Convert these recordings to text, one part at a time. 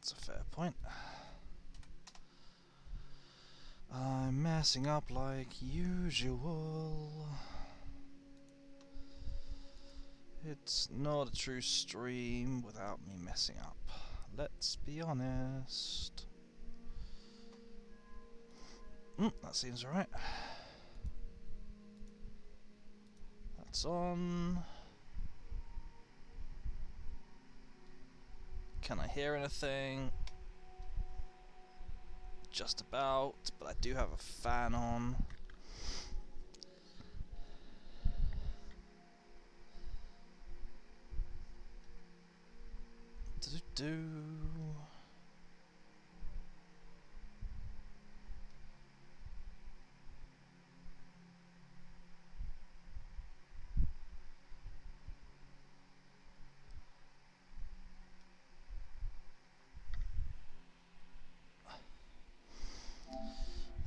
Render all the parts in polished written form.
That's a fair point. I'm messing up like usual. It's not a true stream without me messing up. Let's be honest. That seems right. That's on. Can I hear anything? Just about, but I do have a fan on. Do.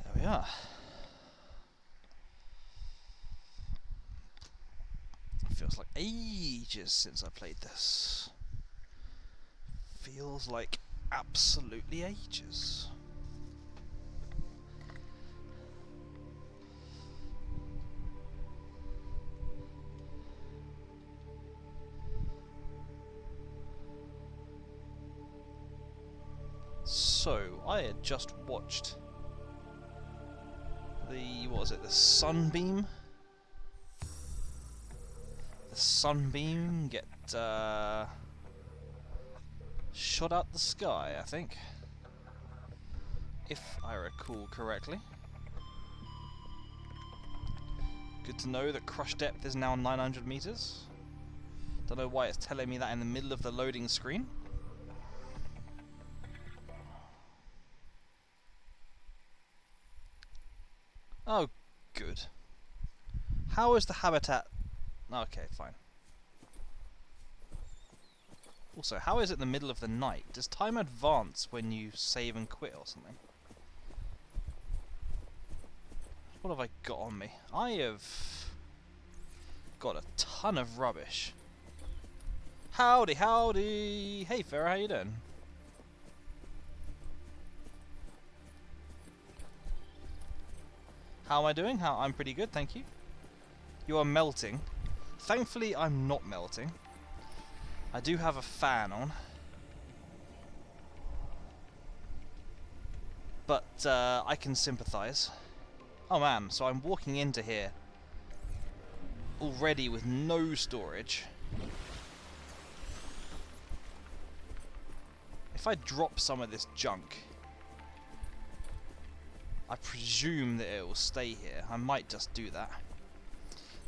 There we are. It feels like ages since I played this. Feels like absolutely ages. So, I had just watched the, what was it, the sunbeam? The sunbeam get shot out the sky, I think, if I recall correctly. Good to know that crush depth is now 900 meters. Don't know why it's telling me that in the middle of the loading screen. Oh, good. How is the habitat? Okay, fine. Also, how is it the middle of the night? Does time advance when you save and quit or something? What have I got on me? I have got a ton of rubbish. Howdy, howdy! Hey, Farrah, how you doing? How am I doing? I'm pretty good, thank you. You are melting. Thankfully, I'm not melting. I do have a fan on. But I can sympathise. Oh man, so I'm walking into here already with no storage. If I drop some of this junk, I presume that it will stay here. I might just do that.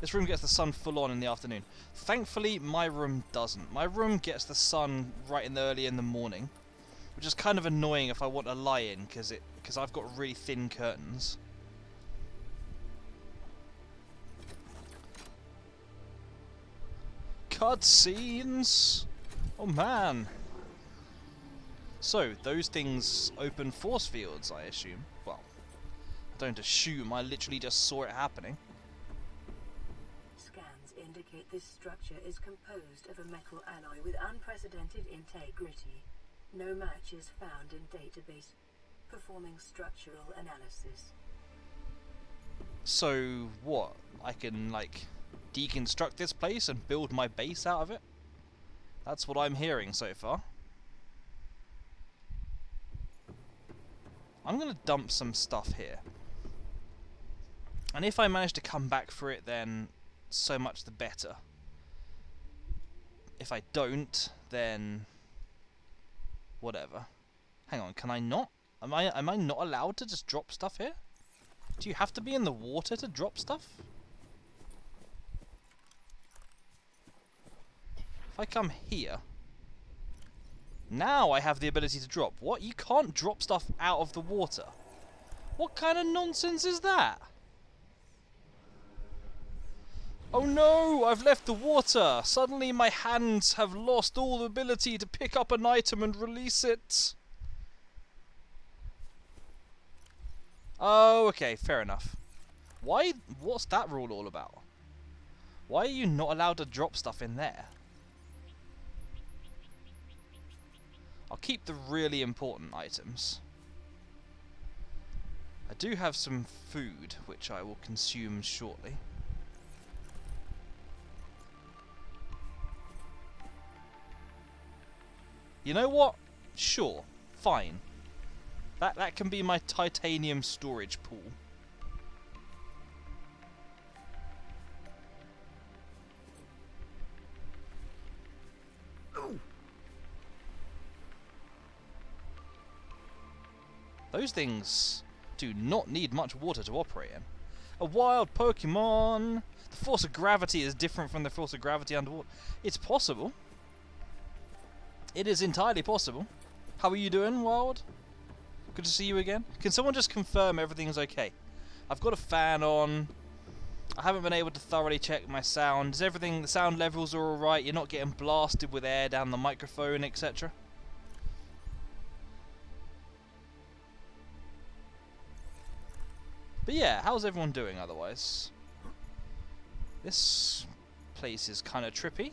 This room gets the sun full on in the afternoon. Thankfully, my room doesn't. My room gets the sun right early in the morning, which is kind of annoying if I want to lie in, because I've got really thin curtains. Cutscenes! Oh man! So, those things open force fields, I assume. Well, I don't assume, I literally just saw it happening. Scans indicate this structure is composed of a metal alloy with unprecedented integrity. No match is found in database. Performing structural analysis. So, what? I can, like, deconstruct this place and build my base out of it? That's what I'm hearing so far. I'm going to dump some stuff here. And if I manage to come back for it, then so much the better. If I don't, then whatever. Hang on, can I not? Am I not allowed to just drop stuff here? Do you have to be in the water to drop stuff? If I come here, now I have the ability to drop. What? You can't drop stuff out of the water? What kind of nonsense is that? Oh no, I've left the water. Suddenly my hands have lost all ability to pick up an item and release it. Oh, okay, fair enough. Why? What's that rule all about? Why are you not allowed to drop stuff in there? I'll keep the really important items. I do have some food, which I will consume shortly. You know what? Sure. Fine. That can be my titanium storage pool. Those things do not need much water to operate in. A wild Pokemon! The force of gravity is different from the force of gravity underwater. It's possible. It is entirely possible. How are you doing, Wild? Good to see you again. Can someone just confirm everything's okay? I've got a fan on. I haven't been able to thoroughly check my sound. Is everything, the sound levels are alright? You're not getting blasted with air down the microphone, etc.? But yeah, how's everyone doing otherwise? This place is kind of trippy.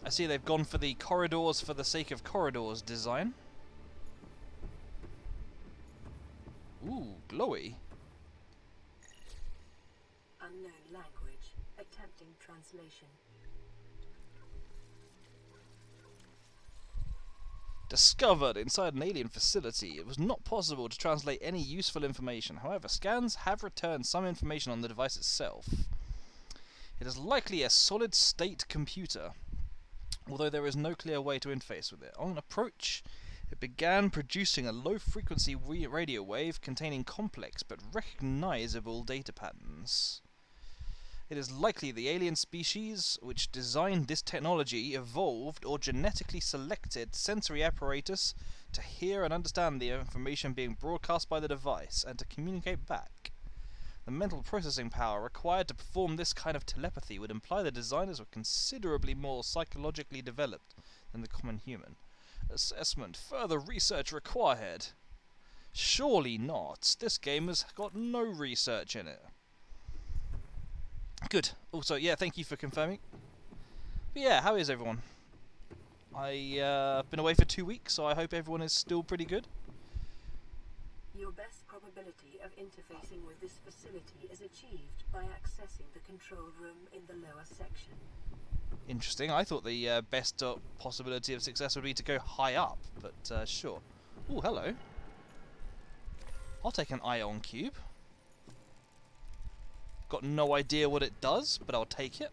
I see they've gone for the corridors for the sake of corridors design. Ooh, glowy. Unknown language. Attempting translation. Discovered inside an alien facility. It was not possible to translate any useful information. However, scans have returned some information on the device itself. It is likely a solid-state computer, although there is no clear way to interface with it. On approach, it began producing a low-frequency radio wave containing complex but recognizable data patterns. It is likely the alien species which designed this technology evolved or genetically selected sensory apparatus to hear and understand the information being broadcast by the device and to communicate back. The mental processing power required to perform this kind of telepathy would imply the designers were considerably more psychologically developed than the common human. Assessment. Further research required. Surely not. This game has got no research in it. Good. Also, yeah, thank you for confirming. But yeah, how is everyone? I've been away for 2 weeks, so I hope everyone is still pretty good. Your best probability of interfacing with this facility is achieved by accessing the control room in the lower section. Interesting. I thought the best possibility of success would be to go high up, but sure. Ooh, hello. I'll take an ion cube. Got no idea what it does, but I'll take it.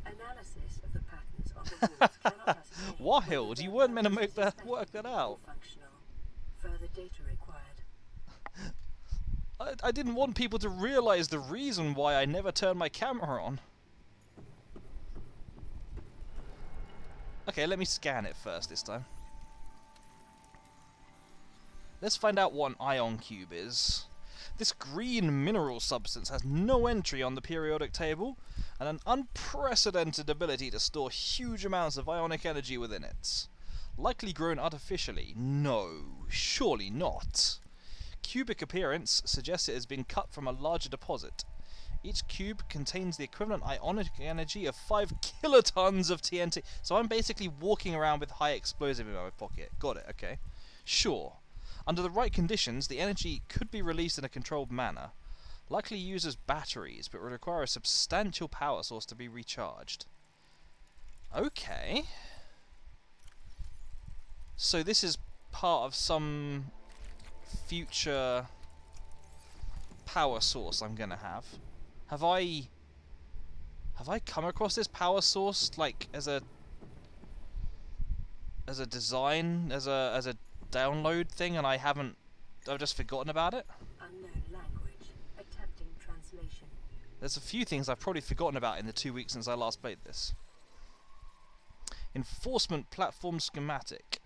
Analysis of the patterns on the walls cannot ascertain Wild, whether you their weren't meant to function make is that work that aesthetic out. or functional. Further data required. I didn't want people to realise the reason why I never turned my camera on. Okay, let me scan it first this time. Let's find out what an ion cube is. This green mineral substance has no entry on the periodic table and an unprecedented ability to store huge amounts of ionic energy within it. Likely grown artificially? No, surely not. Cubic appearance suggests it has been cut from a larger deposit. Each cube contains the equivalent ionic energy of 5 kilotons of TNT. So I'm basically walking around with high explosive in my pocket. Got it, okay. Sure. Under the right conditions, the energy could be released in a controlled manner. Likely uses batteries, but would require a substantial power source to be recharged. Okay. So this is part of some future power source I'm gonna have. Have I come across this power source like as a design, as a download thing, and I've just forgotten about it? Unknown language. Attempting translation. There's a few things I've probably forgotten about in the 2 weeks since I last played this. Enforcement platform schematic.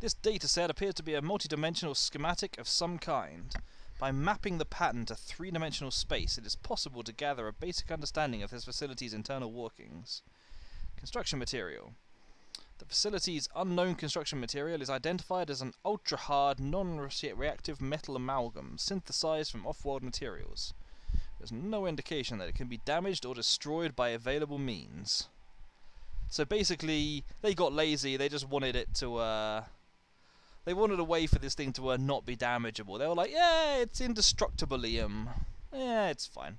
This dataset appears to be a multi-dimensional schematic of some kind. By mapping the pattern to 3-dimensional space, it is possible to gather a basic understanding of this facility's internal workings. Construction material. The facility's unknown construction material is identified as an ultra-hard, non-reactive metal amalgam synthesized from off-world materials. There's no indication that it can be damaged or destroyed by available means. So basically, they got lazy. They just wanted it to, they wanted a way for this thing to not be damageable. They were like, yeah, it's indestructibilium. Yeah, it's fine.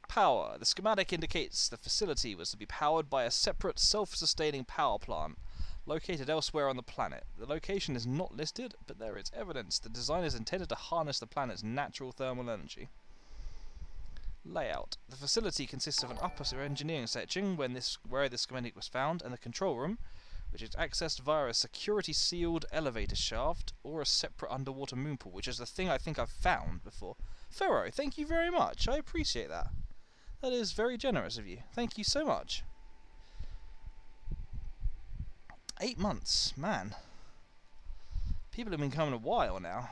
Power. The schematic indicates the facility was to be powered by a separate self-sustaining power plant located elsewhere on the planet. The location is not listed, but there is evidence the design is intended to harness the planet's natural thermal energy. Layout. The facility consists of an upper engineering section where this schematic was found, and the control room, which is accessed via a security-sealed elevator shaft or a separate underwater moon pool, which is the thing I think I've found before. Pharaoh, thank you very much. I appreciate that. That is very generous of you. Thank you so much. 8 months, man. People have been coming a while now.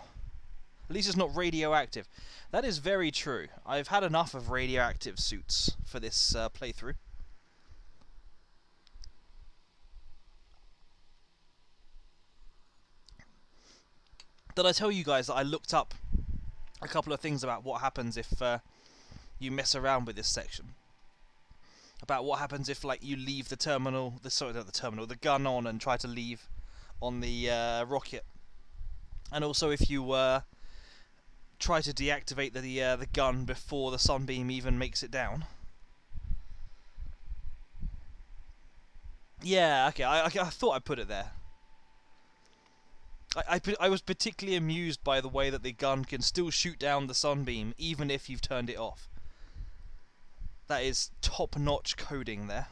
At least it's not radioactive. That is very true. I've had enough of radioactive suits for this playthrough. Did I tell you guys that I looked up a couple of things about what happens if you mess around with this section? About what happens if, like, you leave the terminal, the gun on and try to leave on the rocket, and also if you try to deactivate the gun before the sunbeam even makes it down. Yeah, okay, I thought I put it there. I was particularly amused by the way that the gun can still shoot down the sunbeam even if you've turned it off. That is top-notch coding there.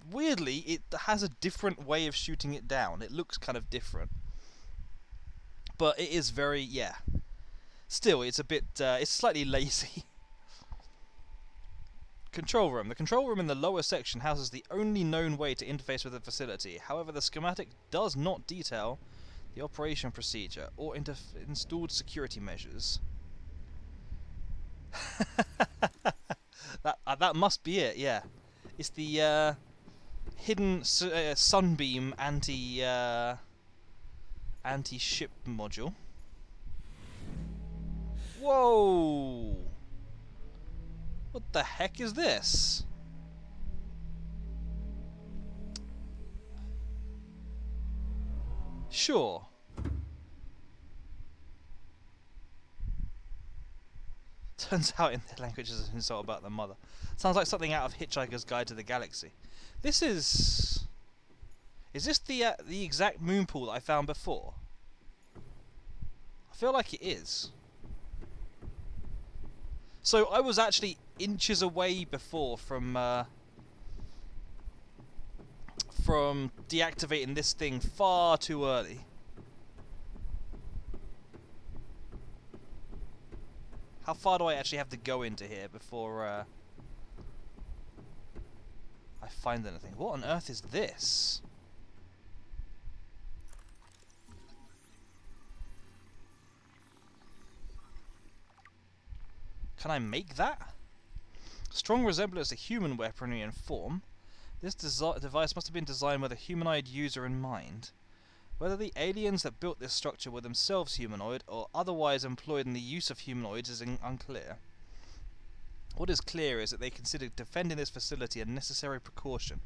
Weirdly, it has a different way of shooting it down. It looks kind of different. But it is very, yeah. Still, it's a bit, it's slightly lazy. Control room. The control room in the lower section houses the only known way to interface with the facility. However, the schematic does not detail the operation procedure or installed security measures. That must be it, yeah. It's the hidden sunbeam anti-ship module. Whoa! What the heck is this? Sure. Turns out in the language is an insult about the mother. Sounds like something out of Hitchhiker's Guide to the Galaxy. This is... Is this the exact moon pool that I found before? I feel like it is. So I was actually inches away before from deactivating this thing far too early. How far do I actually have to go into here before I find anything? What on earth is this? Can I make that? Strong resemblance to human weaponry in form. This device must have been designed with a humanoid user in mind. Whether the aliens that built this structure were themselves humanoid or otherwise employed in the use of humanoids is unclear. What is clear is that they considered defending this facility a necessary precaution.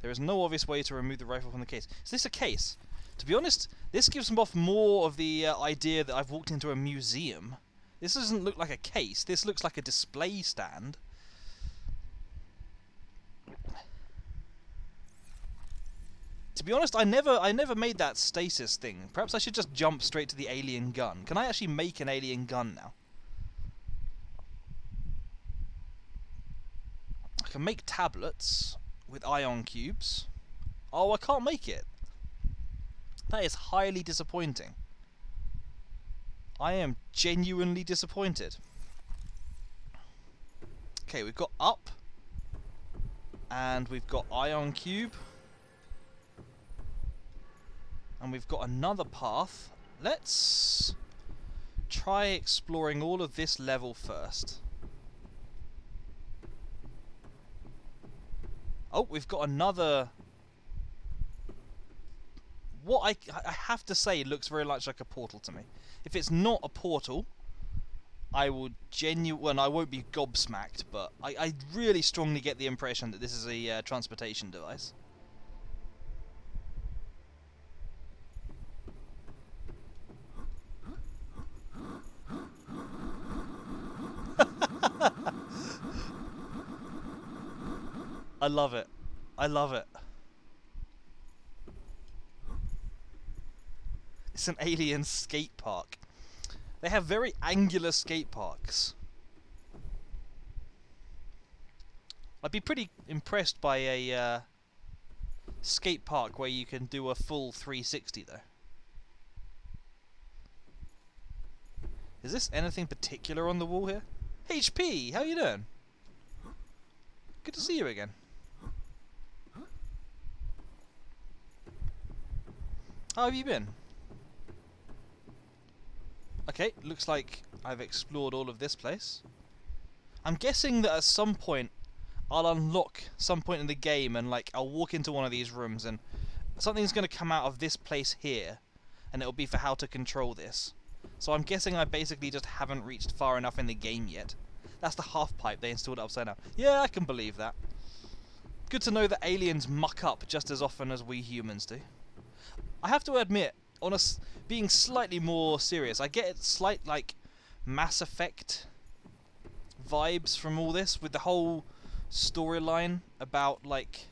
There is no obvious way to remove the rifle from the case. Is this a case? To be honest, this gives them off more of the idea that I've walked into a museum. This doesn't look like a case. This looks like a display stand. To be honest, I never made that stasis thing. Perhaps I should just jump straight to the alien gun. Can I actually make an alien gun now? I can make tablets with ion cubes. Oh, I can't make it. That is highly disappointing. I am genuinely disappointed. Okay, we've got up. And we've got ion cube. And we've got another path. Let's try exploring all of this level first. Oh, we've got another... What I have to say looks very much like a portal to me. If it's not a portal, I will well, I won't be gobsmacked, but I really strongly get the impression that this is a transportation device. I love it. I love it. It's an alien skate park. They have very angular skate parks. I'd be pretty impressed by a skate park where you can do a full 360 though. Is this anything particular on the wall here? HP, how you doing? Good to see you again. How have you been? Okay, looks like I've explored all of this place. I'm guessing that at some point I'll unlock some point in the game and like I'll walk into one of these rooms and something's going to come out of this place here and it'll be for how to control this. So I'm guessing I basically just haven't reached far enough in the game yet. That's the half pipe they installed upside down. Yeah, I can believe that. Good to know that aliens muck up just as often as we humans do. I have to admit, on being slightly more serious, I get slight like Mass Effect vibes from all this with the whole storyline about like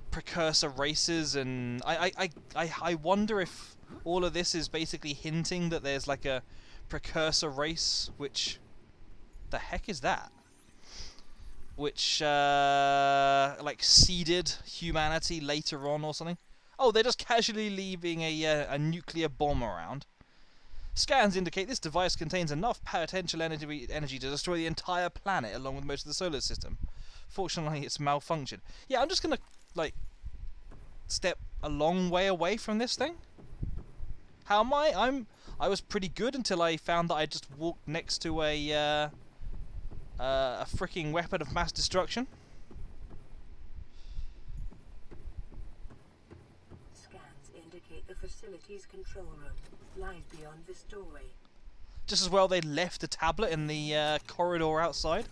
precursor races, and I wonder if all of this is basically hinting that there's like a precursor race, which the heck is that? Which like seeded humanity later on or something. Oh, they're just casually leaving a nuclear bomb around. Scans indicate this device contains enough potential energy to destroy the entire planet along with most of the solar system. Fortunately, it's malfunctioned. Yeah, I'm just gonna like step a long way away from this thing. How am I? I was pretty good until I found that I just walked next to a freaking weapon of mass destruction. Scans indicate the facility's control room lies beyond this doorway. Just as well they left a tablet in the corridor outside.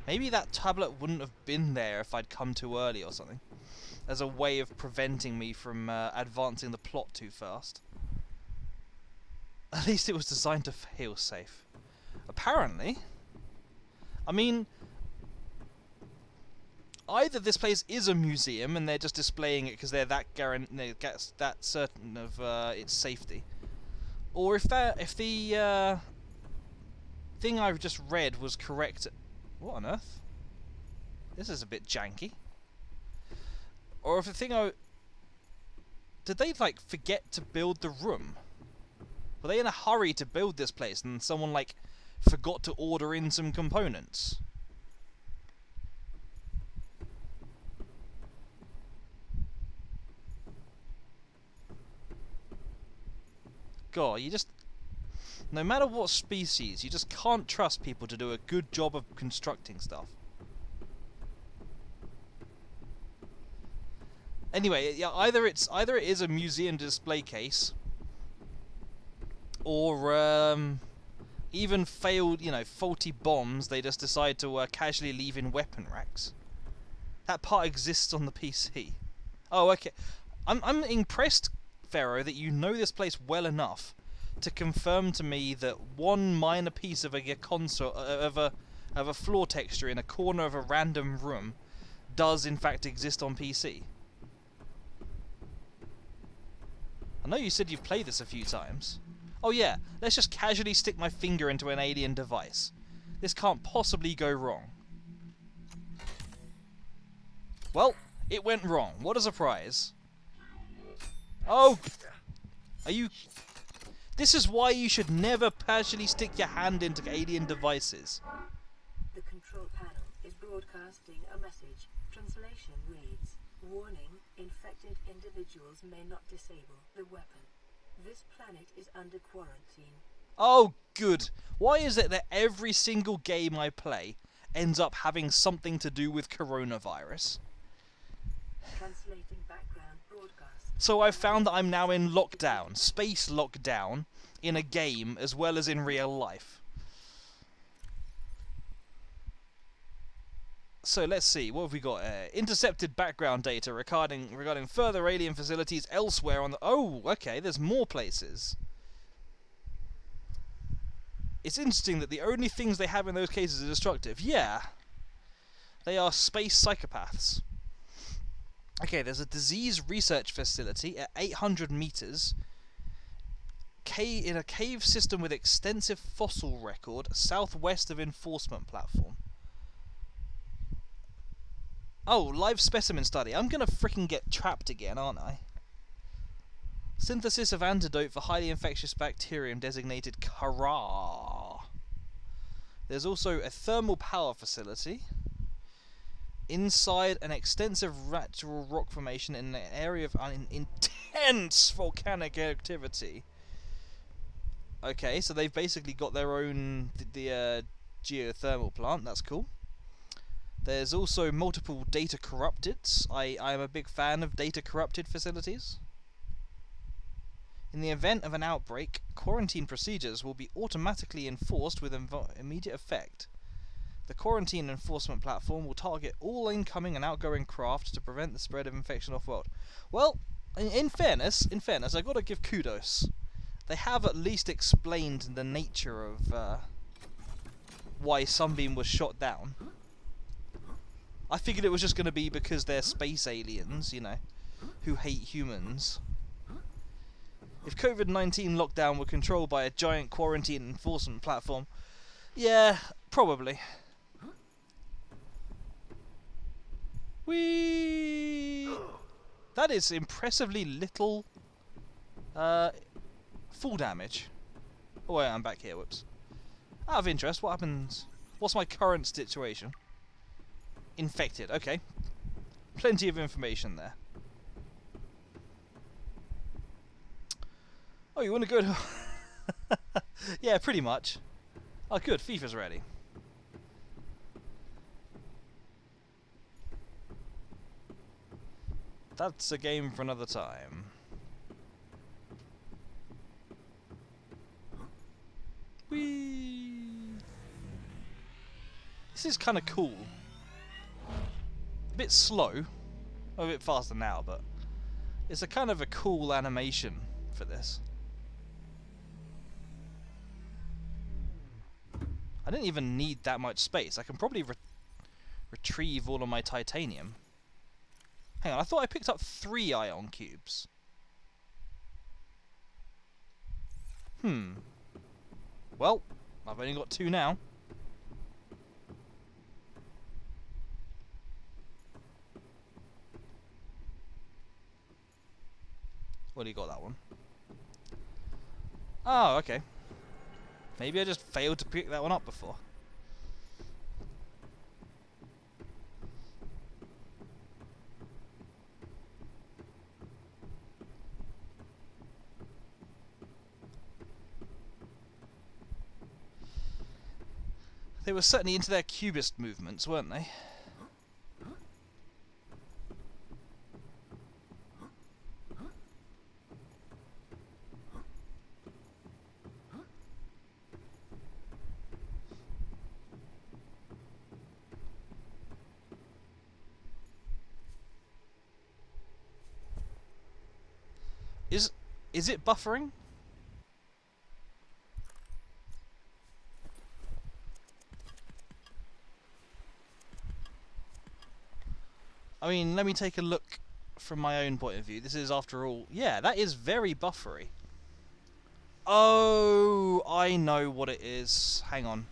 Maybe that tablet wouldn't have been there if I'd come too early or something. As a way of preventing me from advancing the plot too fast. At least it was designed to fail safe. Apparently. I mean, either this place is a museum and they're just displaying it because they're that certain of its safety, or if the thing I've just read was correct. What on earth? This is a bit janky. Or if the thing did they like forget to build the room? Were they in a hurry to build this place and someone like forgot to order in some components? God, you just... No matter what species, you just can't trust people to do a good job of constructing stuff. Anyway, yeah, either it is a museum display case, or even failed, faulty bombs they just decide to casually leave in weapon racks. That part exists on the PC. Oh, okay. I'm impressed, Pharaoh, that you know this place well enough to confirm to me that one minor piece of a console of a floor texture in a corner of a random room does in fact exist on PC. I know you said you've played this a few times. Oh yeah, let's just casually stick my finger into an alien device. This can't possibly go wrong. Well, it went wrong. What a surprise. Oh! Are you... This is why you should never casually stick your hand into alien devices. The control panel is broadcasting a message. Translation reads, "Warning, infected individuals may not disable the weapon. This planet is under quarantine." Oh, good. Why is it that every single game I play ends up having something to do with coronavirus? Translating background broadcast. So I've found that I'm now in lockdown, space lockdown, in a game as well as in real life. So let's see, what have we got? Intercepted background data regarding further alien facilities elsewhere on the... Oh, okay, there's more places. It's interesting that the only things they have in those cases are destructive. Yeah. They are space psychopaths. Okay, there's a disease research facility at 800 meters in a cave system with extensive fossil record southwest of enforcement platform. Oh, live specimen study. I'm gonna freaking get trapped again, aren't I? Synthesis of antidote for highly infectious bacterium designated Kara. There's also a thermal power facility inside an extensive natural rock formation in an area of intense volcanic activity. Okay, so they've basically got their own geothermal plant. That's cool. There's also multiple data corrupted. I am a big fan of data corrupted facilities. In the event of an outbreak, quarantine procedures will be automatically enforced with immediate effect. The quarantine enforcement platform will target all incoming and outgoing craft to prevent the spread of infection off-world. Well, in fairness, I've got to give kudos. They have at least explained the nature of why Sunbeam was shot down. I figured it was just going to be because they're space aliens, you know, who hate humans. If COVID-19 lockdown were controlled by a giant quarantine enforcement platform, yeah, probably. That is impressively little full damage. Oh wait, I'm back here, whoops. Out of interest, what happens? What's my current situation? Infected, okay. Plenty of information there. Oh, you want to go to... Yeah, pretty much. Oh, good, FIFA's ready. That's a game for another time. Whee! This is kind of cool. A bit slow. A bit faster now, but... It's a kind of a cool animation for this. I didn't even need that much space. I can probably retrieve all of my titanium. Hang on, I thought I picked up 3 ion cubes. Well, I've only got 2 now. What do you got, that one? Oh, okay. Maybe I just failed to pick that one up before. They were certainly into their cubist movements, weren't they? Is it buffering? I mean, let me take a look from my own point of view. This is, after all... Yeah, that is very buffery. Oh, I know what it is. Hang on.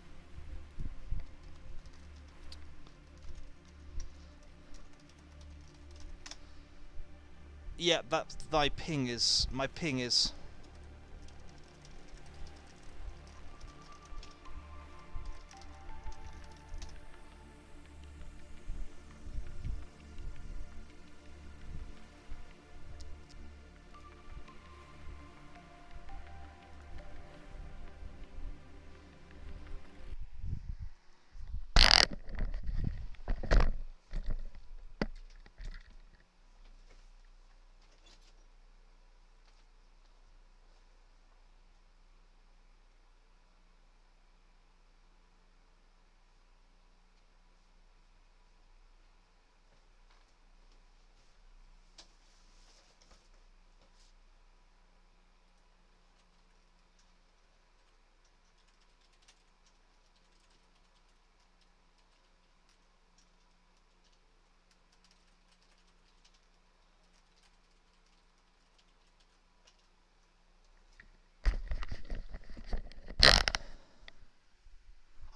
Yeah, that's my ping is... My ping is...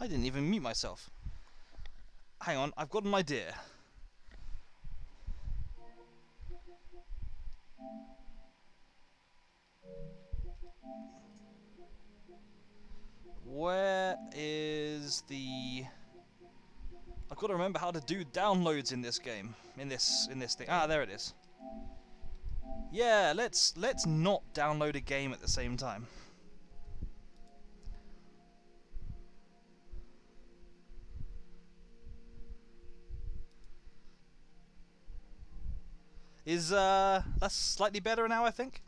I didn't even mute myself. Hang on, I've got an idea. Where is the... I've got to remember how to do downloads in this game. In this thing. Ah, there it is. Yeah, let's not download a game at the same time. Is that's slightly better now, I think.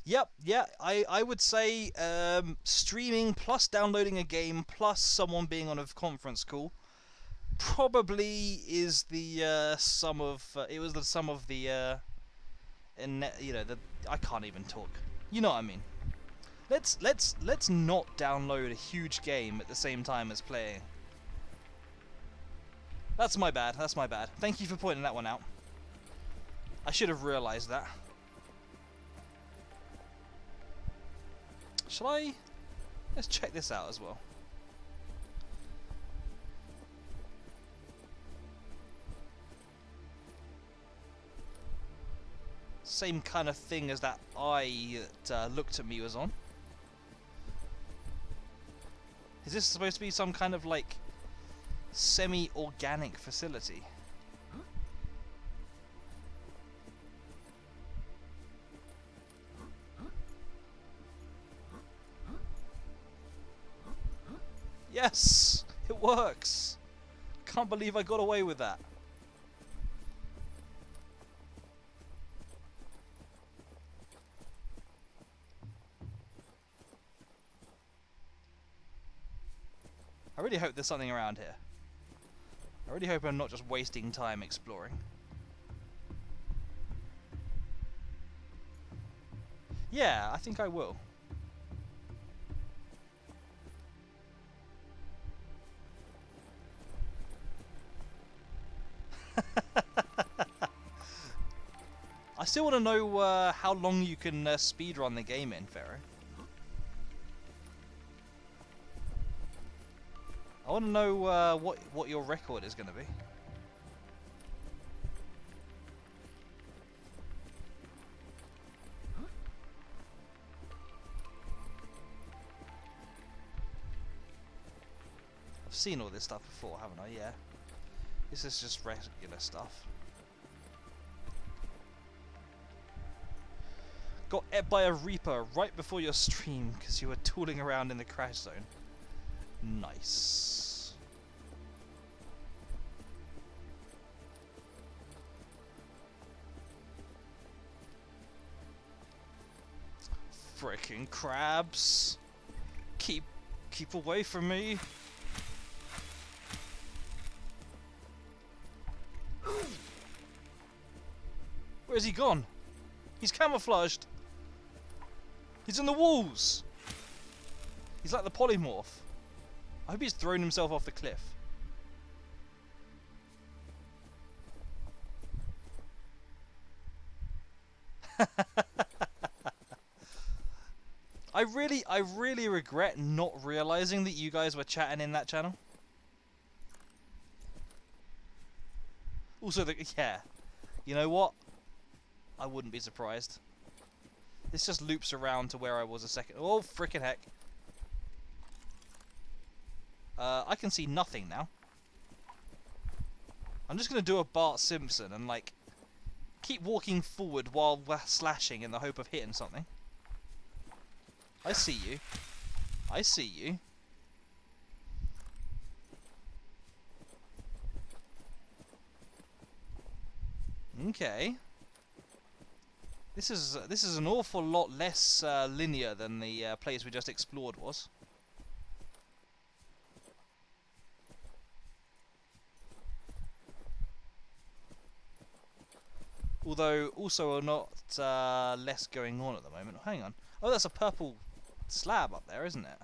Yep, yeah, I would say streaming plus downloading a game plus someone being on a conference call probably is the sum of it was the sum of the you know, the I can't even talk. You know what I mean. Let's not download a huge game at the same time as playing. That's my bad. That's my bad. Thank you for pointing that one out. I should have realised that. Shall I? Let's check this out as well. Same kind of thing as that eye that looked at me was on. Is this supposed to be some kind of like semi-organic facility? Yes! It works! Can't believe I got away with that. I really hope there's something around here. I really hope I'm not just wasting time exploring. Yeah, I think I will. I still want to know how long you can speedrun the game in, Pharaoh. I want to know what your record is going to be. I've seen all this stuff before, haven't I? Yeah. This is just regular stuff. Got ate by a Reaper right before your stream because you were tooling around in the crash zone. Nice. Frickin' crabs. Keep away from me. Where's he gone? He's camouflaged. He's in the walls. He's like the polymorph. I hope he's thrown himself off the cliff. I really regret not realizing that you guys were chatting in that channel. Also, yeah, you know what? I wouldn't be surprised. This just loops around to where I was a second. Oh, frickin' heck. I can see nothing now. I'm just gonna do a Bart Simpson and like keep walking forward while we're slashing in the hope of hitting something. I see you. I see you. Okay. This is an awful lot less linear than the place we just explored was. Although also not less going on at the moment. Hang on. Oh, that's a purple slab up there, isn't it?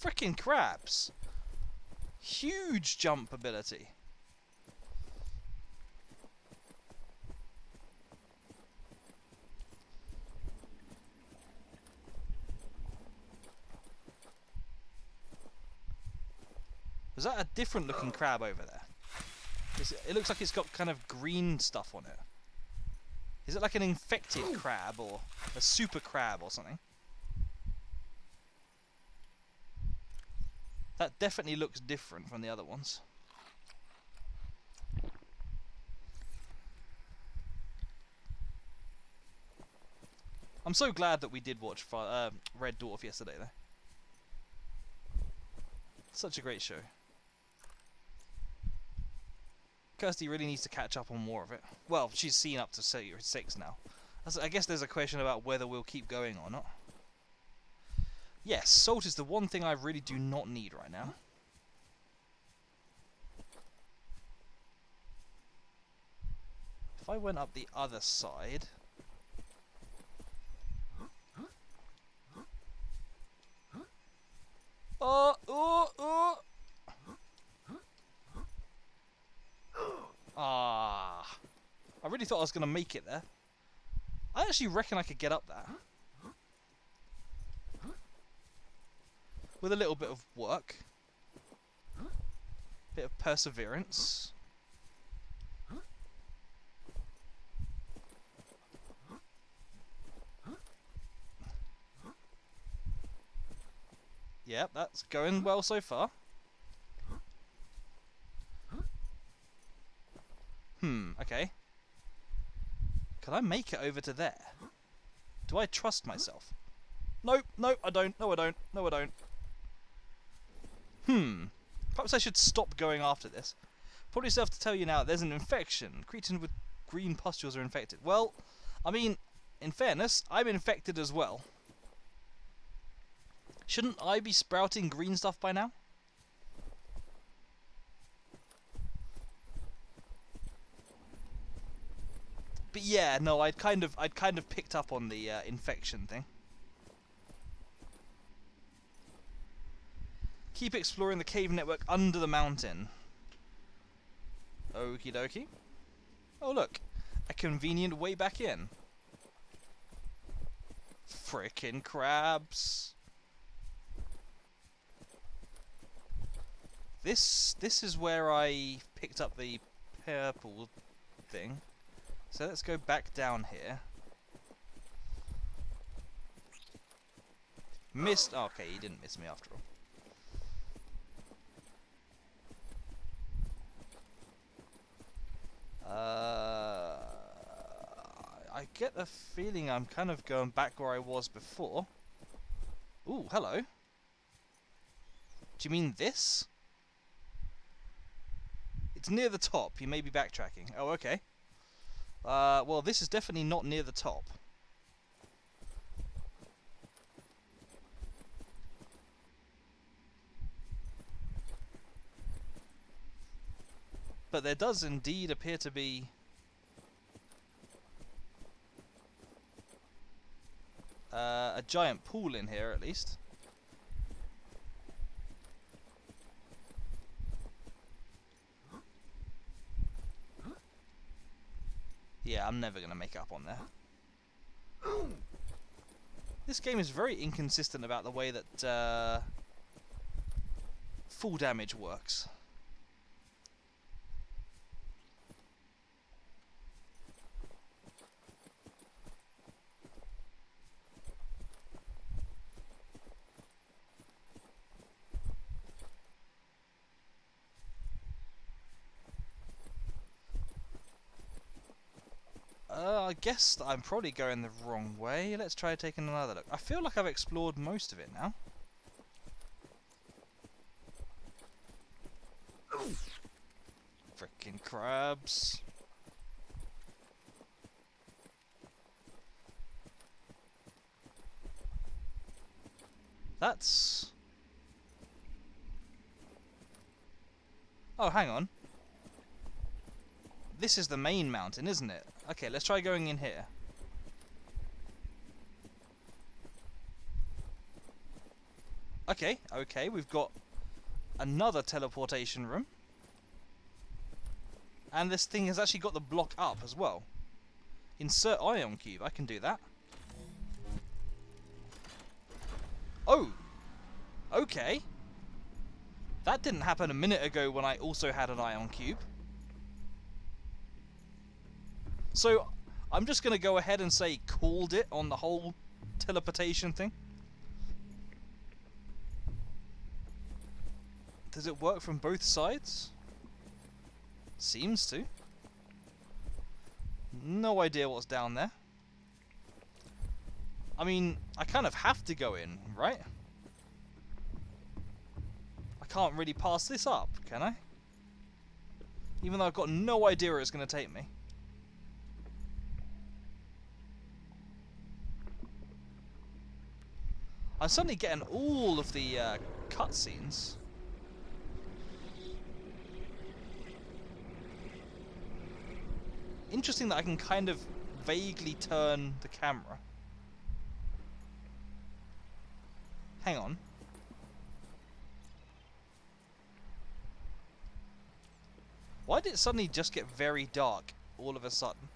Frickin' crabs! Huge jump ability. Was that a different looking crab over there? It looks like it's got kind of green stuff on it. Is it like an infected crab or a super crab or something? That definitely looks different from the other ones. I'm so glad that we did watch Red Dwarf yesterday, though. Such a great show. Kirsty really needs to catch up on more of it. Well, she's seen up to 6 now. I guess there's a question about whether we'll keep going or not. Yes, salt is the one thing I really do not need right now. If I went up the other side... Ah, I really thought I was going to make it there. I actually reckon I could get up there. With a little bit of work. Bit of perseverance. Yep, that's going well so far. Okay. Can I make it over to there? Do I trust myself? Nope, no, I don't. No, I don't. No, I don't. Perhaps I should stop going after this. Probably still have to tell you now, there's an infection. Cretans with green pustules are infected. Well, I mean, in fairness, I'm infected as well. Shouldn't I be sprouting green stuff by now? But yeah, no, I'd kind of picked up on the infection thing. Keep exploring the cave network under the mountain. Okie dokie. Oh look, a convenient way back in. Frickin' crabs. This is where I picked up the purple thing. So let's go back down here. Missed. Oh, okay, he didn't miss me after all. I get the feeling I'm kind of going back where I was before. Ooh, hello. Do you mean this? It's near the top. You may be backtracking. Oh, okay. Well, this is definitely not near the top. But there does indeed appear to be a giant pool in here, at least. Yeah, I'm never going to make up on there. This game is very inconsistent about the way that full damage works. I guess I'm probably going the wrong way. Let's try taking another look. I feel like I've explored most of it now. Frickin' crabs. That's... Oh, hang on. This is the main mountain, isn't it? Okay, let's try going in here. Okay, okay, we've got another teleportation room. And this thing has actually got the block up as well. Insert ion cube, I can do that. Oh! Okay. That didn't happen a minute ago when I also had an ion cube. So, I'm just going to go ahead and say called it on the whole teleportation thing. Does it work from both sides? Seems to. No idea what's down there. I mean, I kind of have to go in, right? I can't really pass this up, can I? Even though I've got no idea where it's going to take me. I'm suddenly getting all of the cutscenes. Interesting that I can kind of vaguely turn the camera. Hang on. Why did it suddenly just get very dark all of a sudden?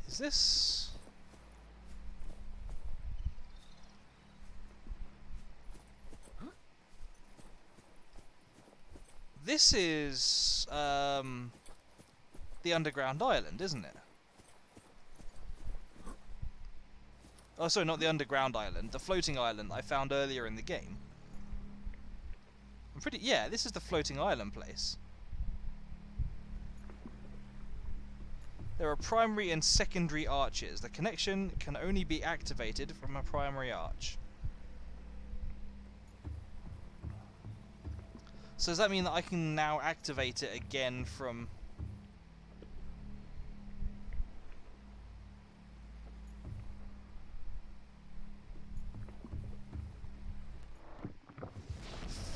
Is this... This is the underground island, isn't it? Oh, sorry, not the underground island. The floating island I found earlier in the game. I'm pretty... Yeah, this is the floating island place. There are primary and secondary arches. The connection can only be activated from a primary arch. So does that mean that I can now activate it again from...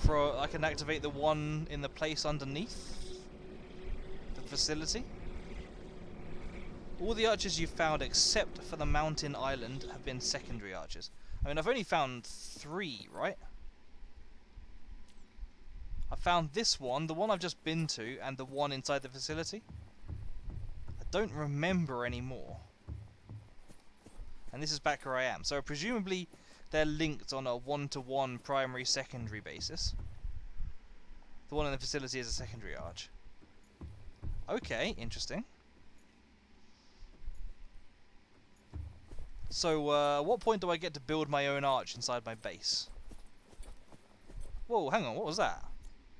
I can activate the one in the place underneath the facility? All the arches you've found except for the mountain island have been secondary arches. I mean, I've only found 3, right? I found this one, the one I've just been to, and the one inside the facility. I don't remember any more. And this is back where I am. So presumably they're linked on a one-to-one primary-secondary basis. The one in the facility is a secondary arch. Okay, interesting. So, at what point do I get to build my own arch inside my base? Whoa, hang on, what was that?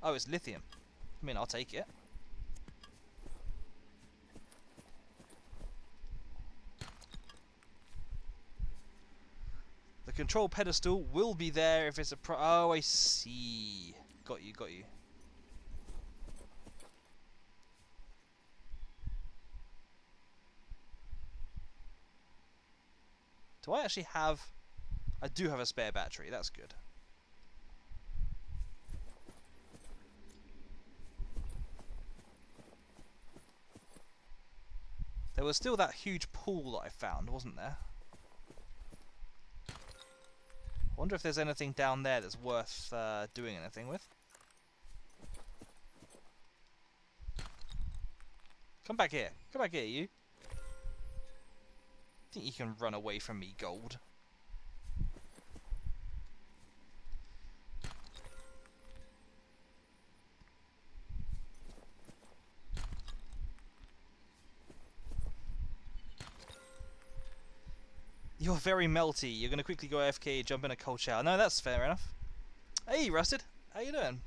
Oh, it's lithium. I mean, I'll take it. The control pedestal will be there if it's a oh, I see. Got you, got you. Do I actually have... I do have a spare battery, that's good. There was still that huge pool that I found, wasn't there? I wonder if there's anything down there that's worth doing anything with. Come back here. Come back here, you. Think you can run away from me, gold? You're very melty. You're going to quickly go AFK, jump in a cold shower. No, that's fair enough. Hey, Rusted. How you doing?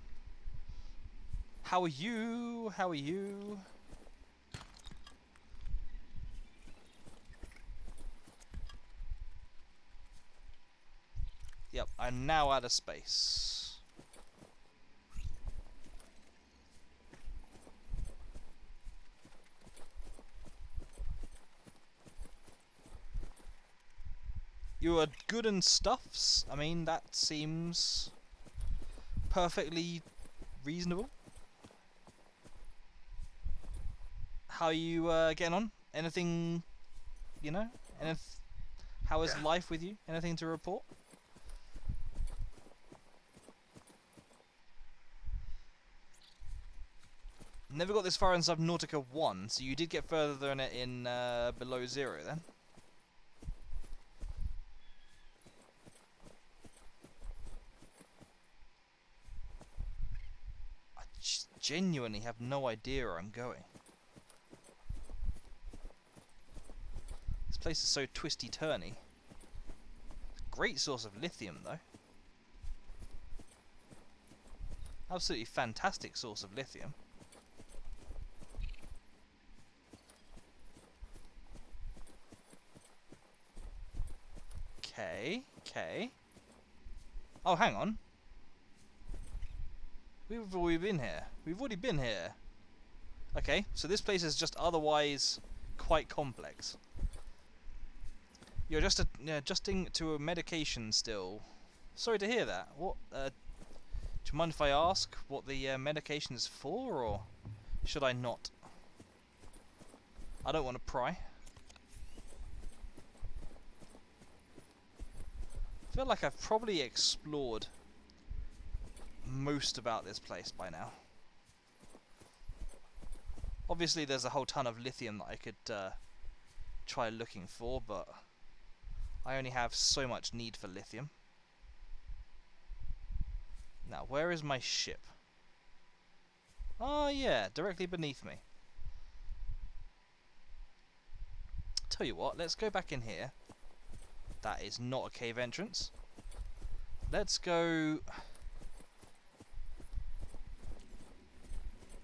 How are you? How are you? Yep, I'm now out of space. You are good and stuffs. I mean, that seems perfectly reasonable. How are you getting on? Anything, you know? How is life with you? Anything to report? Never got this far in Subnautica 1, so you did get further than it in Below Zero then? I genuinely have no idea where I'm going. This place is so twisty-turny. Great source of lithium though. Absolutely fantastic source of lithium. Okay. Oh, hang on. We've already been here. We've already been here. Okay, so this place is just otherwise quite complex. You're just adjusting to a medication still. Sorry to hear that. What? Do you mind if I ask what the medication is for, or should I not? I don't want to pry. I feel like I've probably explored most about this place by now. Obviously there's a whole ton of lithium that I could try looking for, but I only have so much need for lithium. Now, where is my ship? Oh yeah, directly beneath me. Tell you what, let's go back in here. That is not a cave entrance. Let's go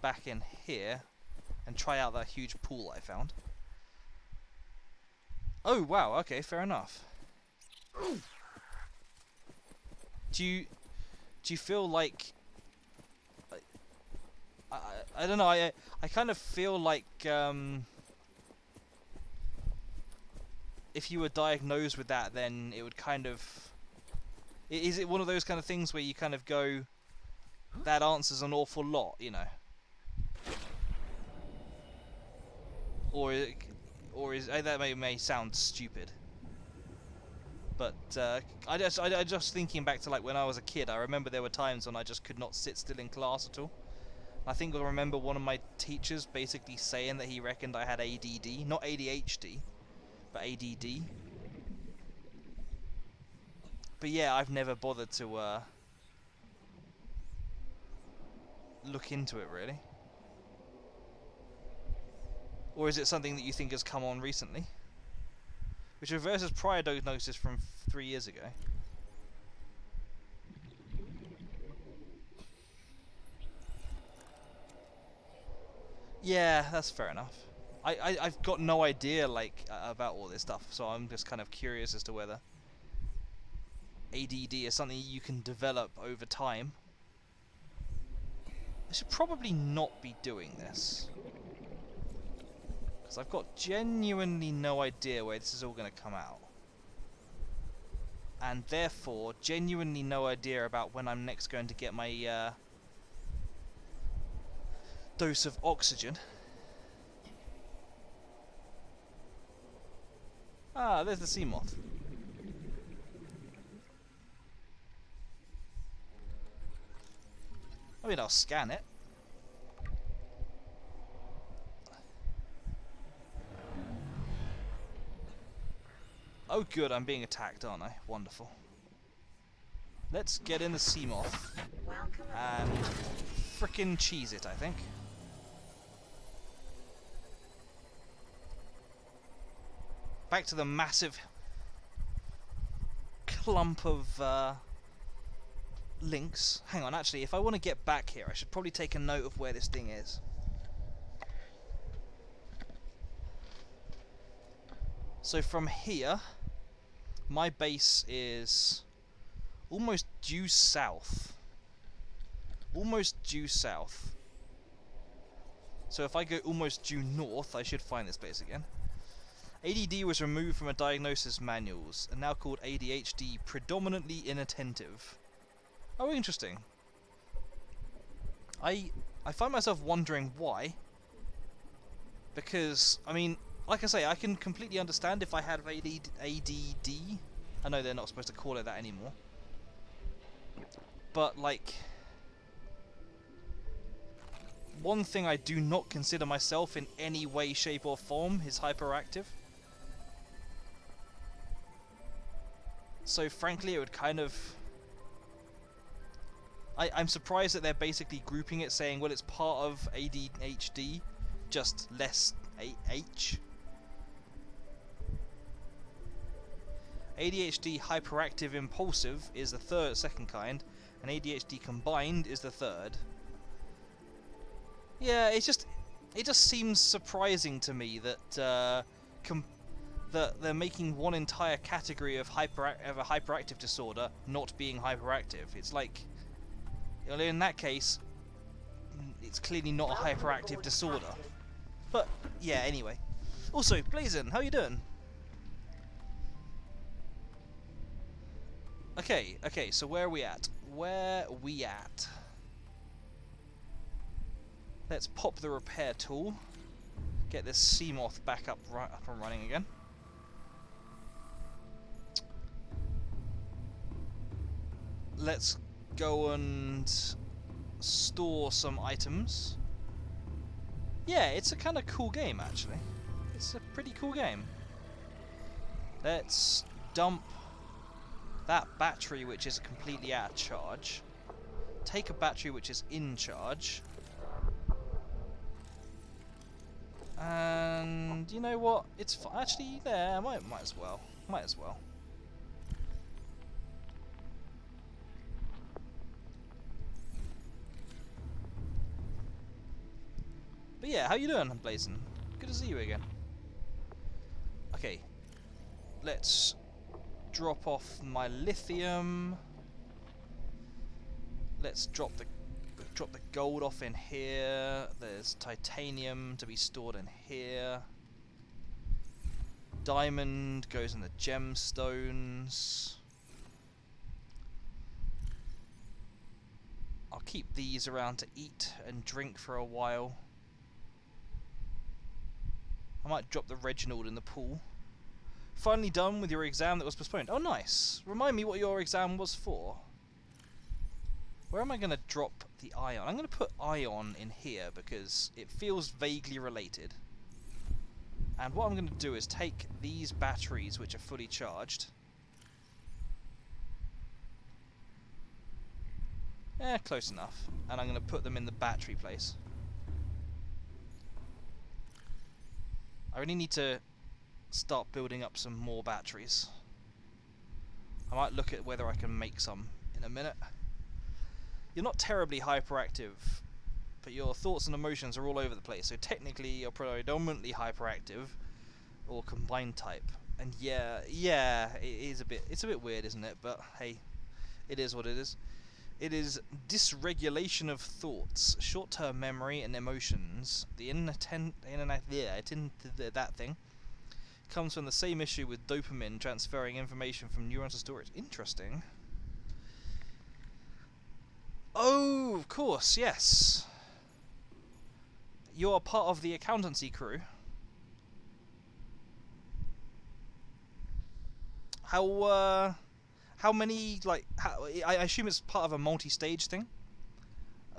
back in here and try out that huge pool I found. Oh wow, okay, fair enough. Do you feel like I don't know, I kind of feel like if you were diagnosed with that, then it would kind of... Is it one of those kind of things where you kind of go, that answers an awful lot, you know? Or is that may sound stupid, but I just thinking back to like when I was a kid, I remember there were times when I just could not sit still in class at all. I think I remember one of my teachers basically saying that he reckoned I had ADD, not ADHD, but ADD. But yeah, I've never bothered to look into it really. Or is it something that you think has come on recently? Which reverses prior diagnosis from 3 years ago. Yeah, that's fair enough. I've got no idea like about all this stuff, so I'm just kind of curious as to whether ADD is something you can develop over time. I should probably not be doing this, because I've got genuinely no idea where this is all going to come out. And therefore, genuinely no idea about when I'm next going to get my dose of oxygen. Ah, there's the sea moth. I mean, I'll scan it. Oh good, I'm being attacked, aren't I? Wonderful. Let's get in the sea moth and frickin' cheese it, I think. Back to the massive clump of links. Hang on, actually, if I want to get back here, I should probably take a note of where this thing is. So from here, my base is almost due south. Almost due south. So if I go almost due north, I should find this base again. ADD was removed from a diagnosis manuals and now called ADHD, predominantly inattentive. Oh, interesting. I find myself wondering why. Because, I mean, like I say, I can completely understand if I had ADD. I know they're not supposed to call it that anymore. But, like, one thing I do not consider myself in any way, shape or form is hyperactive. So, frankly, it would kind of... I'm surprised that they're basically grouping it, saying, well, it's part of ADHD, just less H. ADHD hyperactive impulsive is the second kind, and ADHD combined is the third. Yeah, it just seems surprising to me that that they're making one entire category of a hyperactive disorder not being hyperactive. It's like, in that case, it's clearly not a hyperactive disorder. But yeah, anyway. Also, Blazin, how you doing? Okay, so where are we at? Let's pop the repair tool. Get this sea moth back up and running again. Let's go and store some items. Yeah, it's a kind of cool game, actually. It's a pretty cool game. Let's dump that battery which is completely out of charge. Take a battery which is in charge. And you know what? It's actually there. Might as well. But yeah, how you doing, Blazin? Good to see you again. Okay, let's drop off my lithium. Let's drop the gold off in here. There's titanium to be stored in here. Diamond goes in the gemstones. I'll keep these around to eat and drink for a while. I might drop the Reginald in the pool. Finally done with your exam that was postponed. Oh, nice. Remind me what your exam was for. Where am I going to drop the ion? I'm going to put ion in here because it feels vaguely related. And what I'm going to do is take these batteries, which are fully charged. Close enough. And I'm going to put them in the battery place. I really need to start building up some more batteries. I might look at whether I can make some in a minute. You're not terribly hyperactive, but your thoughts and emotions are all over the place, so technically you're predominantly hyperactive or combined type. And yeah, it's a bit weird, isn't it? But hey, it is what it is. It is dysregulation of thoughts, short-term memory and emotions. That thing comes from the same issue with dopamine transferring information from neurons to storage. Interesting. Oh, of course, yes. You're part of the accountancy crew. How many, like, I assume it's part of a multi-stage thing?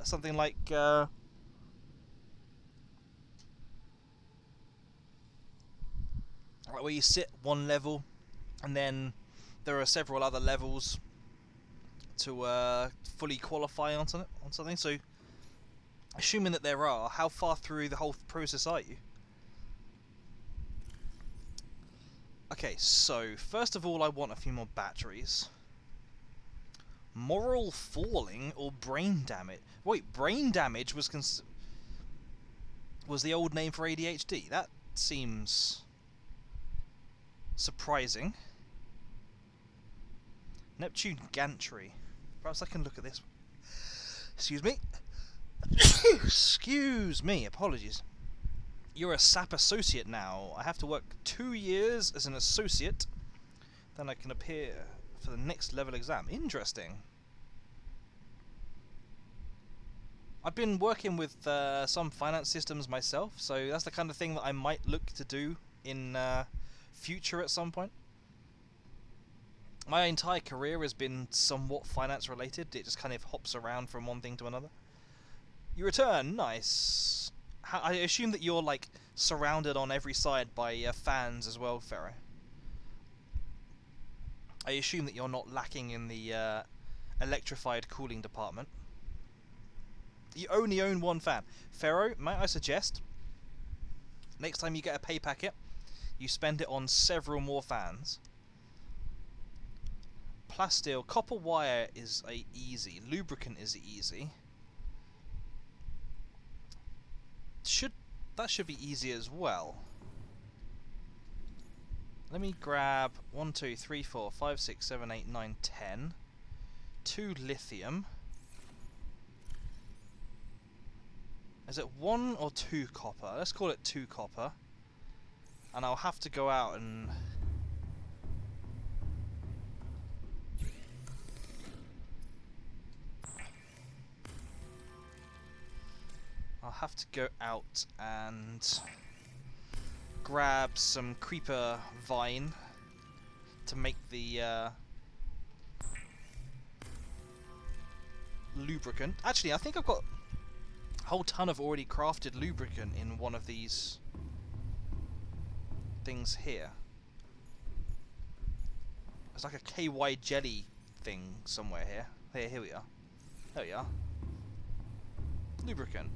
Something like, where you sit one level, and then there are several other levels to fully qualify on something. So, assuming that there are, how far through the whole process are you? Okay, so first of all, I want a few more batteries. Moral falling or brain damage? Wait, brain damage was the old name for ADHD. That seems surprising. Neptune gantry. Perhaps I can look at this. Excuse me. Excuse me. Apologies. You're a SAP associate now. I have to work 2 years as an associate. Then I can appear for the next level exam. Interesting. I've been working with some finance systems myself, so that's the kind of thing that I might look to do in future at some point. My entire career has been somewhat finance related. It just kind of hops around from one thing to another. You return, nice. I assume that you're like surrounded on every side by fans as well, Pharaoh. I assume that you're not lacking in the electrified cooling department. You only own one fan. Pharaoh, might I suggest, next time you get a pay packet, you spend it on several more fans. Plasteel, copper wire is easy. Lubricant is easy. That should be easy as well. Let me grab 1, 2, 3, 4, 5, 6, 7, 8, 9, 10. 2 lithium. Is it 1 or 2 copper? Let's call it 2 copper. And I'll have to go out and... I'll have to go out and grab some creeper vine to make the lubricant. Actually, I think I've got a whole ton of already crafted lubricant in one of these things here. It's like a KY jelly thing somewhere here. Here we are. There we are. Lubricant.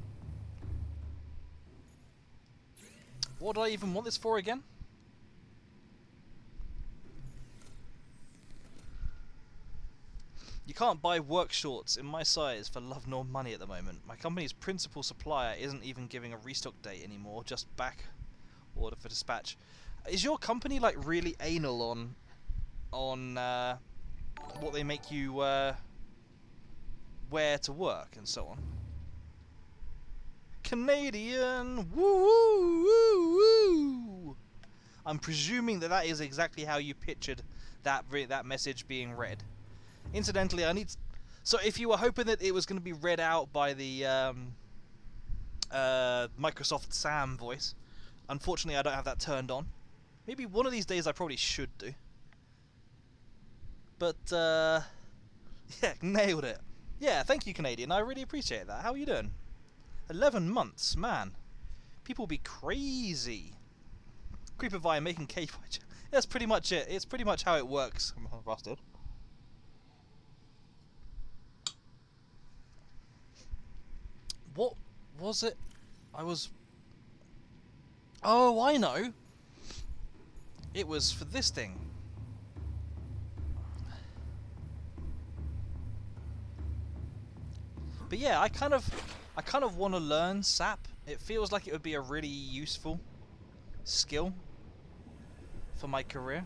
What do I even want this for again? You can't buy work shorts in my size for love nor money at the moment. My company's principal supplier isn't even giving a restock date anymore, just back order for dispatch. Is your company like really anal on what they make you wear to work and so on? Canadian, woo woo woo woo. I'm presuming that is exactly how you pictured that message being read. Incidentally, so if you were hoping that it was going to be read out by the Microsoft Sam voice, unfortunately I don't have that turned on. Maybe one of these days I probably should do. But yeah, nailed it. Yeah, thank you, Canadian. I really appreciate that. How are you doing? 11 months, man. People be crazy. Creeper vine making cave. That's pretty much it. It's pretty much how it works. I'm rusted. What was it? Oh, I know. It was for this thing. But yeah, I kind of want to learn SAP. It feels like it would be a really useful skill for my career.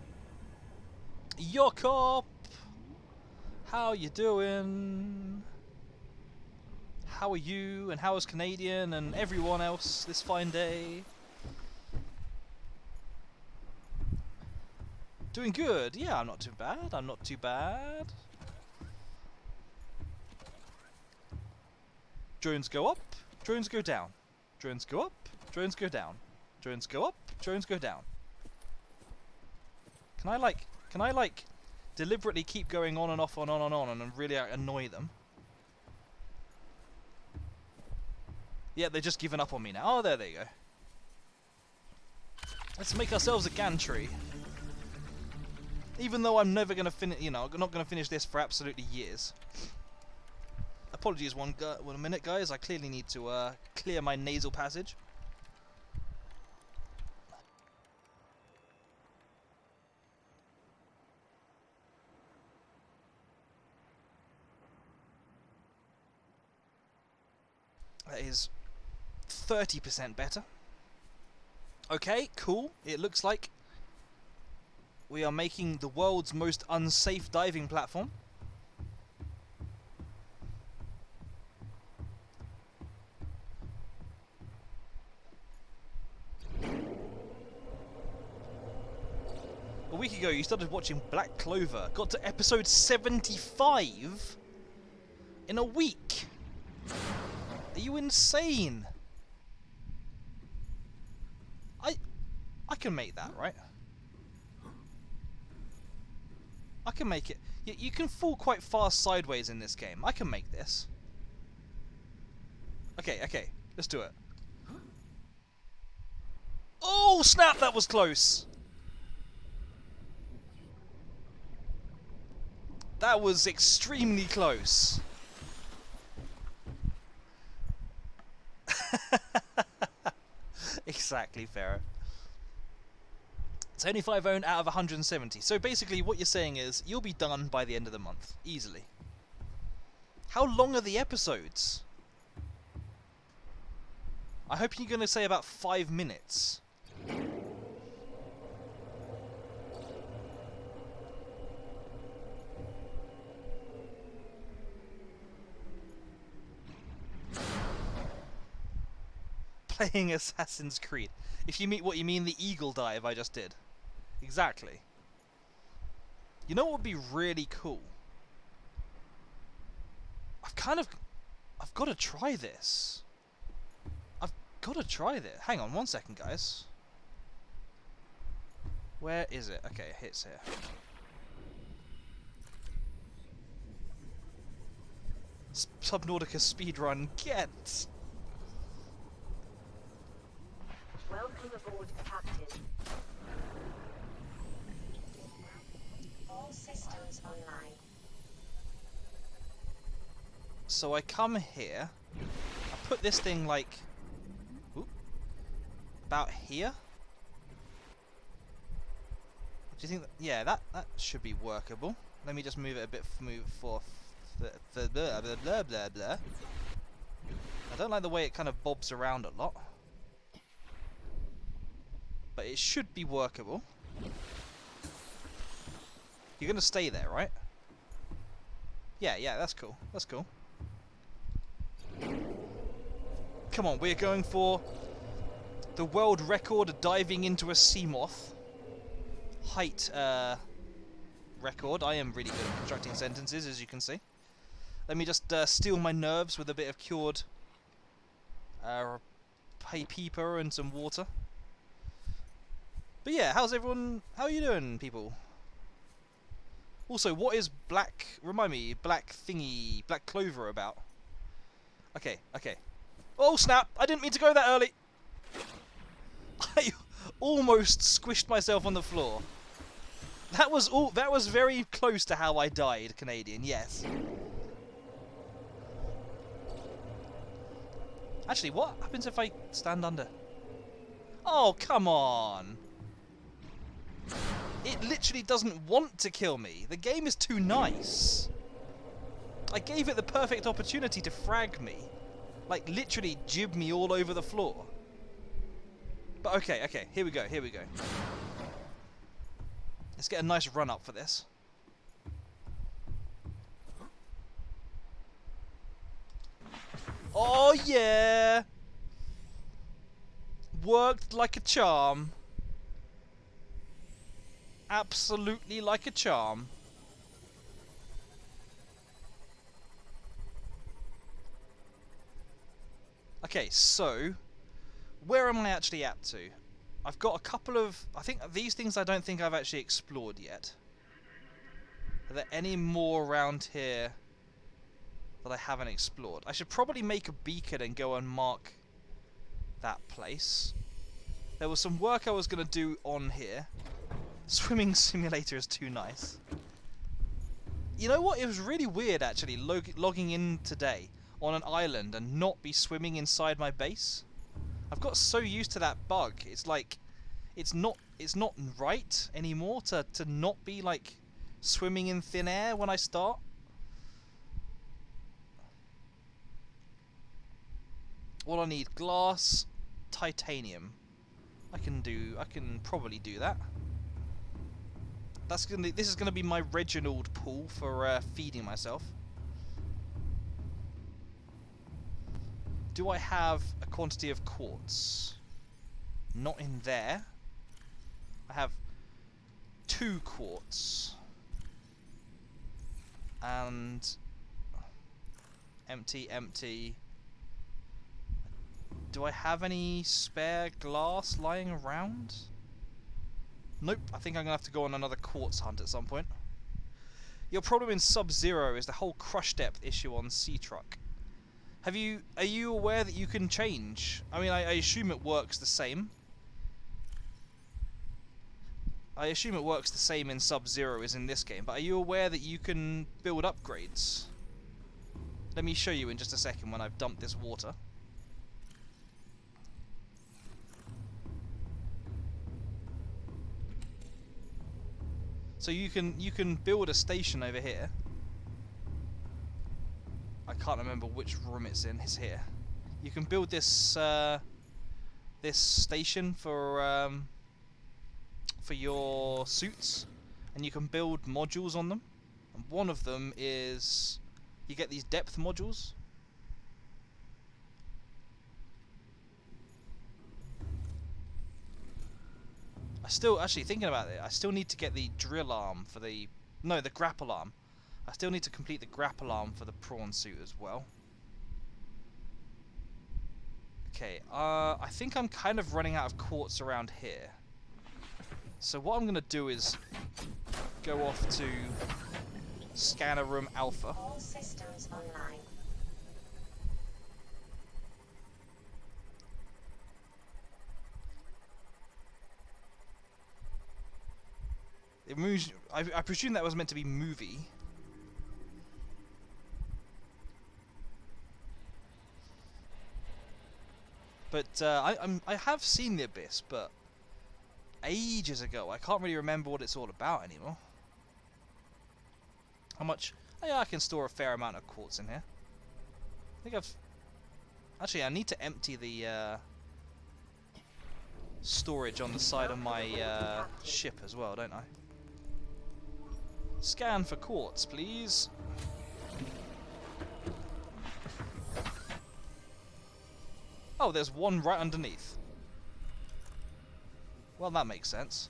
Yokop! How you doing? How are you? And how is Canadian and everyone else this fine day? Doing good. Yeah, I'm not too bad. I'm not too bad. Drones go up, drones go down. Drones go up, drones go down. Drones go up, drones go down. Can I like deliberately keep going on and off and on and on and really annoy them? Yeah, they're just giving up on me now. Oh, there you go. Let's make ourselves a gantry. Even though I'm never gonna finish, I'm not gonna finish this for absolutely years. Apologies, one minute, guys. I clearly need to clear my nasal passage. That is 30% better. Okay, cool. It looks like we are making the world's most unsafe diving platform. A week ago, you started watching Black Clover. Got to episode 75 in a week. Are you insane? I can make that, right? I can make it. You can fall quite fast sideways in this game. I can make this. Okay, okay. Let's do it. Oh, snap! That was close. That was extremely close. Exactly, Pharaoh. It's only 5 owned out of 170. So basically what you're saying is you'll be done by the end of the month. Easily. How long are the episodes? I hope you're going to say about 5 minutes. Playing Assassin's Creed. If you mean what you mean, the eagle dive I just did. Exactly. You know what would be really cool? I've got to try this. I've got to try this. Hang on 1 second, guys. Where is it? Okay, it's here. Subnautica speedrun, get! Welcome aboard, Captain. All systems online. So I come here, I put this thing like, ooh, about here. Do you think that, yeah, that should be workable. Let me just move it a bit, move for blah blah blah blah blah. I don't like the way it kind of bobs around a lot, but it should be workable. You're gonna stay there, right? Yeah, yeah, that's cool. That's cool. Come on, we're going for the world record of diving into a sea moth. Height record. I am really good at constructing sentences, as you can see. Let me just steel my nerves with a bit of cured paper and some water. But yeah, how's everyone? How are you doing, people? Also, what is black? Remind me, black thingy, black clover about? Okay, okay. Oh snap! I didn't mean to go that early. I almost squished myself on the floor. That was all. That was very close to how I died, Canadian. Yes. Actually, what happens if I stand under? Oh, come on. It literally doesn't want to kill me. The game is too nice. I gave it the perfect opportunity to frag me. Like, literally jib me all over the floor. But okay, okay, here we go, here we go. Let's get a nice run up for this. Oh yeah! Worked like a charm. Absolutely like a charm. Okay, so where am I actually at to? I've got a couple of... I think these things I don't think I've actually explored yet. Are there any more around here that I haven't explored? I should probably make a beacon and go and mark that place. There was some work I was going to do on here. Swimming simulator is too nice. You know what? It was really weird actually logging in today on an island and not be swimming inside my base. I've got so used to that bug. It's like it's not right anymore to not be like swimming in thin air when I start. All I need, glass, titanium. I can probably do that. This is gonna be my Reginald pool for feeding myself. Do I have a quantity of quartz? Not in there. I have 2 quartz. And empty, empty. Do I have any spare glass lying around? Nope, I think I'm going to have to go on another quartz hunt at some point. Your problem in Sub-Zero is the whole crush depth issue on Sea Truck. Are you aware that you can change? I mean, I assume it works the same. I assume it works the same in Sub-Zero as in this game, but are you aware that you can build upgrades? Let me show you in just a second when I've dumped this water. So you can build a station over here. I can't remember which room it's in. It's here. You can build this this station for your suits, and you can build modules on them. And one of them is you get these depth modules. I still, actually thinking about it, I still need to get the drill arm for the grapple arm. I still need to complete the grapple arm for the prawn suit as well. Okay, I think I'm kind of running out of quartz around here. So what I'm going to do is go off to Scanner Room Alpha. All systems online. It moves. I presume that was meant to be movie. But I have seen the Abyss, but ages ago. I can't really remember what it's all about anymore. How much? Oh, yeah, I can store a fair amount of quartz in here. I think I've... Actually, I need to empty the storage on the side of my ship as well, don't I? Scan for quartz, please. Oh, there's one right underneath. Well, that makes sense.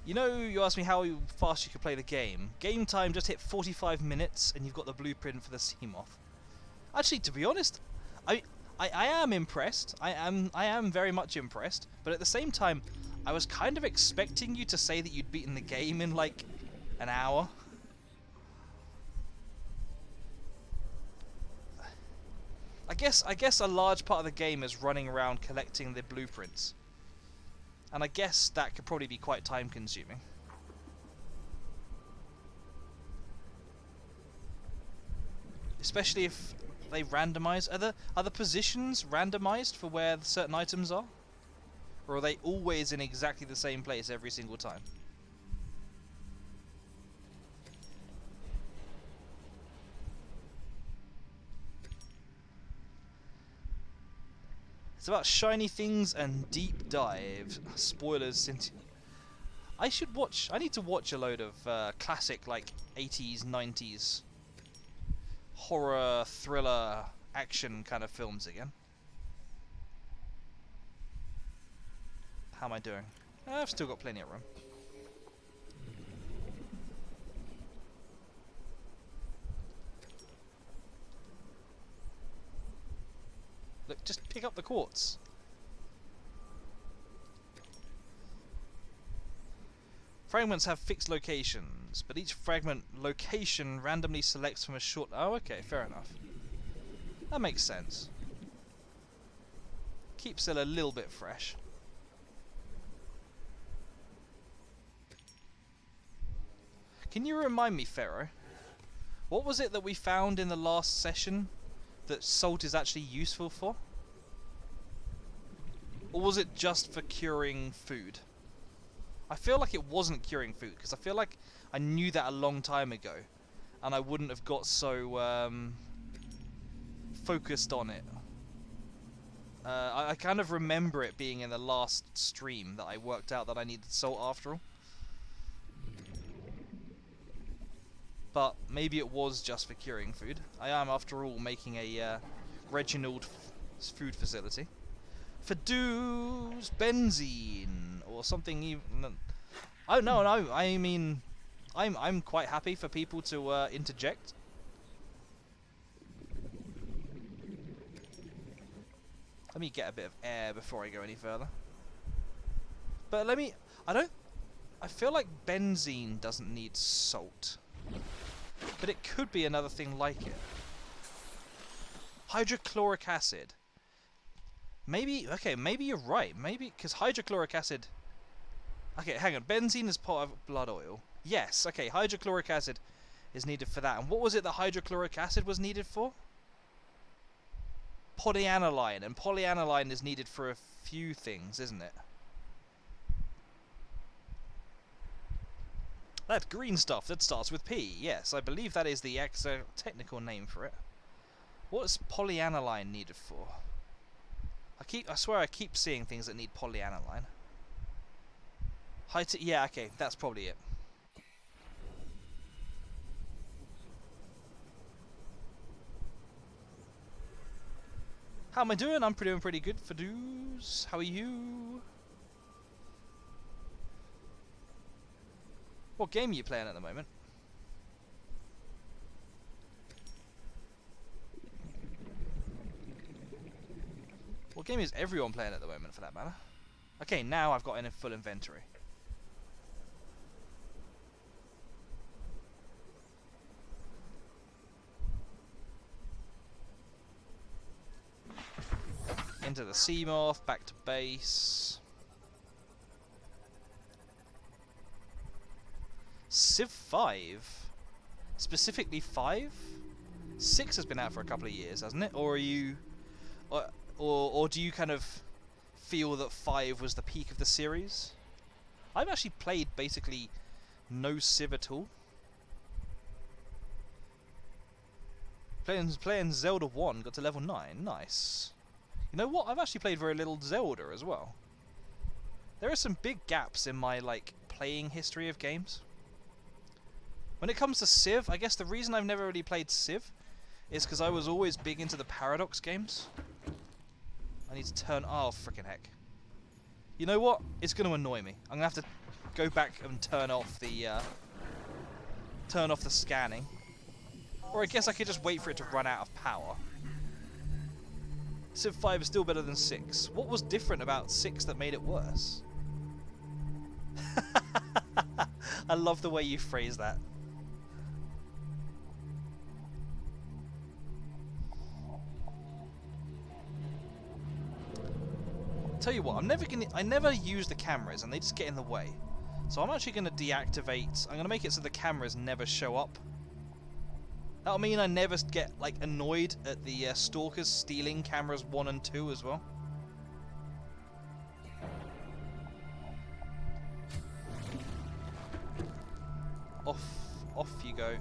You know, you asked me how fast you could play the game. Game time just hit 45 minutes and you've got the blueprint for the Seamoth. Actually, to be honest, I am impressed. I am very much impressed. But at the same time, I was kind of expecting you to say that you'd beaten the game in like an hour. I guess a large part of the game is running around collecting the blueprints. And I guess that could probably be quite time consuming. Especially if they randomize. Are the positions randomized for where certain items are? Or are they always in exactly the same place every single time? It's about shiny things and deep dive. Spoilers since... I need to watch a load of classic, like, 80s, 90s horror, thriller, action kind of films again. How am I doing? I've still got plenty of room. Look, just pick up the quartz. Fragments have fixed locations, but each fragment location randomly selects from a short... Oh, okay, fair enough. That makes sense. Keeps it a little bit fresh. Can you remind me, Pharaoh? What was it that we found in the last session that salt is actually useful for? Or was it just for curing food? I feel like it wasn't curing food, because I feel like I knew that a long time ago, and I wouldn't have got so focused on it. I kind of remember it being in the last stream that I worked out that I needed salt after all. but maybe it was just for curing food. I am, after all, making a Reginald food facility. Fidus benzene or something even. Oh no, I mean, I'm quite happy for people to interject. Let me get a bit of air before I go any further. But I feel like benzene doesn't need salt. But it could be another thing like it. Hydrochloric acid. Maybe you're right. Maybe, because hydrochloric acid... Okay, hang on. Benzene is part of blood oil. Yes, okay, hydrochloric acid is needed for that. And what was it that hydrochloric acid was needed for? Polyaniline. And polyaniline is needed for a few things, isn't it? That green stuff that starts with P. Yes, I believe that is the technical name for it. What's polyaniline needed for? I swear I keep seeing things that need polyaniline. Yeah, okay, that's probably it. How am I doing? I'm doing pretty good, Fidus. How are you? What game are you playing at the moment? What game is everyone playing at the moment, for that matter? Okay, now I've got in a full inventory. Into the Seamoth, back to base. Civ 5? Specifically 5? 6 has been out for a couple of years, hasn't it? Or are you... Or do you kind of feel that 5 was the peak of the series? I've actually played basically no Civ at all. Playing Zelda 1, got to level 9, nice. You know what, I've actually played very little Zelda as well. There are some big gaps in my, like, playing history of games. When it comes to Civ, I guess the reason I've never really played Civ is because I was always big into the Paradox games. I need to turn... Oh, frickin' heck. You know what? It's going to annoy me. I'm going to have to go back and turn off the scanning. Or I guess I could just wait for it to run out of power. Civ 5 is still better than 6. What was different about 6 that made it worse? I love the way you phrase that. Tell you what, I never use the cameras and they just get in the way. So I'm actually going to deactivate... I'm going to make it so the cameras never show up. That'll mean I never get, like, annoyed at the stalkers stealing cameras 1 and 2 as well. Off you go.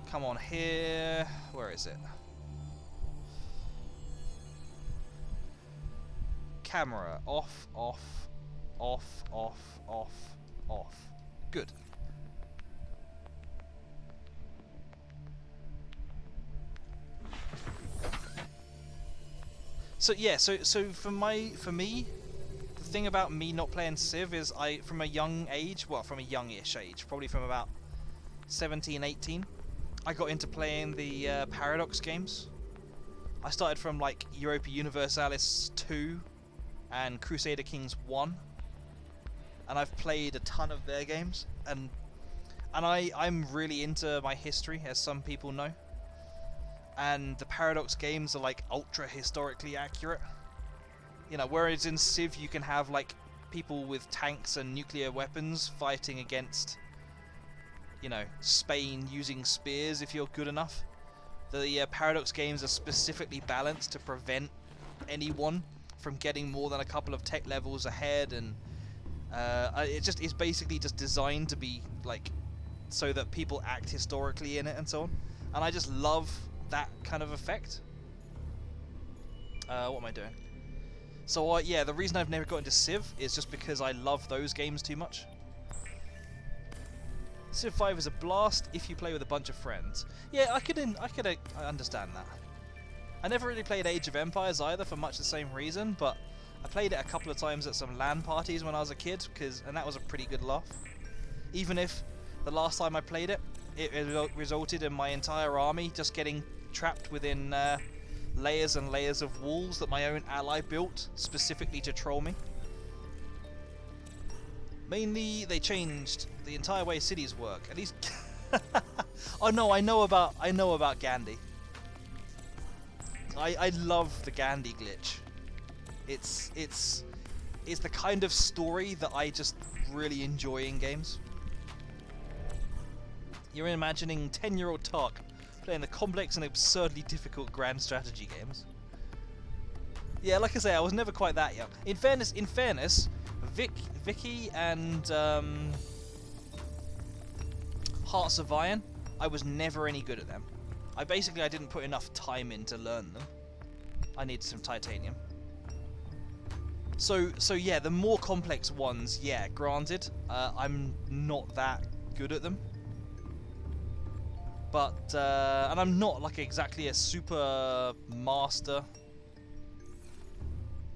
Come on here. Where is it? Camera. Off, off, off, off, off, off. Good. So yeah, so for me, the thing about me not playing Civ is from a young age, well, from a youngish age, probably from about 17, 18, I got into playing the Paradox games. I started from like Europa Universalis 2 and Crusader Kings 1, and I've played a ton of their games, and I'm really into my history, as some people know. And the Paradox games are like ultra historically accurate. You know, whereas in Civ you can have like people with tanks and nuclear weapons fighting against, you know, Spain using spears if you're good enough. The Paradox games are specifically balanced to prevent anyone from getting more than a couple of tech levels ahead, and it's basically just designed to be like so that people act historically in it and so on. And I just love that kind of effect. What am I doing? So yeah, the reason I've never got into Civ is just because I love those games too much. Civ 5 is a blast if you play with a bunch of friends. Yeah, I understand that. I never really played Age of Empires either for much the same reason, but I played it a couple of times at some LAN parties when I was a kid, and that was a pretty good laugh. Even if the last time I played it, it resulted in my entire army just getting trapped within layers and layers of walls that my own ally built specifically to troll me. Mainly, they changed the entire way cities work. At least, oh no, I know about Gandhi. I love the Gandhi glitch. It's the kind of story that I just really enjoy in games. You're imagining 10-year-old Tark playing the complex and absurdly difficult grand strategy games. Yeah, like I say, I was never quite that young. In fairness, Vicky and Hearts of Iron, I was never any good at them. I didn't put enough time in to learn them. I needed some titanium. So yeah, the more complex ones, yeah, granted, I'm not that good at them. But, and I'm not like exactly a super master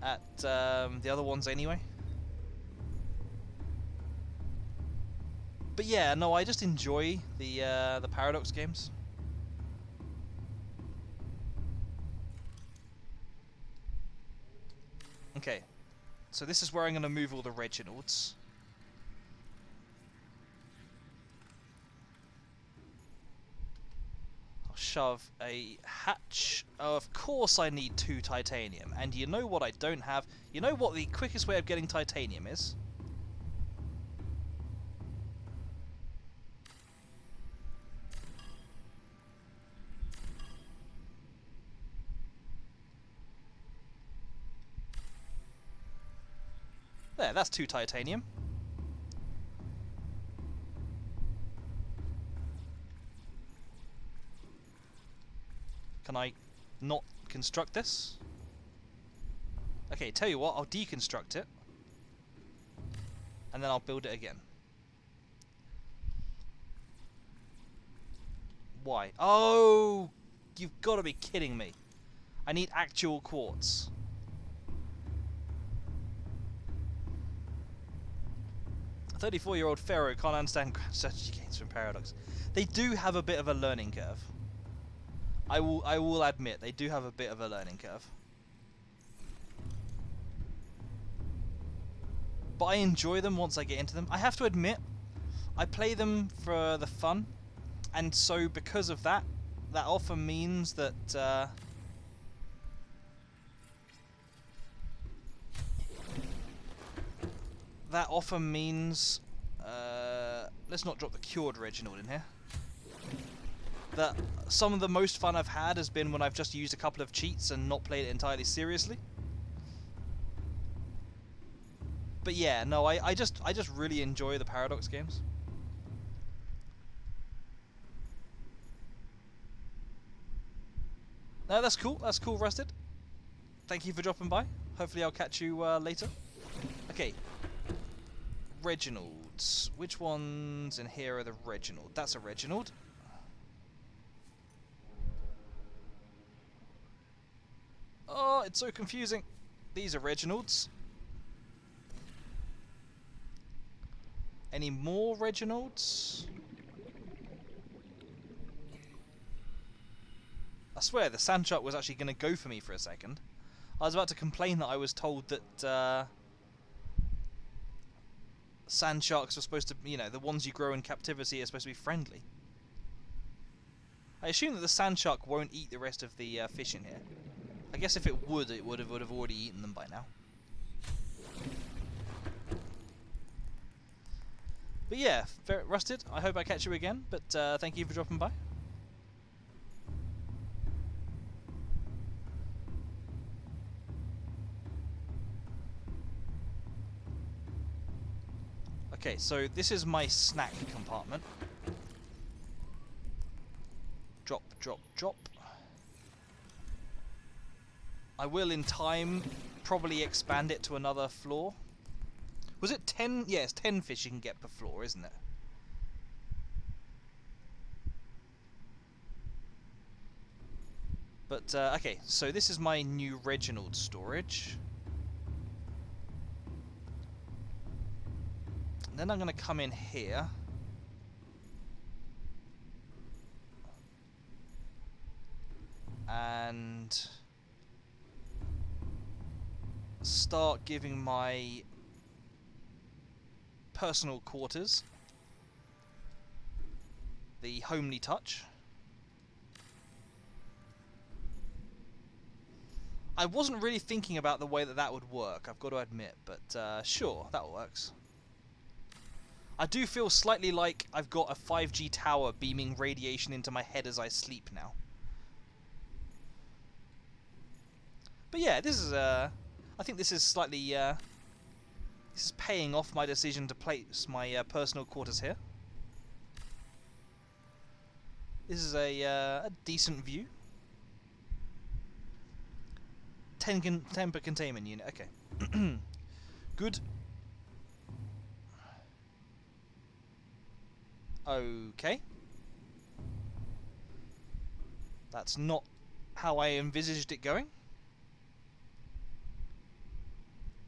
at the other ones anyway. But yeah, no, I just enjoy the Paradox games. Okay, so this is where I'm going to move all the Reginalds. I'll shove a hatch. Oh, of course I need 2 titanium. And you know what I don't have? You know what the quickest way of getting titanium is? There, that's 2 titanium. Can I not construct this? Okay, tell you what, I'll deconstruct it. And then I'll build it again. Why? Oh! You've got to be kidding me. I need actual quartz. A 34-year-old Pharaoh can't understand grand strategy games from Paradox. They do have a bit of a learning curve. I will admit, they do have a bit of a learning curve. But I enjoy them once I get into them. I have to admit, I play them for the fun. And so because of that, that often means that... that often means... let's not drop the cured Reginald in here. That some of the most fun I've had has been when I've just used a couple of cheats and not played it entirely seriously. But yeah, no, I just really enjoy the Paradox games. No, that's cool. That's cool, Rusted. Thank you for dropping by. Hopefully I'll catch you later. Okay. Reginalds. Which ones in here are the Reginald? That's a Reginald. Oh, it's so confusing. These are Reginalds. Any more Reginalds? I swear the sand shark was actually going to go for me for a second. I was about to complain that I was told that sand sharks were supposed to, you know, the ones you grow in captivity are supposed to be friendly. I assume that the sand shark won't eat the rest of the fish in here. I guess if it would have already eaten them by now. But yeah, Rusted, I hope I catch you again, but thank you for dropping by. Okay, so this is my snack compartment. Drop, drop, drop. I will in time probably expand it to another floor. Was it 10? Yeah, it's 10 fish you can get per floor, isn't it? But, okay, so this is my new Reginald storage. And then I'm going to come in here. And start giving my personal quarters the homely touch. I wasn't really thinking about the way that would work, I've got to admit, but sure, that works. I do feel slightly like I've got a 5G tower beaming radiation into my head as I sleep now. But yeah, this is I think this is slightly this is paying off my decision to place my personal quarters here. This is a decent view. Temper containment unit. Okay, good. Okay, that's not how I envisaged it going.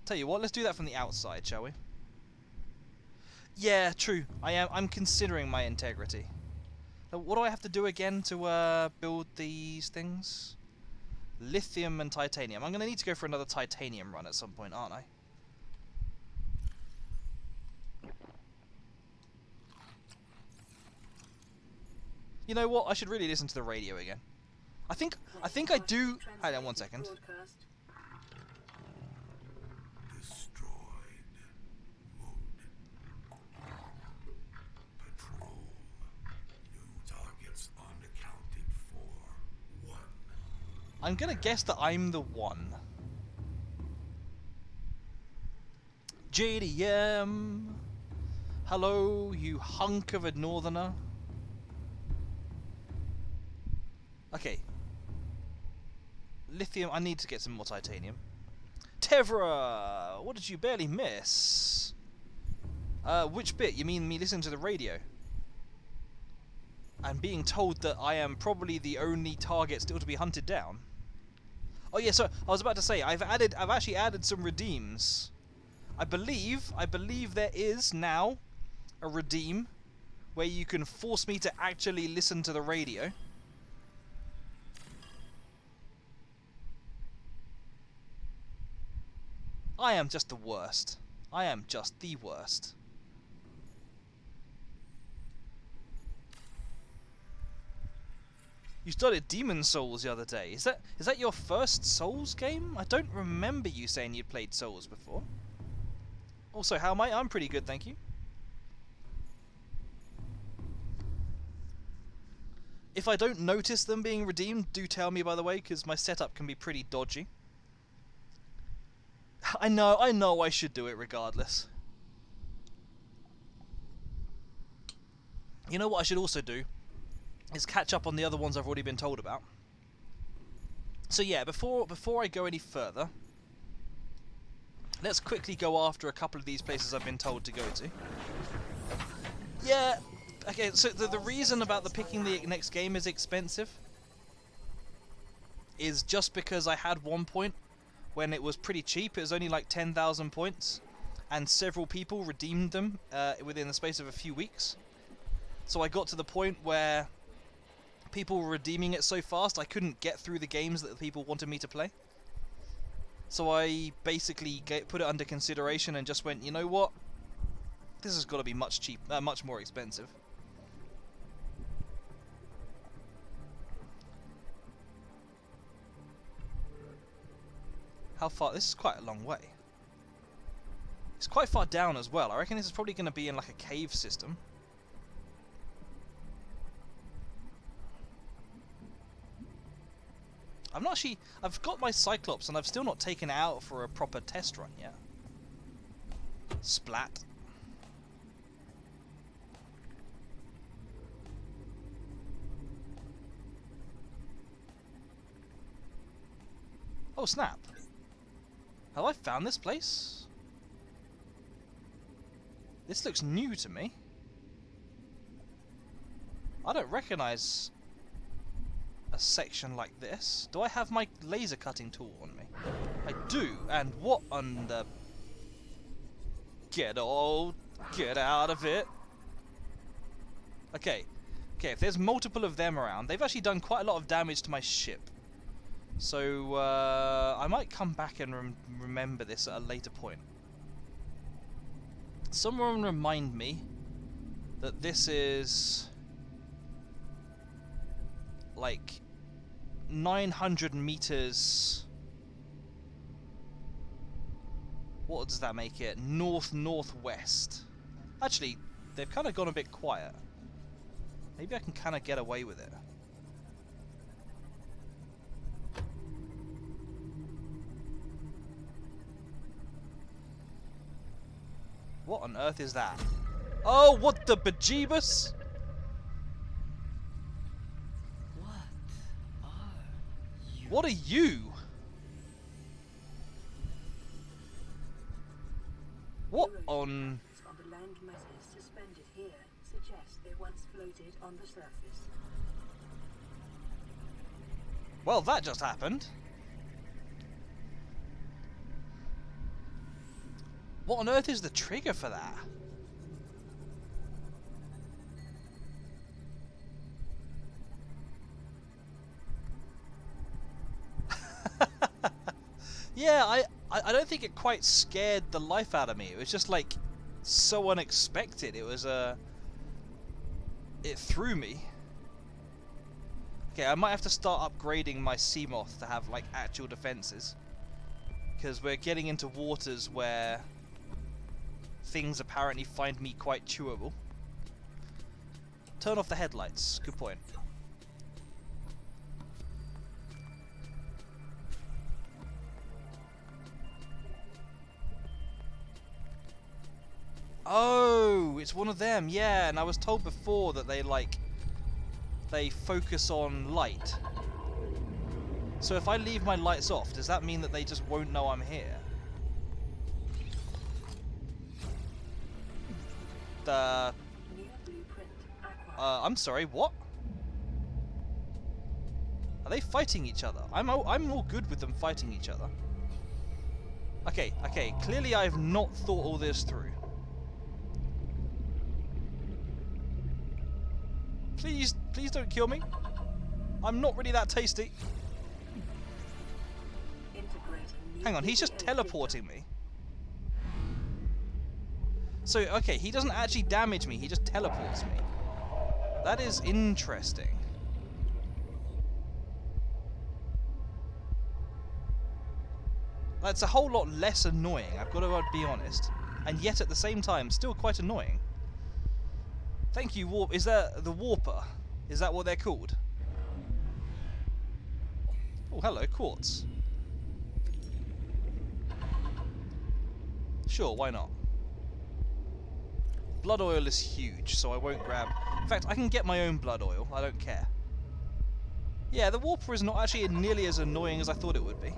Tell you what, let's do that from the outside, shall we? Yeah, true. I'm considering my integrity. So what do I have to do again to build these things? Lithium and titanium. I'm going to need to go for another titanium run at some point, aren't I? You know what? I should really listen to the radio again. I think I do. Hang on one second. I'm gonna guess that I'm the one. JDM. Hello, you hunk of a northerner. Okay. Lithium, I need to get some more titanium. Tevra! What did you barely miss? Which bit? You mean me listening to the radio? And being told that I am probably the only target still to be hunted down. Oh yeah, so I was about to say I've actually added some redeems. I believe there is now a redeem where you can force me to actually listen to the radio. I am just the worst. I am just the worst. You started Demon Souls the other day. Is that your first Souls game? I don't remember you saying you'd played Souls before. Also, how am I? I'm pretty good, thank you. If I don't notice them being redeemed, do tell me, by the way, because my setup can be pretty dodgy. I know I should do it regardless. You know what I should also do? Is catch up on the other ones I've already been told about. So yeah, before I go any further, let's quickly go after a couple of these places I've been told to go to. Yeah, okay, so the reason about the picking the next game is expensive is just because I had one point when it was pretty cheap. It was only like 10,000 points, and several people redeemed them within the space of a few weeks. So I got to the point where people were redeeming it so fast I couldn't get through the games that the people wanted me to play. So I basically put it under consideration and just went, you know what? This has got to be much more expensive. How far? This is quite a long way. It's quite far down as well. I reckon this is probably going to be in like a cave system. I've got my Cyclops and I've still not taken it out for a proper test run yet. Splat. Oh snap. Have I found this place? This looks new to me. I don't recognize a a section like this. Do I have my laser cutting tool on me? I do, and what on the... Get out of it. Okay, if there's multiple of them around, they've actually done quite a lot of damage to my ship. So, I might come back and remember this at a later point. Someone remind me that this is... like 900 meters. What does that make it? Northwest. Actually, they've kind of gone a bit quiet. Maybe I can kind of get away with it. What on earth is that? Oh, what the bejeebus? What are you? What on... On the land masses suspended here suggest they once floated on the surface. Well, that just happened. What on earth is the trigger for that? Yeah, I don't think it quite scared the life out of me. It was just like so unexpected. It was it threw me. Okay, I might have to start upgrading my Seamoth to have like actual defenses, because we're getting into waters where things apparently find me quite chewable. Turn off the headlights. Good point. Oh, it's one of them, yeah, and I was told before that they focus on light. So if I leave my lights off, does that mean that they just won't know I'm here? New blueprint acquired. I'm sorry, what? Are they fighting each other? I'm all good with them fighting each other. Okay, clearly I have not thought all this through. Please don't kill me. I'm not really that tasty. Hang on, he's just teleporting me. So, okay, he doesn't actually damage me, he just teleports me. That is interesting. That's a whole lot less annoying, I've got to be honest. And yet at the same time, still quite annoying. Thank you, Warp. Is that the Warper? Is that what they're called? Oh, hello, quartz. Sure, why not? Blood oil is huge, so I won't grab... In fact, I can get my own blood oil. I don't care. Yeah, the Warper is not actually nearly as annoying as I thought it would be.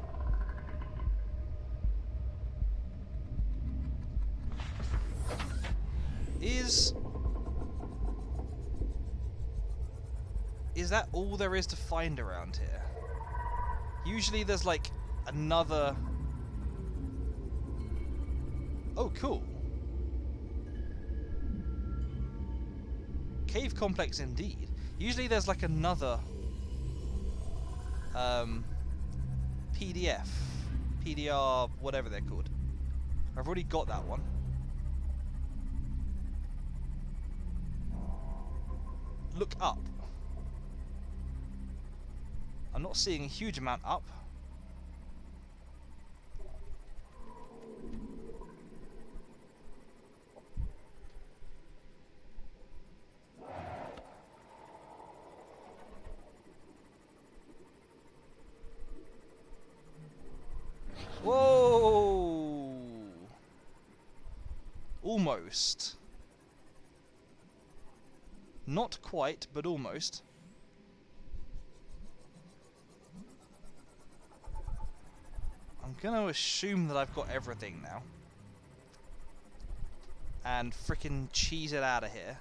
Is that all there is to find around here? Usually there's like another... Oh, cool. Cave complex indeed. Usually there's like another PDF, PDR, whatever they're called. I've already got that one. Look up. I'm not seeing a huge amount up. Whoa! Almost. Not quite, but almost. I'm gonna assume that I've got everything now. And frickin' cheese it out of here.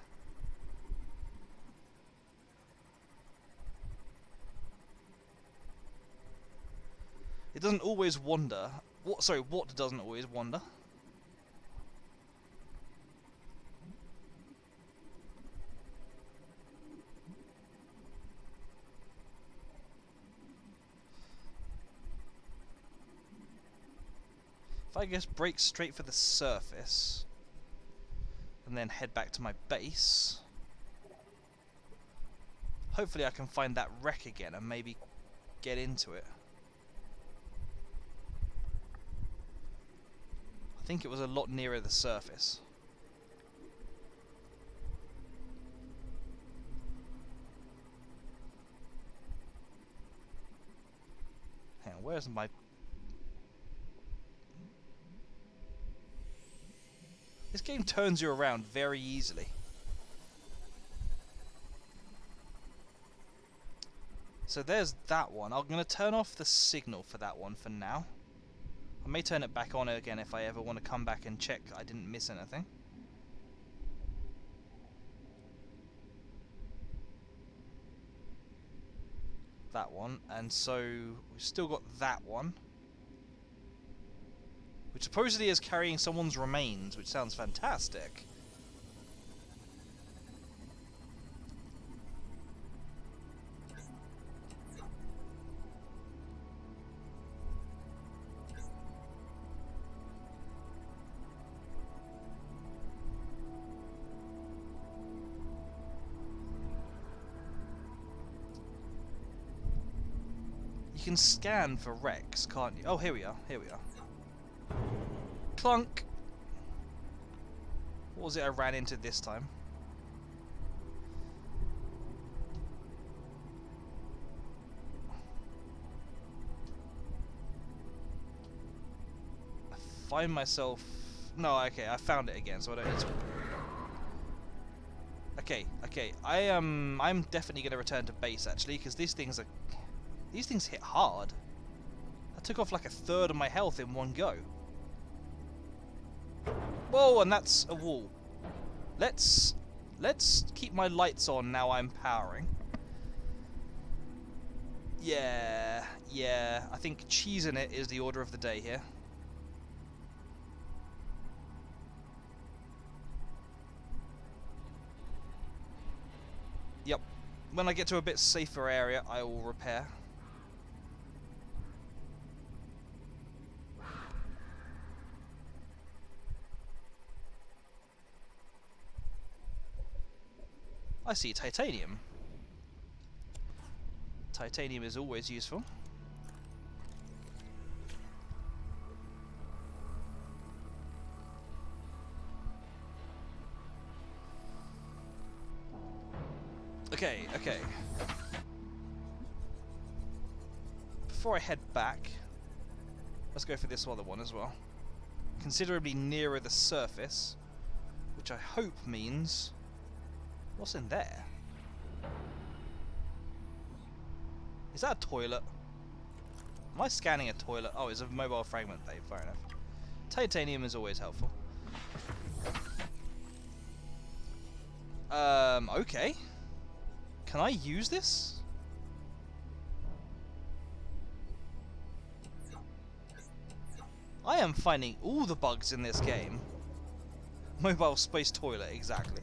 It doesn't always wander. What doesn't always wander? If I just break straight for the surface and then head back to my base, hopefully I can find that wreck again and maybe get into it. I think it was a lot nearer the surface. Hang on, where's my... This game turns you around very easily. So there's that one. I'm going to turn off the signal for that one for now. I may turn it back on again if I ever want to come back and check I didn't miss anything. That one. And so we've still got that one, which supposedly is carrying someone's remains, which sounds fantastic. You can scan for wrecks, can't you? Oh, here we are, here we are. Clunk! What was it I ran into this time? I find myself... No, okay, I found it again, so I don't need to... Okay, I'm definitely going to return to base, actually, because these things hit hard. I took off like a third of my health in one go. Whoa, and that's a wall. Let's keep my lights on now I'm powering. Yeah, I think cheesing it is the order of the day here. Yep. When I get to a bit safer area, I will repair. I see titanium. Titanium is always useful. Okay. Before I head back, let's go for this other one as well. Considerably nearer the surface, which I hope means... What's in there? Is that a toilet? Am I scanning a toilet? Oh, it's a mobile fragment bay. Fair enough. Titanium is always helpful. Okay. Can I use this? I am finding all the bugs in this game. Mobile space toilet, exactly.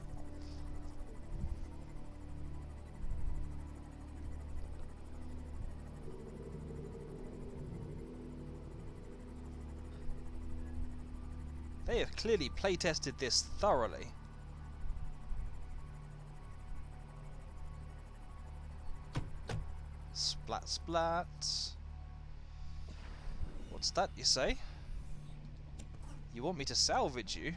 They have clearly playtested this thoroughly. Splat, splat. What's that, you say? You want me to salvage you?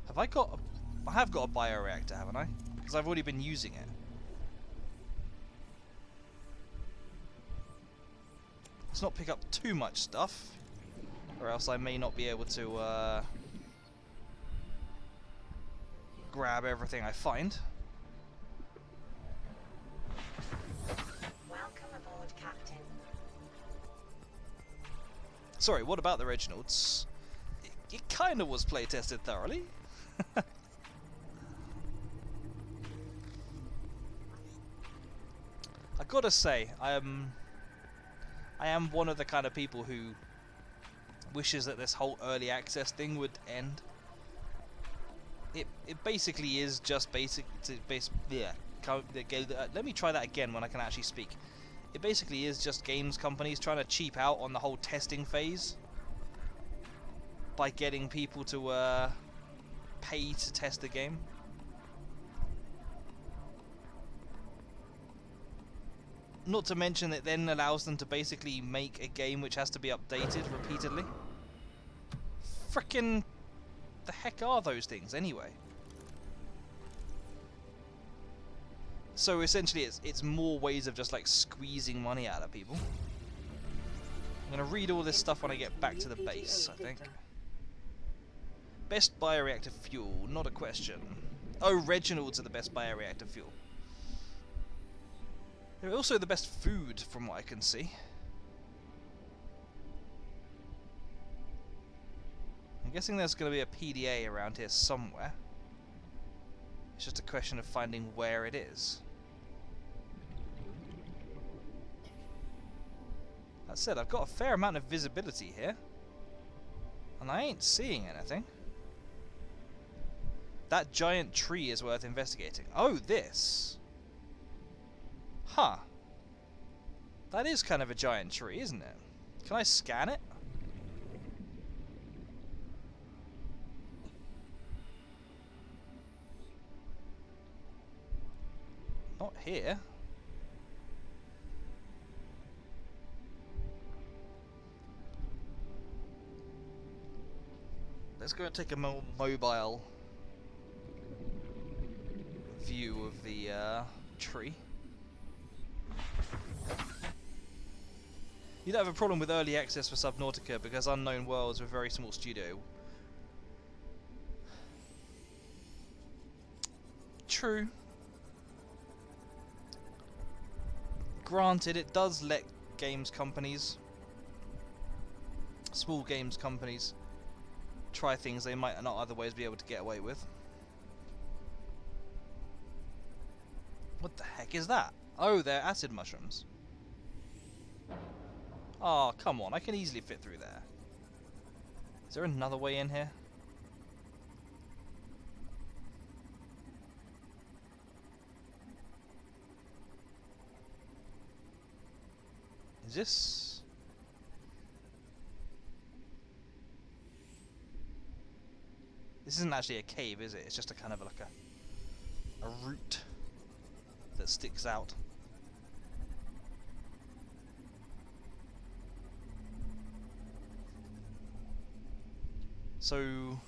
Have I got I have got a bioreactor, haven't I? Because I've already been using it. Let's not pick up too much stuff, or else I may not be able to grab everything I find. Welcome aboard, Captain. Sorry, what about the Reginalds? It kind of was playtested thoroughly. gotta say, I am one of the kind of people who wishes that this whole early access thing would end. It basically is just yeah. Let me try that again when I can actually speak. It basically is just games companies trying to cheap out on the whole testing phase by getting people to pay to test the game. Not to mention it then allows them to basically make a game which has to be updated repeatedly. Frickin' the heck are those things anyway? So essentially it's more ways of just like squeezing money out of people. I'm going to read all this stuff when I get back to the base, I think. Best bioreactor fuel, not a question. Oh, Reginald's are the best bioreactor fuel. They're also the best food, from what I can see. I'm guessing there's going to be a PDA around here somewhere. It's just a question of finding where it is. That said, I've got a fair amount of visibility here. And I ain't seeing anything. That giant tree is worth investigating. Oh, this. Huh. That is kind of a giant tree, isn't it? Can I scan it? Not here. Let's go and take a mobile view of the tree. You don't have a problem with early access for Subnautica because Unknown Worlds with a very small studio. True. Granted, it does let games companies, small games companies, try things they might not otherwise be able to get away with. What the heck is that? Oh, they're acid mushrooms. Oh, come on, I can easily fit through there. Is there another way in here? Is this... This isn't actually a cave, is it? It's just a kind of like a root that sticks out. So,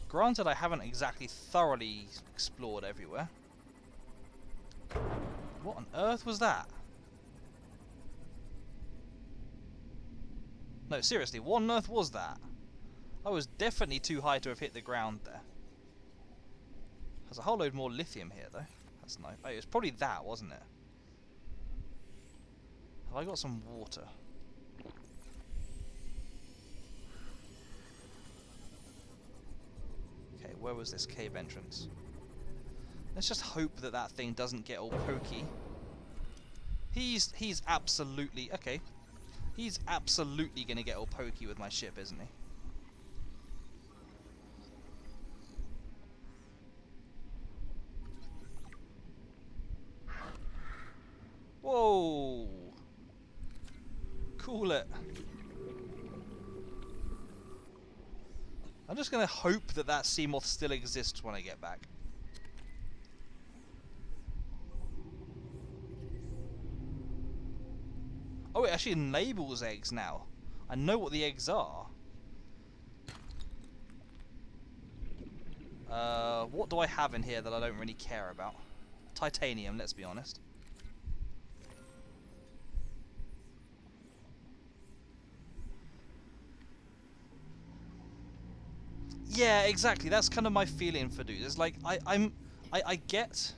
granted I haven't exactly thoroughly explored everywhere. What on earth was that? No, seriously, what on earth was that? I was definitely too high to have hit the ground there. There's a whole load more lithium here though. That's nice. Oh, it was probably that, wasn't it? Have I got some water? Okay, where was this cave entrance? Let's just hope that that thing doesn't get all pokey. He's absolutely... Okay. He's absolutely going to get all pokey with my ship, isn't he? Whoa! Cool it. I'm just going to hope that that sea moth still exists when I get back. Oh, it actually labels eggs now. I know what the eggs are. What do I have in here that I don't really care about? Titanium, let's be honest. Yeah, exactly. That's kind of my feeling for dudes. It's like I get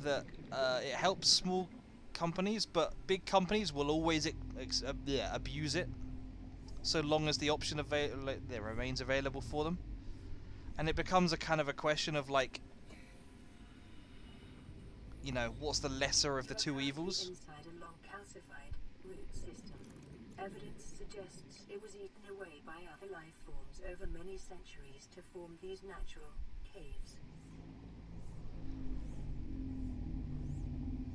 that it helps small companies, but big companies will always abuse it, so long as the option remains available for them, and it becomes a kind of a question of like, you know, what's the lesser of the two evils? Inside a long calcified root system. Evidence suggests it was eaten away by other life forms over many centuries to form these natural caves.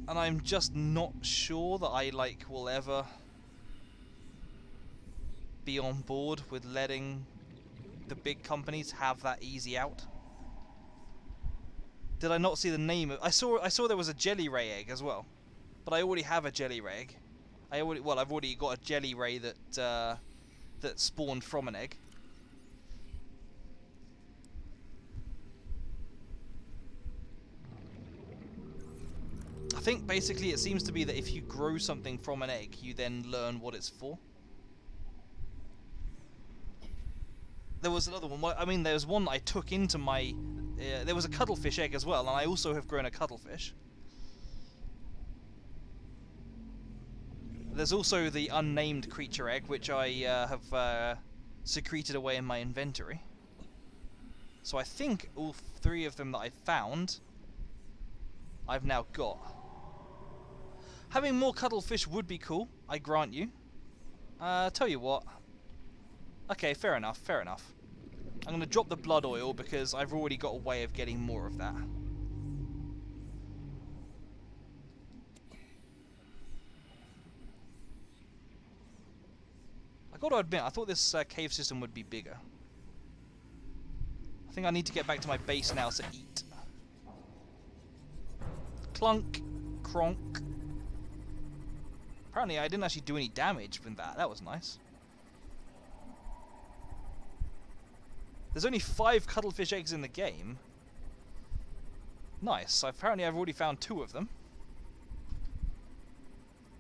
And I'm just not sure that I, like, will ever be on board with letting the big companies have that easy out. Did I not see the name of... I saw there was a jelly ray egg as well. But I already have a jelly ray egg. I've already got a jelly ray that spawned from an egg. I think basically it seems to be that if you grow something from an egg, you then learn what it's for. There was another one. I mean, there was one that I took into my... there was a cuttlefish egg as well, and I also have grown a cuttlefish. There's also the unnamed creature egg, which I have secreted away in my inventory. So I think all three of them that I found, I've now got. Having more cuttlefish would be cool, I grant you. Tell you what. Okay, fair enough, fair enough. I'm going to drop the blood oil because I've already got a way of getting more of that. I got to admit, I thought this cave system would be bigger. I think I need to get back to my base now to eat. Clunk, cronk. Apparently I didn't actually do any damage with that. That was nice. There's only 5 cuttlefish eggs in the game. Nice. Apparently I've already found 2 of them.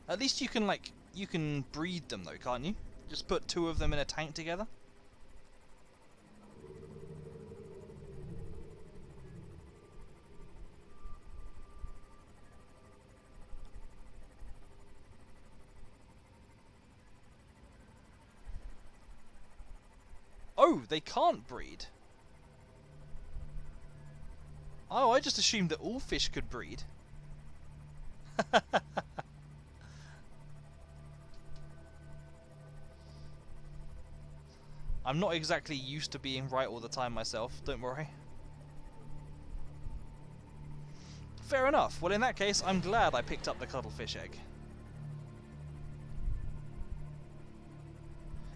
At least you can, like, you can breed them though, can't you? Just put 2 of them in a tank together. Oh, they can't breed. Oh, I just assumed that all fish could breed. I'm not exactly used to being right all the time myself, don't worry. Fair enough. Well, in that case, I'm glad I picked up the cuttlefish egg.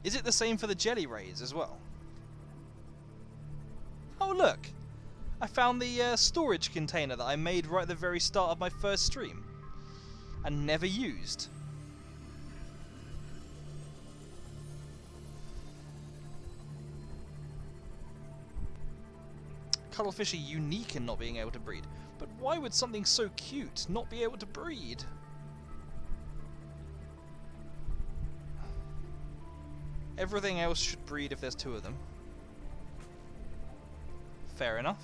Is it the same for the jelly rays as well? Oh look! I found the storage container that I made right at the very start of my first stream. And never used. Cuttlefish are unique in not being able to breed. But why would something so cute not be able to breed? Everything else should breed if there's 2 of them. Fair enough.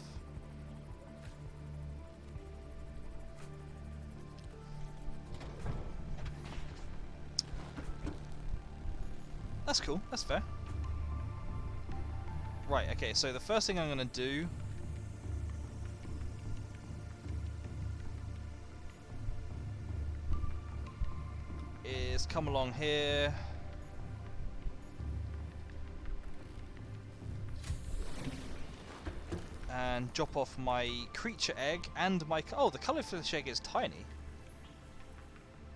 That's cool, that's fair. Right, okay, so the first thing I'm going to do is come along here. And drop off my creature egg and my... Oh, the cuttlefish egg is tiny.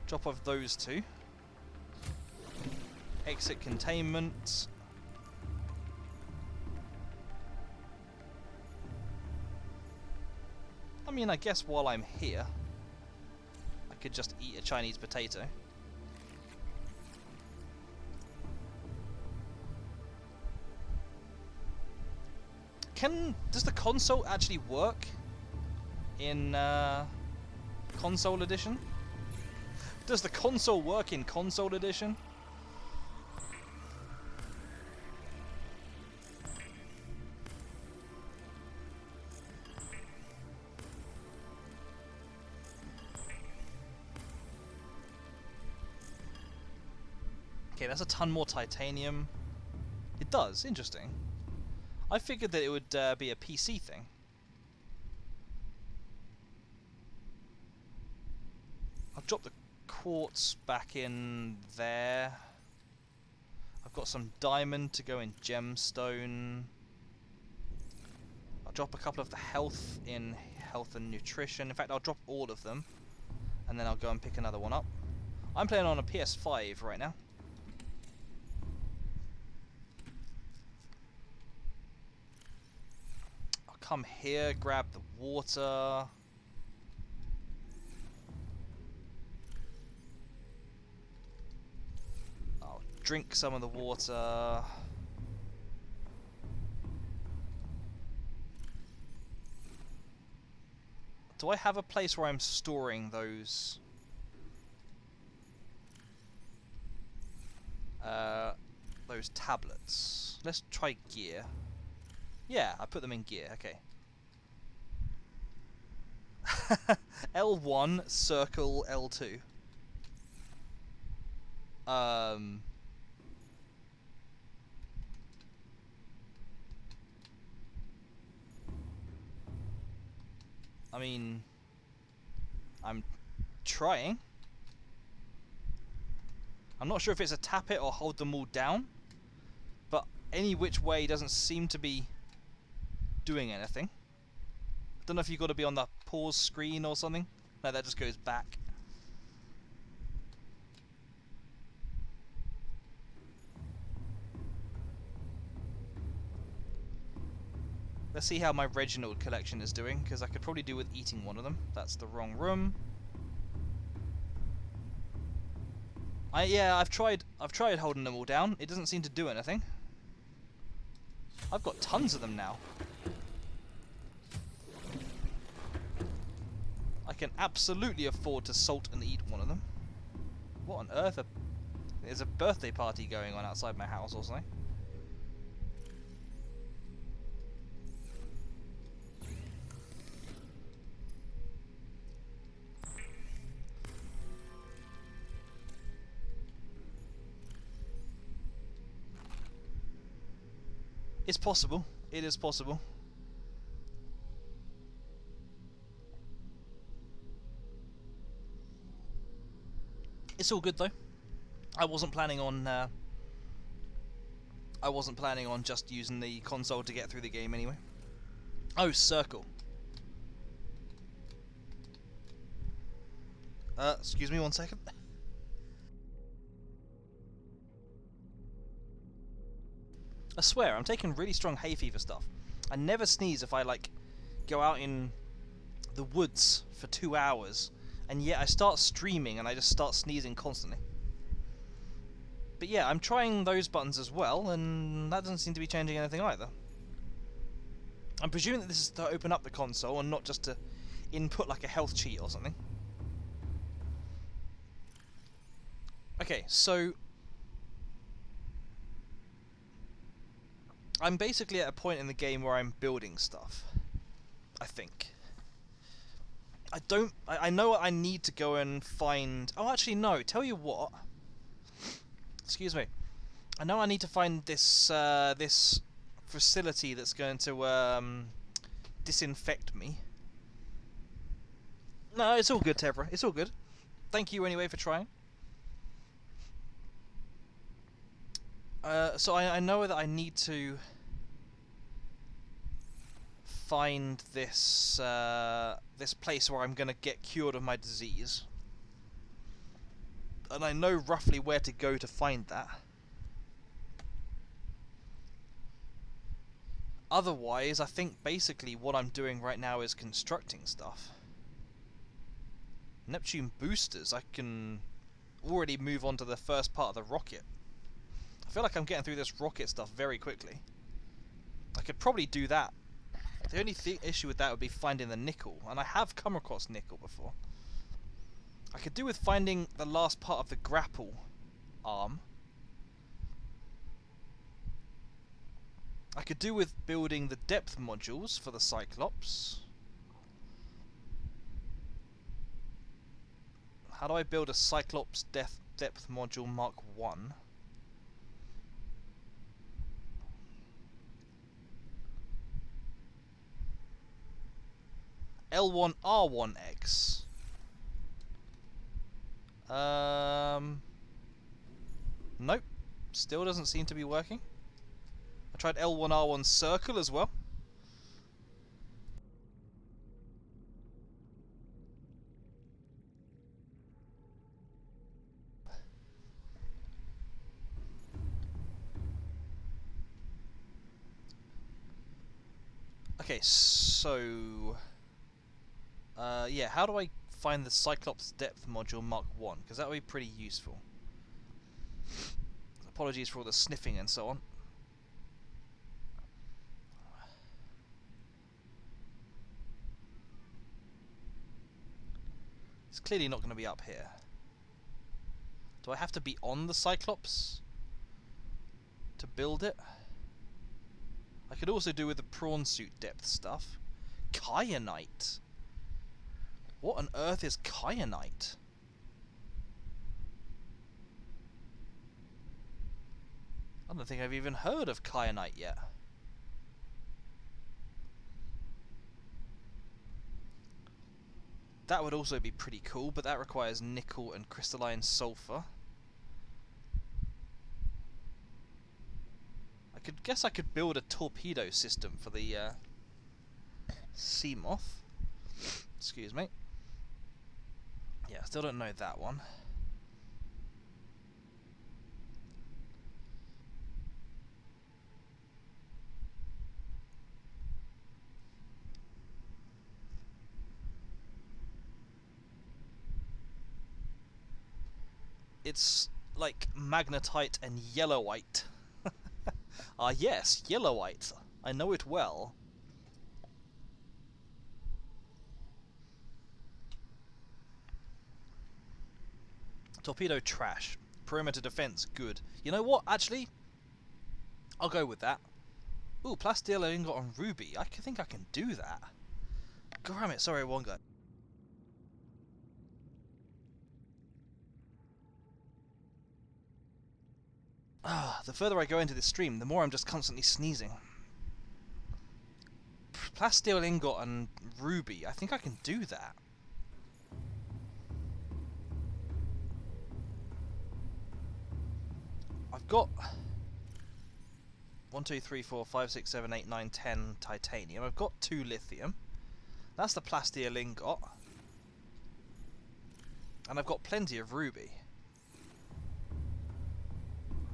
Drop off those 2. Exit containment. I mean, I guess while I'm here, I could just eat a Chinese potato. Does the console actually work in console edition? Does the console work in console edition? Okay, that's a ton more titanium. It does, interesting. I figured that it would be a PC thing. I'll drop the quartz back in there. I've got some diamond to go in gemstone. I'll drop a couple of the health in health and nutrition. In fact, I'll drop all of them, and then I'll go and pick another one up. I'm playing on a PS5 right now. I'll come here, grab the water. I'll drink some of the water. Do I have a place where I'm storing those? Those tablets. Let's try gear. Yeah, I put them in gear. Okay. L1 circle L2. I mean, I'm trying. I'm not sure if it's a tap it or hold them all down, but any which way doesn't seem to be doing anything. I don't know if you've got to be on the pause screen or something. No, that just goes back. Let's see how my Reginald collection is doing, because I could probably do with eating one of them. That's the wrong room. Yeah, I've tried holding them all down. It doesn't seem to do anything. I've got tons of them now. I can absolutely afford to salt and eat one of them. What on earth? There's a birthday party going on outside my house or something. It's possible. It is possible. It's all good though. I wasn't planning on just using the console to get through the game anyway. Oh, circle. Excuse me 1 second. I swear, I'm taking really strong hay fever stuff. I never sneeze if I, like, go out in the woods for 2 hours, and yet I start streaming and I just start sneezing constantly. But yeah, I'm trying those buttons as well, and that doesn't seem to be changing anything either. I'm presuming that this is to open up the console and not just to input, like, a health cheat or something. Okay, so I'm basically at a point in the game where I'm building stuff, I think. I know what I need to go and find. Oh, actually, no. Tell you what. Excuse me. I know I need to find this this facility that's going to disinfect me. No, it's all good, Tebra. It's all good. Thank you anyway for trying. So I know that I need to find this this place where I'm gonna get cured of my disease, and I know roughly where to go to find that. Otherwise, I think basically what I'm doing right now is constructing stuff. Neptune boosters. I can already move on to the first part of the rocket. I feel like I'm getting through this rocket stuff very quickly. I could probably do that. The only issue with that would be finding the nickel, and I have come across nickel before. I could do with finding the last part of the grapple arm. I could do with building the depth modules for the Cyclops. How do I build a Cyclops depth module Mark 1? L1R1X. Nope. Still doesn't seem to be working. I tried L1R1 circle as well. Okay, so... yeah, how do I find the Cyclops depth module Mark 1? Because that would be pretty useful. Apologies for all the sniffing and so on. It's clearly not going to be up here. Do I have to be on the Cyclops to build it? I could also do with the prawn suit depth stuff. Kyanite. What on earth is kyanite? I don't think I've even heard of kyanite yet. That would also be pretty cool, but that requires nickel and crystalline sulfur. I could build a torpedo system for the sea moth. Excuse me. Yeah, still don't know that one. It's like magnetite and yellowite. Ah yes, yellowite. I know it well. Torpedo trash. Perimeter defense good. You know what? Actually, I'll go with that. Ooh, plasteel ingot on ruby. I think I can do that. Damn it, sorry, one guy. The further I go into this stream, the more I'm just constantly sneezing. Plasteel ingot and ruby. I think I can do that. I've got 1, 2, 3, 4, 5, 6, 7, 8, 9, 10 titanium. I've got 2 lithium. That's the plasteel ingot. And I've got plenty of ruby.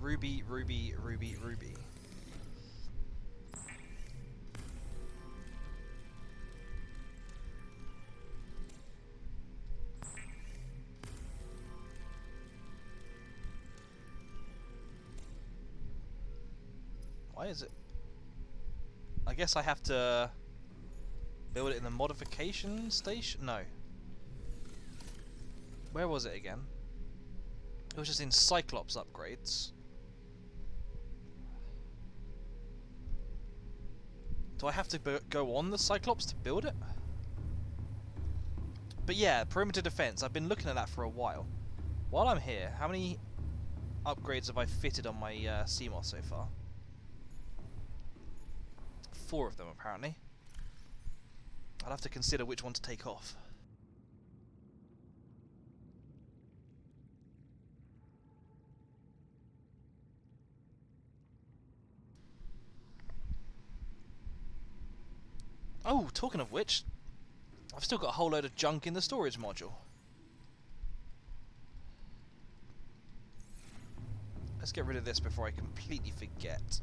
Ruby, ruby, ruby, ruby. Why is it? I guess I have to build it in the modification station? No. Where was it again? It was just in Cyclops upgrades. Do I have to go on the Cyclops to build it? But yeah, perimeter defense. I've been looking at that for a while. While I'm here, how many upgrades have I fitted on my Seamoth so far? 4 of them, apparently. I'll have to consider which one to take off. Oh, talking of which, I've still got a whole load of junk in the storage module. Let's get rid of this before I completely forget.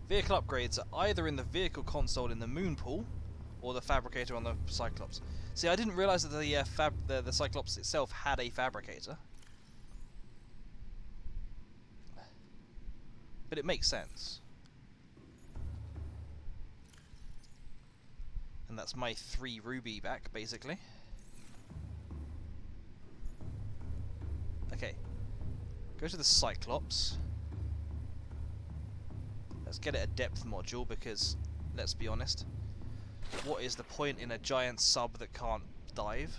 Vehicle upgrades are either in the vehicle console in the moon pool, or the fabricator on the Cyclops. See, I didn't realise that the Cyclops itself had a fabricator. But it makes sense. And that's my 3 ruby back, basically. Okay. Go to the Cyclops. Let's get it a depth module, because, let's be honest, what is the point in a giant sub that can't dive?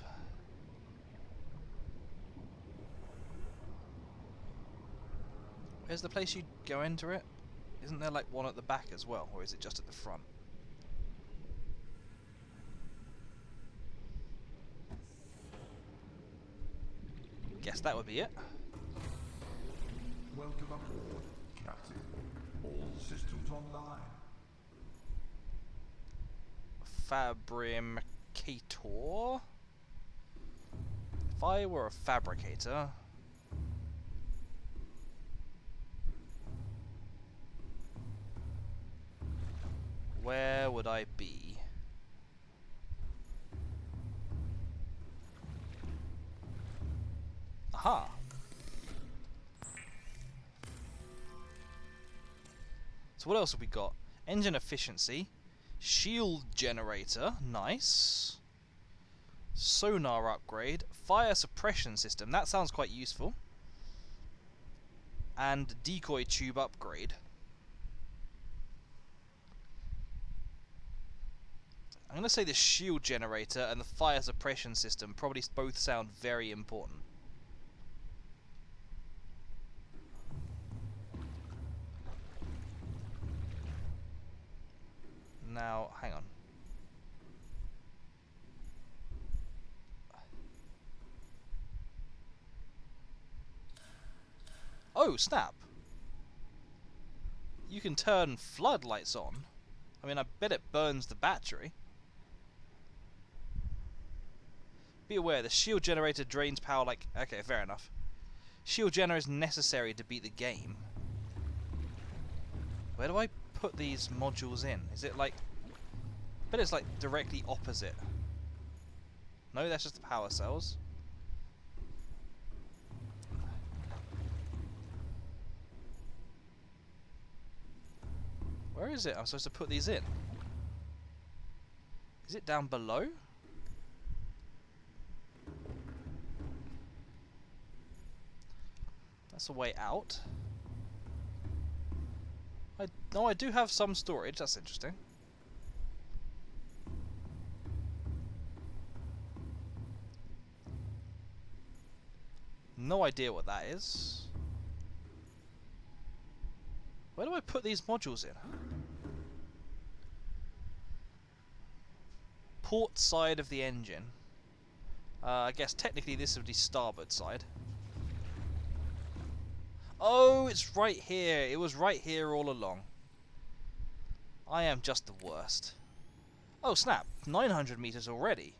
Where's the place you'd go enter it? Isn't there like one at the back as well, or is it just at the front? Yes, that would be it. Welcome aboard, Captain. All systems online. Fabricator. If I were a fabricator... where would I be? Aha! So what else have we got? Engine efficiency, shield generator, nice. Sonar upgrade, fire suppression system, that sounds quite useful. And decoy tube upgrade. I'm going to say the shield generator and the fire suppression system probably both sound very important. Now, hang on. Oh, snap! You can turn floodlights on. I mean, I bet it burns the battery. Be aware, the shield generator drains power like... okay, fair enough. Shield generator is necessary to beat the game. Where do I put these modules in? Is it like... I bet it's like directly opposite. No, that's just the power cells. Where is it? I'm supposed to put these in. Is it down below? That's a way out. No, I do have some storage. That's interesting. No idea what that is. Where do I put these modules in? Port side of the engine. I guess technically this would be starboard side. Oh, it's right here. It was right here all along. I am just the worst. Oh, snap. 900 meters already.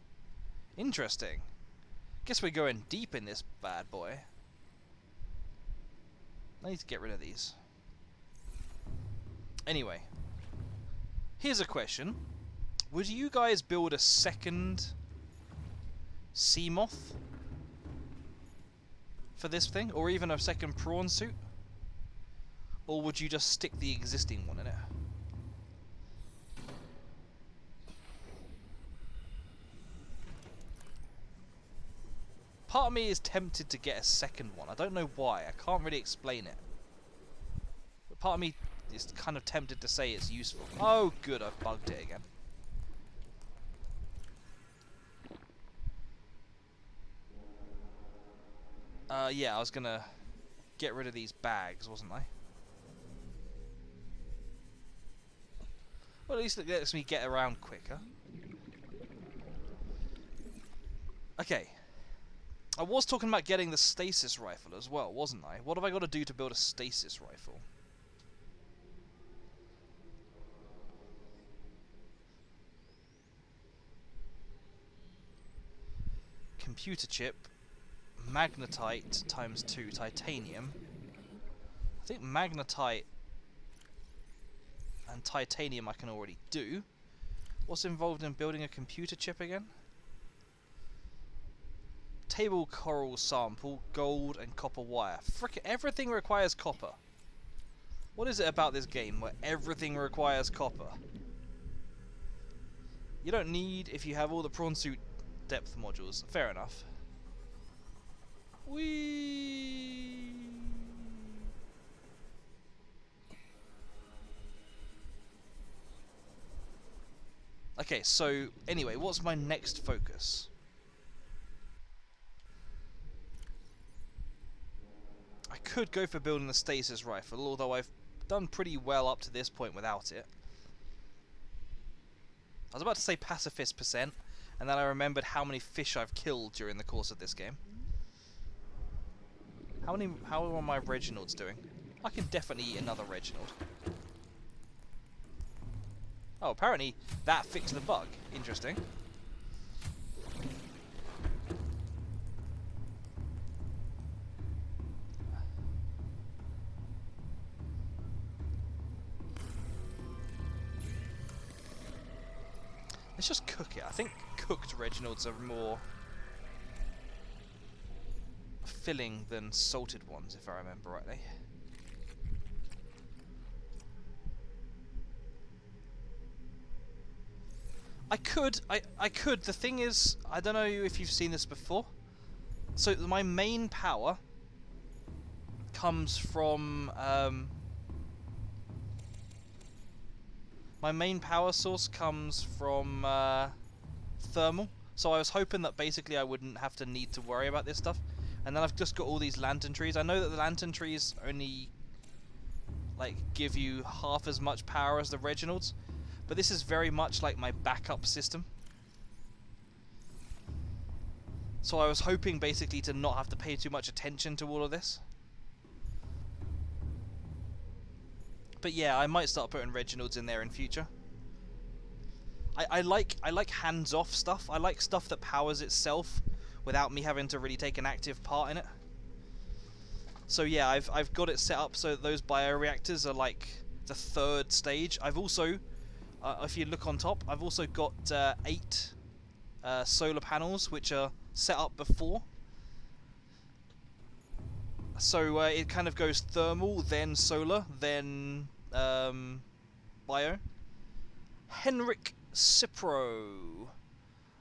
Interesting. Guess we're going deep in this bad boy. I need to get rid of these. Anyway. Here's a question. Would you guys build a second sea moth for this thing? Or even a second prawn suit? Or would you just stick the existing one in it? Part of me is tempted to get a second one. I don't know why. I can't really explain it. But part of me is kind of tempted to say it's useful. Oh, good. I've bugged it again. Yeah, I was gonna get rid of these bags, wasn't I? Well, at least it lets me get around quicker. Okay. I was talking about getting the stasis rifle as well, wasn't I? What have I got to do to build a stasis rifle? Computer chip. Magnetite times 2 titanium. I think magnetite and titanium I can already do. What's involved in building a computer chip again? Table coral sample, gold and copper wire. Frickin' everything requires copper. What is it about this game where everything requires copper? You don't need if you have all the prawn suit depth modules. Fair enough. Whee! Okay, so anyway, what's my next focus? I could go for building the stasis rifle, although I've done pretty well up to this point without it. I was about to say pacifist percent, and then I remembered how many fish I've killed during the course of this game. How are my Reginalds doing? I can definitely eat another Reginald. Oh, apparently that fixed the bug. Interesting. Let's just cook it. I think cooked Reginalds are more filling than salted ones, if I remember rightly. I could. The thing is, I don't know if you've seen this before. So my main power comes from my main power source comes from thermal. So I was hoping that basically I wouldn't have to need to worry about this stuff. And then I've just got all these lantern trees. I know that the lantern trees only like give you half as much power as the Reginalds, but this is very much like my backup system. So I was hoping basically to not have to pay too much attention to all of this. But yeah, I might start putting Reginalds in there in future. I like hands-off stuff. I like stuff that powers itself without me having to really take an active part in it. So yeah, I've got it set up so that those bioreactors are like the third stage. I've also, if you look on top, I've also got 8 solar panels which are set up before. So it kind of goes thermal, then solar, then bio. Henrik Cipro.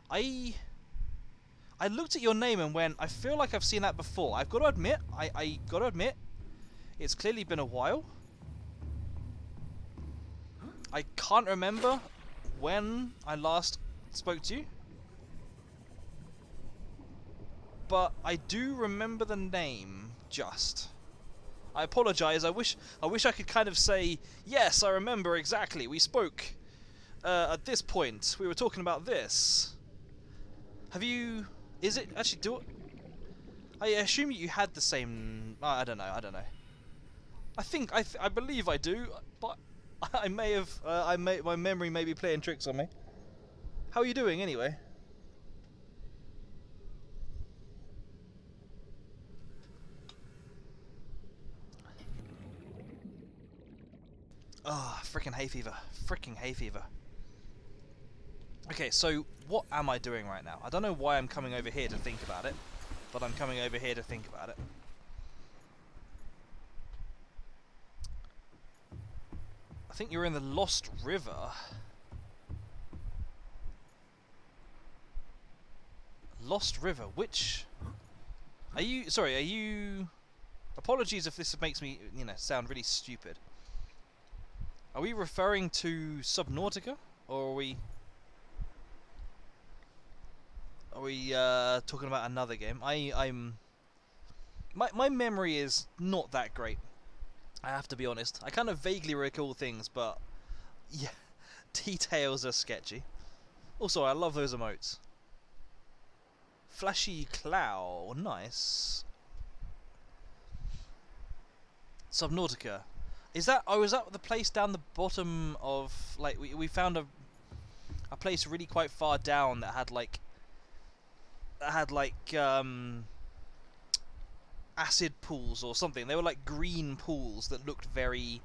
I looked at your name and went, I feel like I've seen that before. I've got to admit, I got to admit, it's clearly been a while. I can't remember when I last spoke to you, but I do remember the name. Just, I apologise. I wish I could kind of say yes. I remember exactly. We spoke at this point. We were talking about this. Have you? Is it actually? I assume you had the same. I don't know. I believe I do, but I may have. My memory may be playing tricks on me. How are you doing anyway? Ah, freaking hay fever. Freaking hay fever. Okay, so what am I doing right now? I don't know why I'm coming over here to think about it, but I'm coming over here to think about it. I think you're in the Lost River. Lost River, which... Are you... Sorry, are you... Apologies if this makes me, sound really stupid. Are we referring to Subnautica, or are we talking about another game? My memory is not that great. I have to be honest. I kind of vaguely recall things, but yeah, details are sketchy. Also, I love those emotes. Flashy cloud, nice. Subnautica. Is that? Oh, is that the place down the bottom of like we found a place really quite far down that had like acid pools or something. They were like green pools that looked very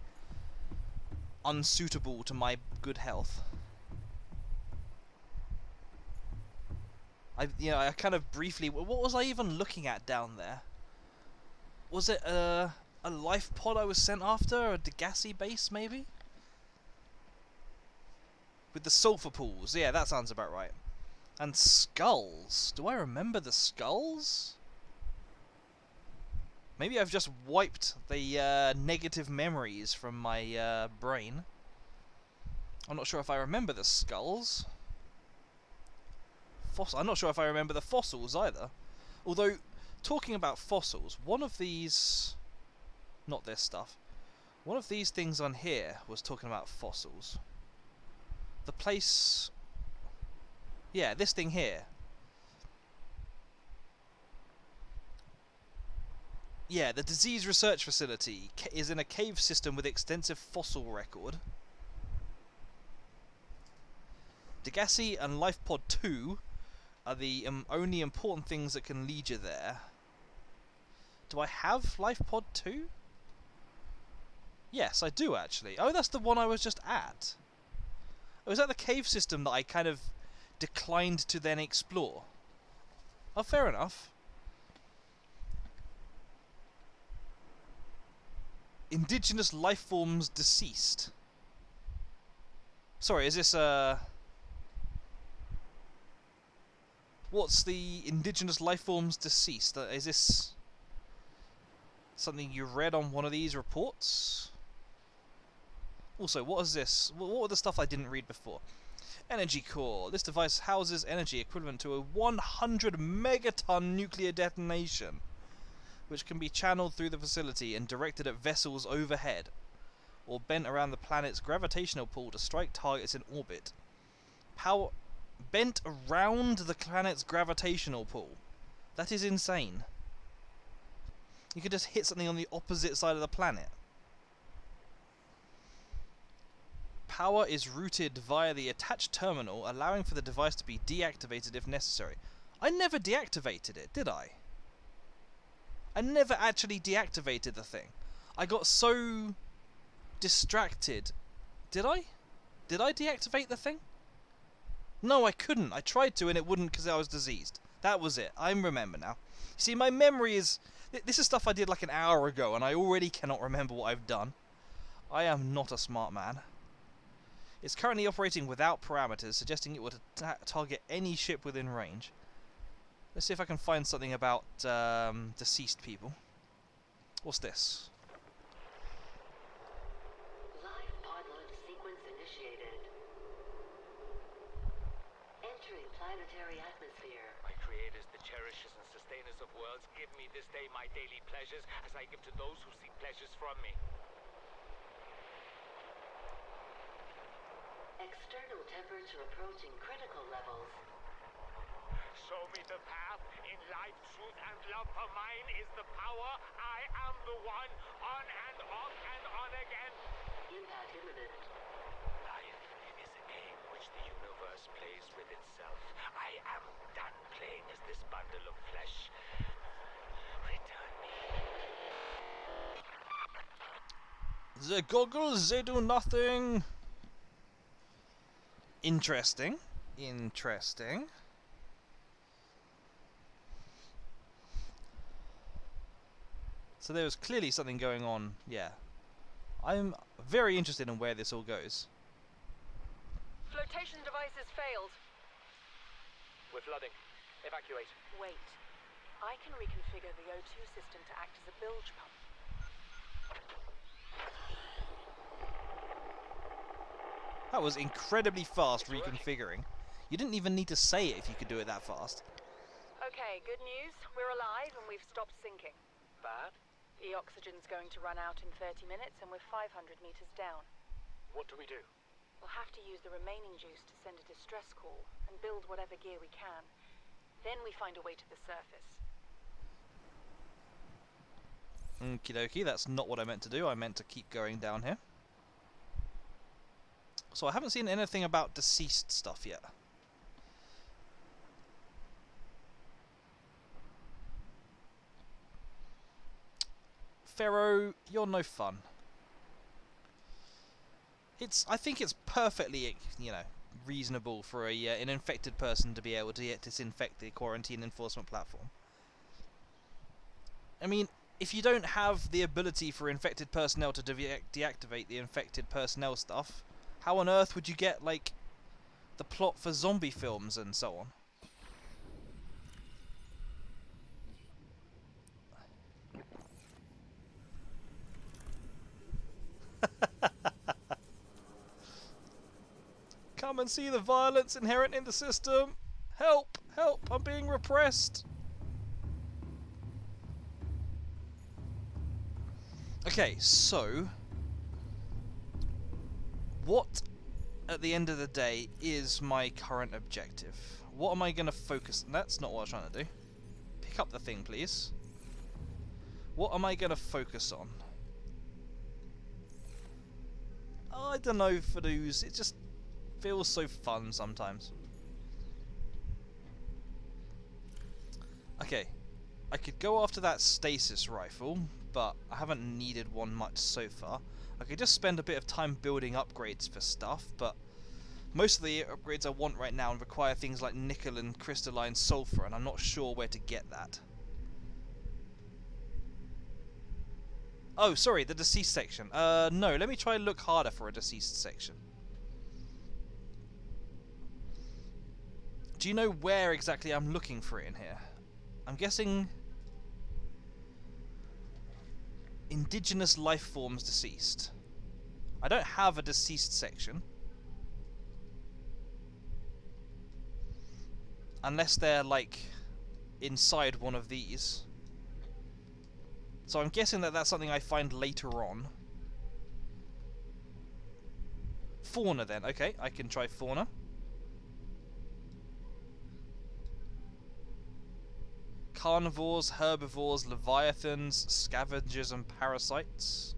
unsuitable to my good health. I kind of briefly. What was I even looking at down there? Was it a life pod I was sent after? A Degassi base, maybe? With the sulfur pools. Yeah, that sounds about right. And skulls. Do I remember the skulls? Maybe I've just wiped the negative memories from my brain. I'm not sure if I remember the skulls. I'm not sure if I remember the fossils either. Although, talking about fossils, one of these... Not this stuff. One of these things on here was talking about fossils. The place... Yeah, this thing here. Yeah, the disease research facility is in a cave system with extensive fossil record. Degassi and LifePod 2 are the only important things that can lead you there. Do I have LifePod 2? Yes, I do actually. Oh, that's the one I was just at. Oh, is that the cave system that I kind of declined to then explore? Oh, fair enough. Indigenous life forms deceased. Sorry, is this what's the indigenous life forms deceased? Is this something you read on one of these reports? Also, what is this? What were the stuff I didn't read before? Energy core. This device houses energy equivalent to a 100 megaton nuclear detonation, which can be channeled through the facility and directed at vessels overhead, or bent around the planet's gravitational pull to strike targets in orbit. Power bent around the planet's gravitational pull. That is insane. You could just hit something on the opposite side of the planet. Power is routed via the attached terminal, allowing for the device to be deactivated if necessary. I never deactivated it, did I? I never actually deactivated the thing. I got so distracted. Did I? Did I deactivate the thing? No, I couldn't. I tried to and it wouldn't because I was diseased. That was it. I remember now. See, my memory is... This is stuff I did like an hour ago and I already cannot remember what I've done. I am not a smart man. It's currently operating without parameters, suggesting it would target any ship within range. Let's see if I can find something about deceased people. What's this? Live pod launch sequence initiated. Entering planetary atmosphere. My creators, the cherishers and sustainers of worlds, give me this day my daily pleasures as I give to those who seek pleasures from me. External temperature approaching critical levels. Show me the path. In life, truth, and love for mine is the power. I am the one. On and off and on again. Impact imminent. Life is a game which the universe plays with itself. I am done playing as this bundle of flesh. Return me. The goggles, they do nothing. Interesting. Interesting. So there was clearly something going on, yeah. I'm very interested in where this all goes. Flotation device has failed. We're flooding. Evacuate. Wait. I can reconfigure the O2 system to act as a bilge pump. That was incredibly fast reconfiguring. You didn't even need to say it if you could do it that fast. Okay, good news. We're alive and we've stopped sinking. Bad? The oxygen's going to run out in 30 minutes and we're 500 meters down. What do we do? We'll have to use the remaining juice to send a distress call and build whatever gear we can. Then we find a way to the surface. Okie dokie, that's not what I meant to do. I meant to keep going down here. So I haven't seen anything about deceased stuff yet. Pharaoh, you're no fun. I think it's perfectly, reasonable for an infected person to be able to disinfect the quarantine enforcement platform. I mean, if you don't have the ability for infected personnel to deactivate the infected personnel stuff, how on earth would you get, like, the plot for zombie films and so on? Come and see the violence inherent in the system. Help! Help! I'm being repressed. Okay, so what at the end of the day is my current objective? What am I going to focus on? That's not what I was trying to do. Pick up the thing, please. What am I going to focus on? I don't know, Fadoos. It just feels so fun sometimes. Okay. I could go after that Stasis rifle, but I haven't needed one much so far. I could just spend a bit of time building upgrades for stuff, but most of the upgrades I want right now require things like nickel and crystalline sulfur, and I'm not sure where to get that. Oh, sorry, the deceased section. No, let me try and look harder for a deceased section. Do you know where exactly I'm looking for it in here? I'm guessing indigenous life forms deceased. I don't have a deceased section. Unless they're like inside one of these. So I'm guessing that that's something I find later on. Fauna then. Okay, I can try fauna. Carnivores, herbivores, leviathans, scavengers and parasites.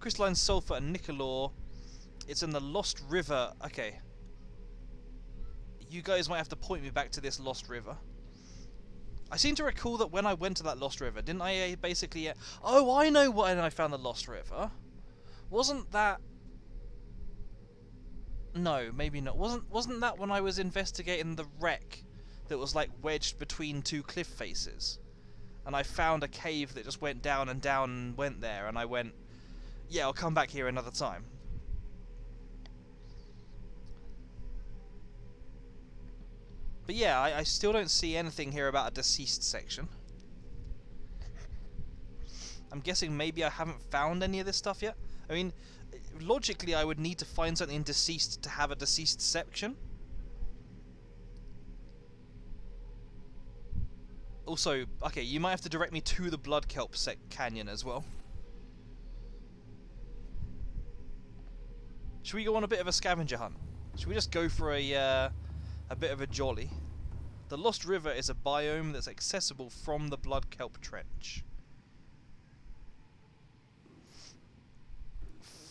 Crystalline sulfur and nickel ore. It's in the Lost River. Okay. You guys might have to point me back to this Lost River. I seem to recall that when I went to that Lost River, didn't I basically... oh, I know when I found the Lost River. Wasn't that... no, maybe not. Wasn't that when I was investigating the wreck that was like wedged between two cliff faces? And I found a cave that just went down and went there, and I went, yeah, I'll come back here another time. But yeah, I still don't see anything here about a deceased section. I'm guessing maybe I haven't found any of this stuff yet. I mean, logically I would need to find something deceased to have a deceased section. Also, okay, you might have to direct me to the Blood Kelp Canyon as well. Should we go on a bit of a scavenger hunt? Should we just go for a bit of a jolly? The Lost River is a biome that's accessible from the Blood Kelp Trench.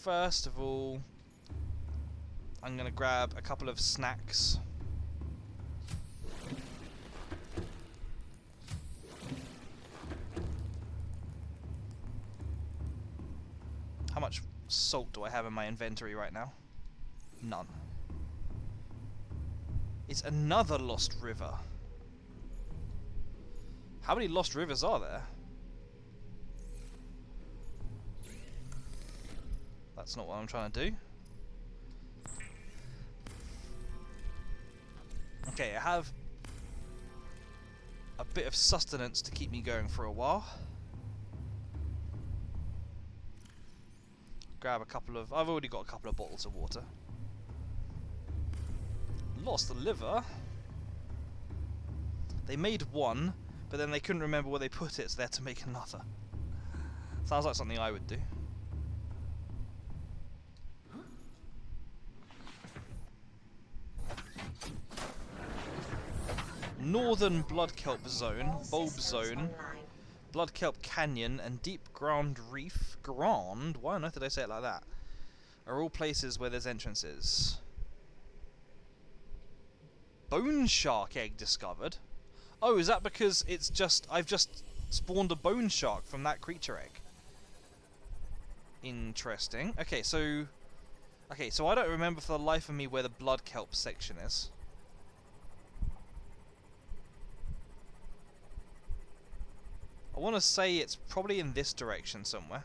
First of all, I'm going to grab a couple of snacks. How much salt do I have in my inventory right now? None. It's another Lost River. How many Lost Rivers are there? That's not what I'm trying to do. Okay, I have a bit of sustenance to keep me going for a while. Grab a couple of... I've already got a couple of bottles of water. Lost the liver. They made one, but then they couldn't remember where they put it, so they had to make another. Sounds like something I would do. Northern Blood Kelp Zone, Bulb Zone, Blood Kelp Canyon, and Deep Ground Reef. Grand? Why on earth did I say it like that? Are all places where there's entrances. Bone shark egg discovered. Oh, is that because it's just... I've just spawned a bone shark from that creature egg? Interesting. Okay, so I don't remember for the life of me where the Blood Kelp section is. I want to say it's probably in this direction somewhere.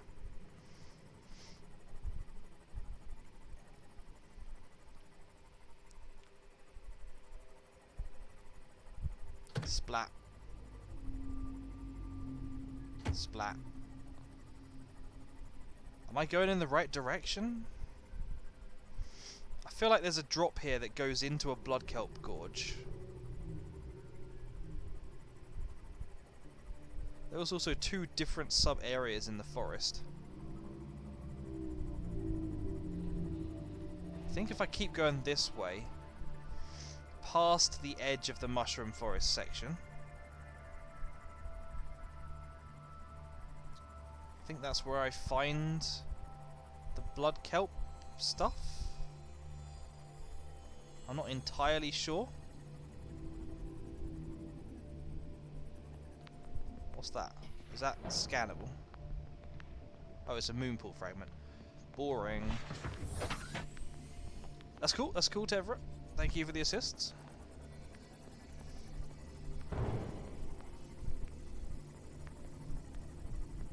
Splat. Splat. Am I going in the right direction? I feel like there's a drop here that goes into a Blood Kelp gorge. There was also two different sub-areas in the forest. I think if I keep going this way, past the edge of the mushroom forest section, think that's where I find the blood kelp stuff. I'm not entirely sure. What's that? Is that scannable? Oh, it's a moonpool fragment. Boring. That's cool. That's cool, Tevra. Thank you for the assists.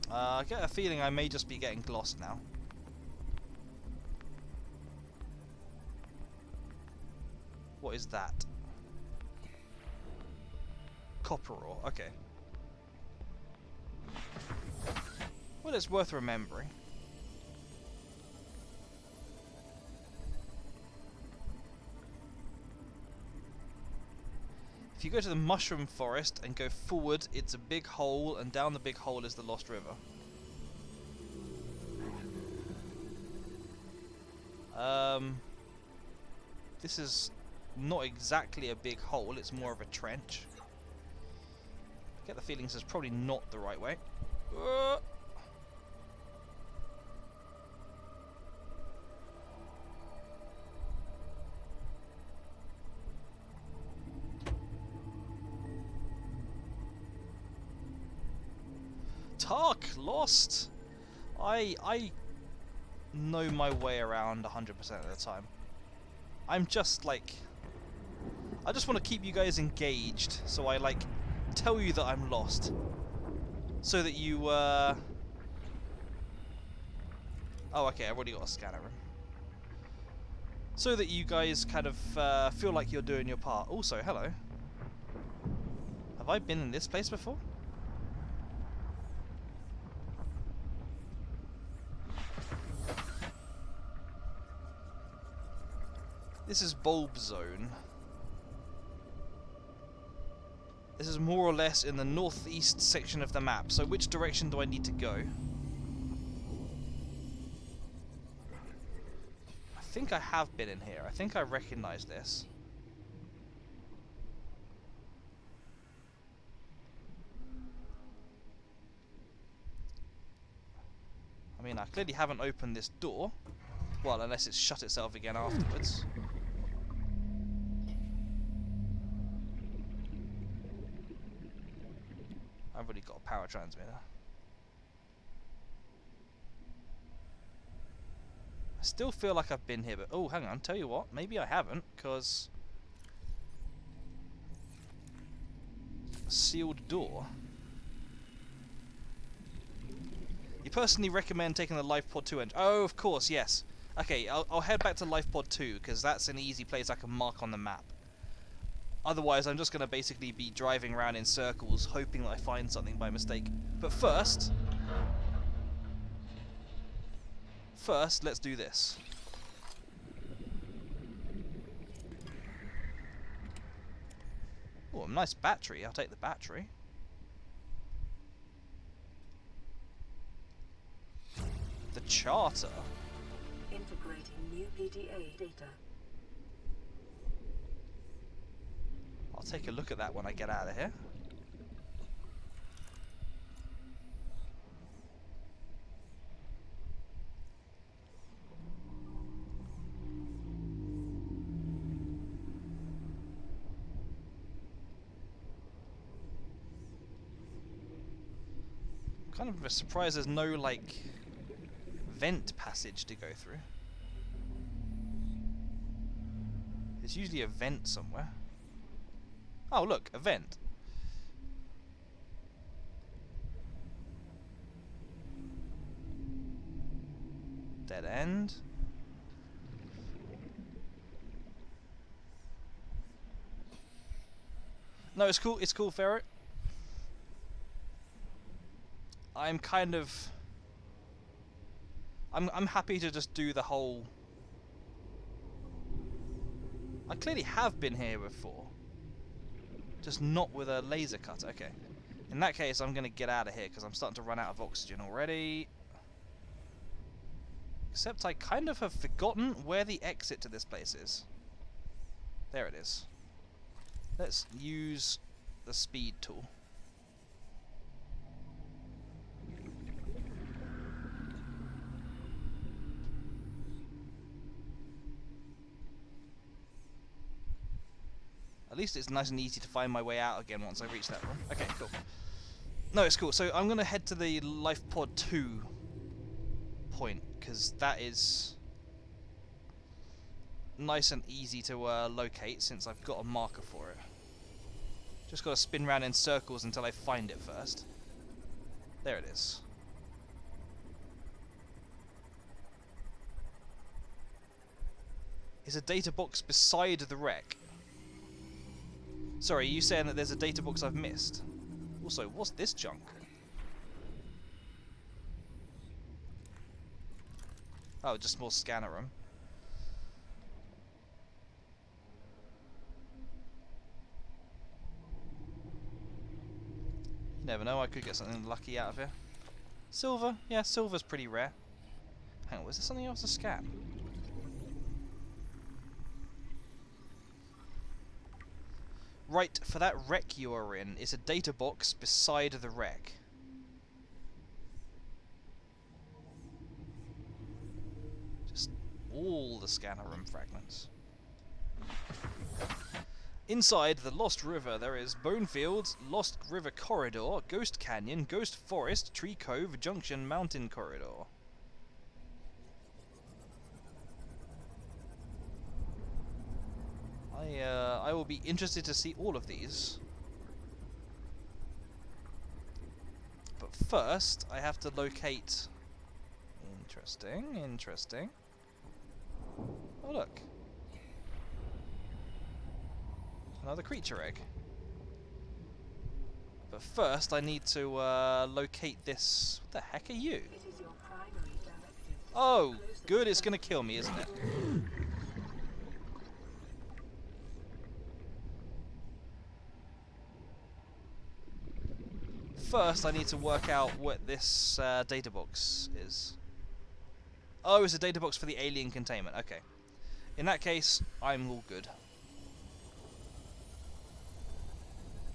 I get a feeling I may just be getting lost now. What is that? Copper ore. Okay. Well, it's worth remembering. If you go to the mushroom forest and go forward, it's a big hole, and down the big hole is the Lost River. This is not exactly a big hole, it's more of a trench. I get the feeling this is probably not the right way. Tark, lost. I know my way around 100% of the time. I'm just like, I just want to keep you guys engaged, so I like tell you that I'm lost, so that you oh, okay, I've already got a scanner room. So that you guys kind of feel like you're doing your part. Also, hello. Have I been in this place before? This is Bulb Zone. This is more or less in the northeast section of the map, so which direction do I need to go? I think I have been in here. I think I recognize this. I mean, I clearly haven't opened this door. Well, unless it's shut itself again afterwards. I've already got a power transmitter. I still feel like I've been here, but oh, hang on, tell you what, maybe I haven't, because sealed door. You personally recommend taking the Life Pod 2 engine? Oh, of course, yes. Okay, I'll head back to Life Pod 2, because that's an easy place I can mark on the map. Otherwise, I'm just going to basically be driving around in circles, hoping that I find something by mistake. But first, let's do this. Oh, a nice battery. I'll take the battery. The charter. Integrating new PDA data. I'll take a look at that when I get out of here. Kind of surprised there's no, like, vent passage to go through. There's usually a vent somewhere. Oh, look, a vent. Dead end. No, it's cool, Ferret. I'm kind of... I'm happy to just do the whole... I clearly have been here before. Just not with a laser cutter. Okay. In that case, I'm going to get out of here because I'm starting to run out of oxygen already. Except I kind of have forgotten where the exit to this place is. There it is. Let's use the speed tool. At least it's nice and easy to find my way out again once I reach that room. Okay, cool. No, it's cool. So I'm going to head to the Life Pod 2 point, because that is nice and easy to locate since I've got a marker for it. Just got to spin around in circles until I find it first. There it is. Is a data box beside the wreck? Sorry, are you saying that there's a data box I've missed? Also, what's this junk? Oh, just more scanner room. You never know, I could get something lucky out of here. Silver? Yeah, silver's pretty rare. Hang on, was there something else to scan? Right, for that wreck you are in, is a data box beside the wreck. Just all the scanner room fragments. Inside the Lost River there is Bone Fields, Lost River Corridor, Ghost Canyon, Ghost Forest, Tree Cove, Junction Mountain Corridor. I will be interested to see all of these. But first, I have to locate... Interesting, interesting. Oh look. Another creature egg. But first, I need to locate this... What the heck are you? It is your primary directive. Oh, good, it's gonna kill me, isn't it? First, I need to work out what this data box is. Oh, it's a data box for the alien containment. Okay. In that case, I'm all good.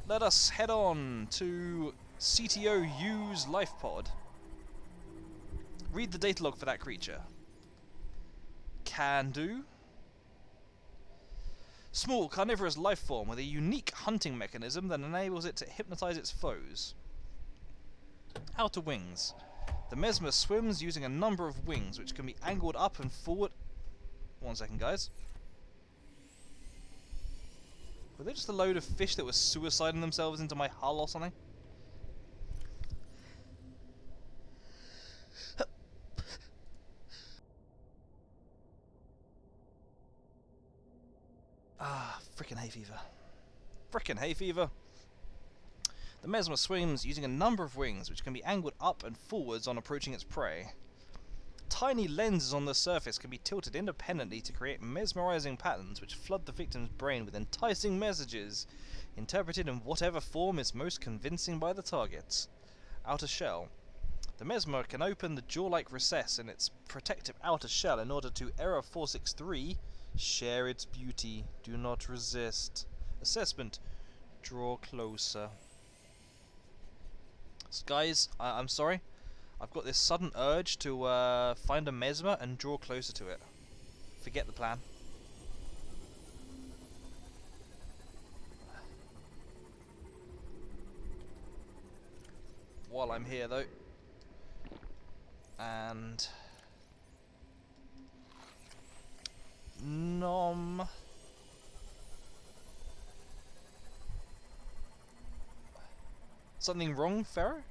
Let us head on to CTOU's life pod. Read the data log for that creature. Can do. Small carnivorous life form with a unique hunting mechanism that enables it to hypnotize its foes. Outer wings. The Mesmer swims using a number of wings which can be angled up and forward. 1 second, guys. Were they just a load of fish that were suiciding themselves into my hull or something? Ah, frickin' hay fever. Frickin' hay fever. The Mesmer swims using a number of wings which can be angled up and forwards on approaching its prey. Tiny lenses on the surface can be tilted independently to create mesmerizing patterns which flood the victim's brain with enticing messages, interpreted in whatever form is most convincing by the target. Outer shell. The Mesmer can open the jaw-like recess in its protective outer shell in order to Error 463, share its beauty, do not resist. Assessment, draw closer. Guys, I'm sorry. I've got this sudden urge to find a Mesmer and draw closer to it. Forget the plan. While I'm here, though. And... Nom... Something wrong, Pharaoh?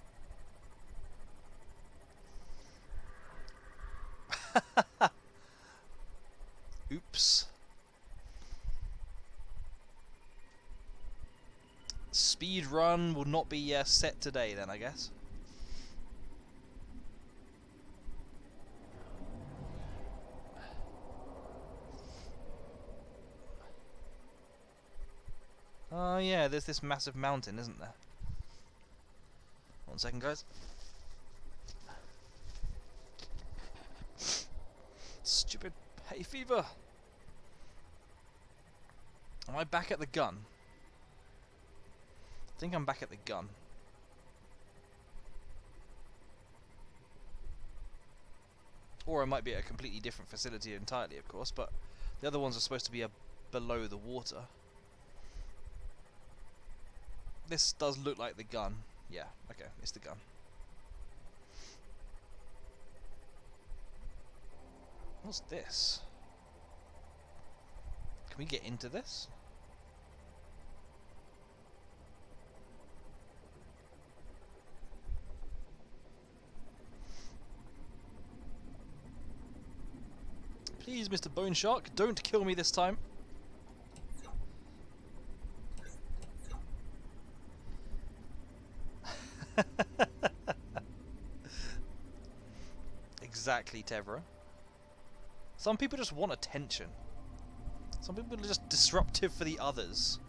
Oops. Speed run will not be set today then, I guess. Oh yeah, there's this massive mountain, isn't there? 1 second, guys. Stupid hay fever. Am I back at the gun? I think I'm back at the gun. Or I might be at a completely different facility entirely, of course, but the other ones are supposed to be below the water. This does look like the gun. Yeah, okay, it's the gun. What's this? Can we get into this? Please, Mr. Bone Shark, don't kill me this time. Exactly, Tevra. Some people just want attention. Some people are just disruptive for the others.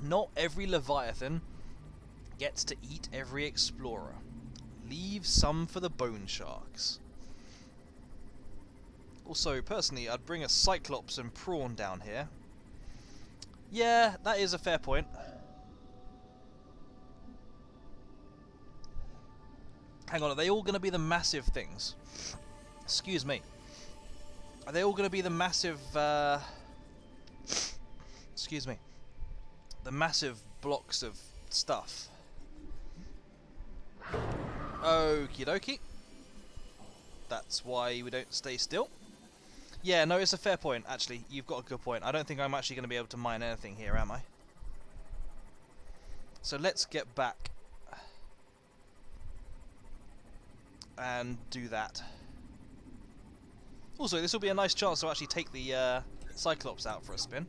Not every Leviathan gets to eat every explorer. Leave some for the bone sharks. Also, personally, I'd bring a Cyclops and prawn down here. Yeah, that is a fair point. Hang on, are they all going to be the massive things? Excuse me. Are they all going to be the massive... excuse me. The massive blocks of stuff? Okie dokie. That's why we don't stay still. Yeah, no, it's a fair point, actually. You've got a good point. I don't think I'm actually going to be able to mine anything here, am I? So let's get back and do that. Also, this will be a nice chance to actually take the Cyclops out for a spin.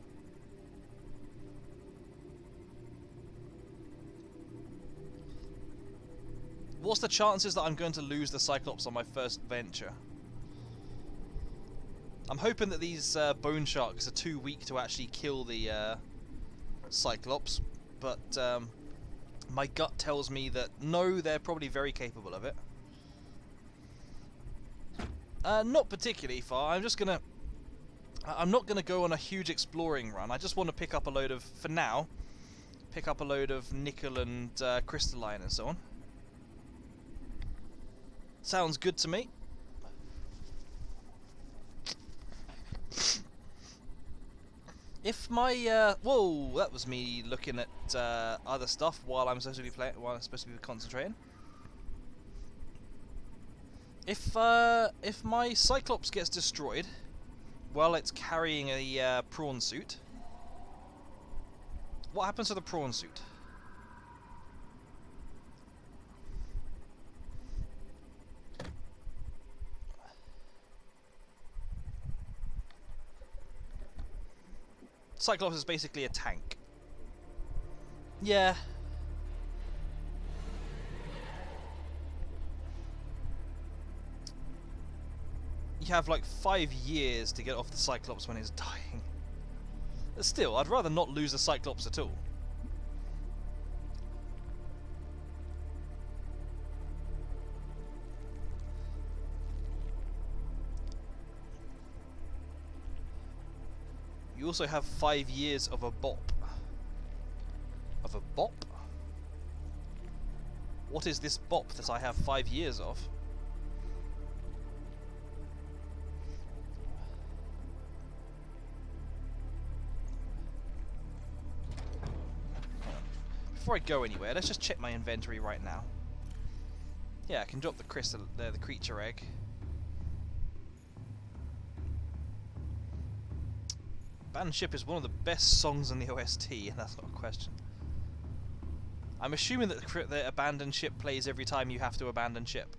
What's the chances that I'm going to lose the Cyclops on my first venture? I'm hoping that these bone sharks are too weak to actually kill the Cyclops, but my gut tells me that no, they're probably very capable of it. Not particularly far. I'm not gonna go on a huge exploring run. I just want to pick up a load of, for now, pick up a load of nickel and crystalline and so on. Sounds good to me. If my whoa, that was me looking at other stuff while I'm supposed to be concentrating. If my Cyclops gets destroyed while it's carrying a prawn suit, what happens to the prawn suit? Cyclops is basically a tank. Yeah. You have like 5 years to get off the Cyclops when it's dying. But still, I'd rather not lose the Cyclops at all. You also have 5 years of a bop. Of a bop? What is this bop that I have 5 years of? Before I go anywhere, let's just check my inventory right now. Yeah, I can drop the crystal, the creature egg. Abandoned Ship is one of the best songs in the OST, and that's not a question. I'm assuming that the Abandoned Ship plays every time you have to abandon ship.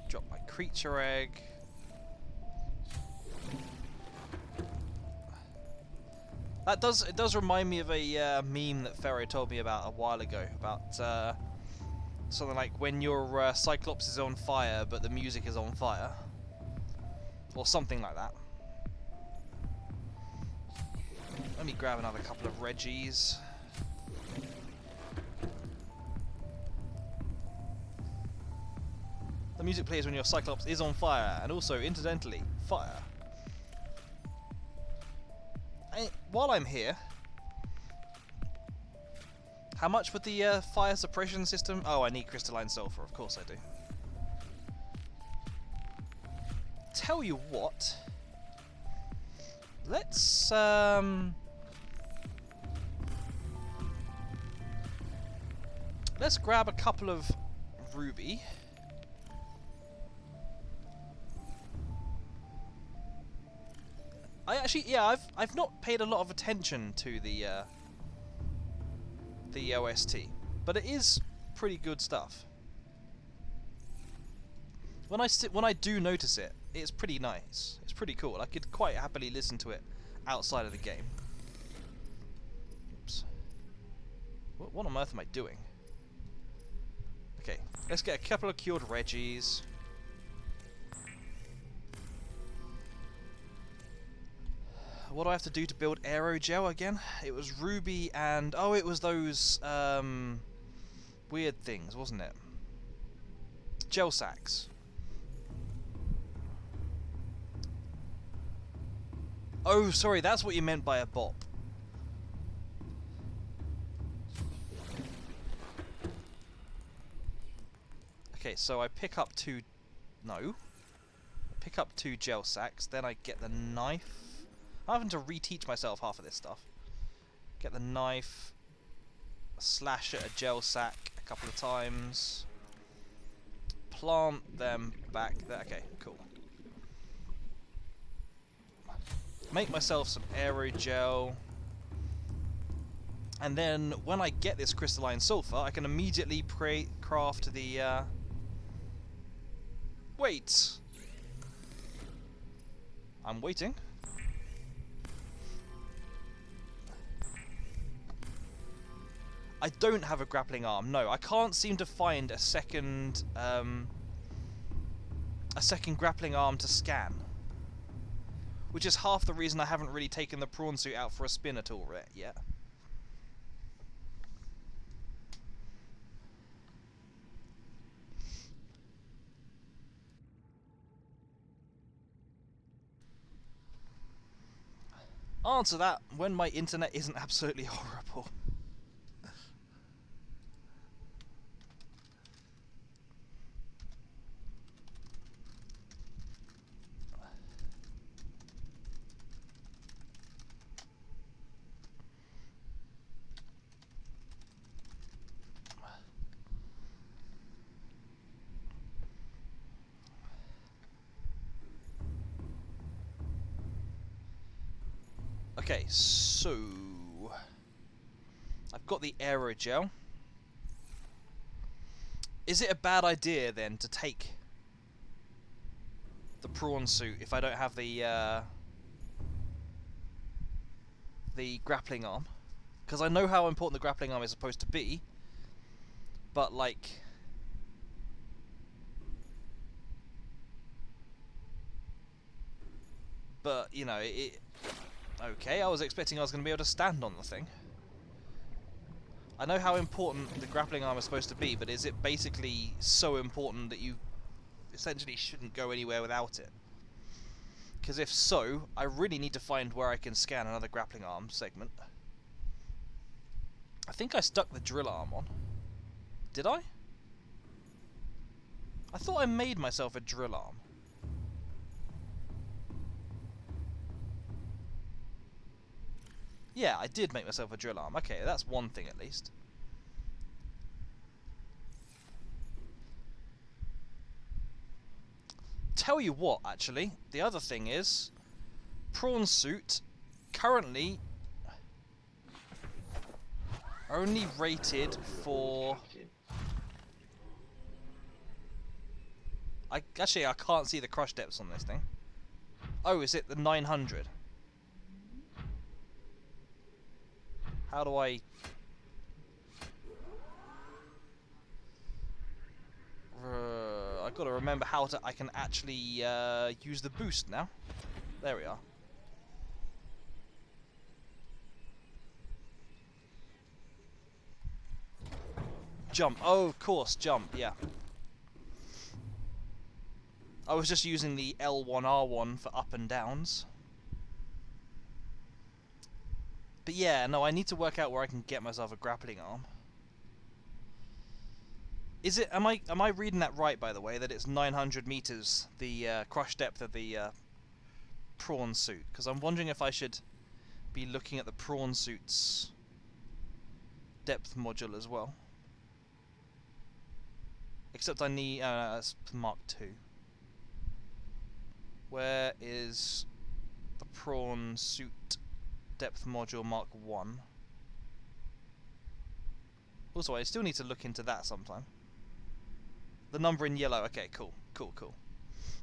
Drop my creature egg. It does remind me of a meme that Pharaoh told me about a while ago, about something like when your Cyclops is on fire but the music is on fire. Or something like that. Let me grab another couple of Reggies. The music plays when your Cyclops is on fire, and also, incidentally, fire. While I'm here, how much would the fire suppression system... Oh, I need crystalline sulfur, of course I do. Tell you what. Let's grab a couple of ruby. I've not paid a lot of attention to the OST, but it is pretty good stuff. When I do notice it, it's pretty nice. It's pretty cool. I could quite happily listen to it outside of the game. Oops. What on earth am I doing? Okay, let's get a couple of cured Reggies. What do I have to do to build aerogel again? It was ruby and... oh, it was those weird things, wasn't it? Gel sacks. Oh, sorry, that's what you meant by a bop. Okay, so I pick up two... no. I pick up 2 gel sacks, then I get the knife. I'm having to reteach myself half of this stuff. Get the knife, slash at a gel sack a couple of times, plant them back there. Okay, cool. Make myself some aerogel, and then when I get this crystalline sulfur, I can immediately craft the. Wait. I'm waiting. I don't have a grappling arm. No, I can't seem to find a second grappling arm to scan. Which is half the reason I haven't really taken the prawn suit out for a spin at all yet. Answer that when my internet isn't absolutely horrible. Okay, so I've got the aerogel. Is it a bad idea then to take the prawn suit if I don't have the grappling arm? Because I know how important the grappling arm is supposed to be, but like, you know, okay, I was expecting I was going to be able to stand on the thing. I know how important the grappling arm is supposed to be, but is it basically so important that you essentially shouldn't go anywhere without it? Because if so, I really need to find where I can scan another grappling arm segment. I think I stuck the drill arm on. Did I? I thought I made myself a drill arm. Yeah, I did make myself a drill arm. Okay, that's one thing at least. Tell you what, actually, the other thing is, prawn suit currently only rated for... Actually, I can't see the crush depths on this thing. Oh, is it the 900? How do I... I've got to remember how to... I can actually use the boost now. There we are. Jump. Oh, of course, jump, yeah. I was just using the L1R1 for up and downs. But yeah, no, I need to work out where I can get myself a grappling arm. Is it? Am I reading that right? By the way, that it's 900 meters, the crush depth of the prawn suit. Because I'm wondering if I should be looking at the prawn suit's depth module as well. Except I need that's Mark II. Where is the prawn suit depth module Mark 1? Also, I still need to look into that sometime. The number in yellow. Okay, cool.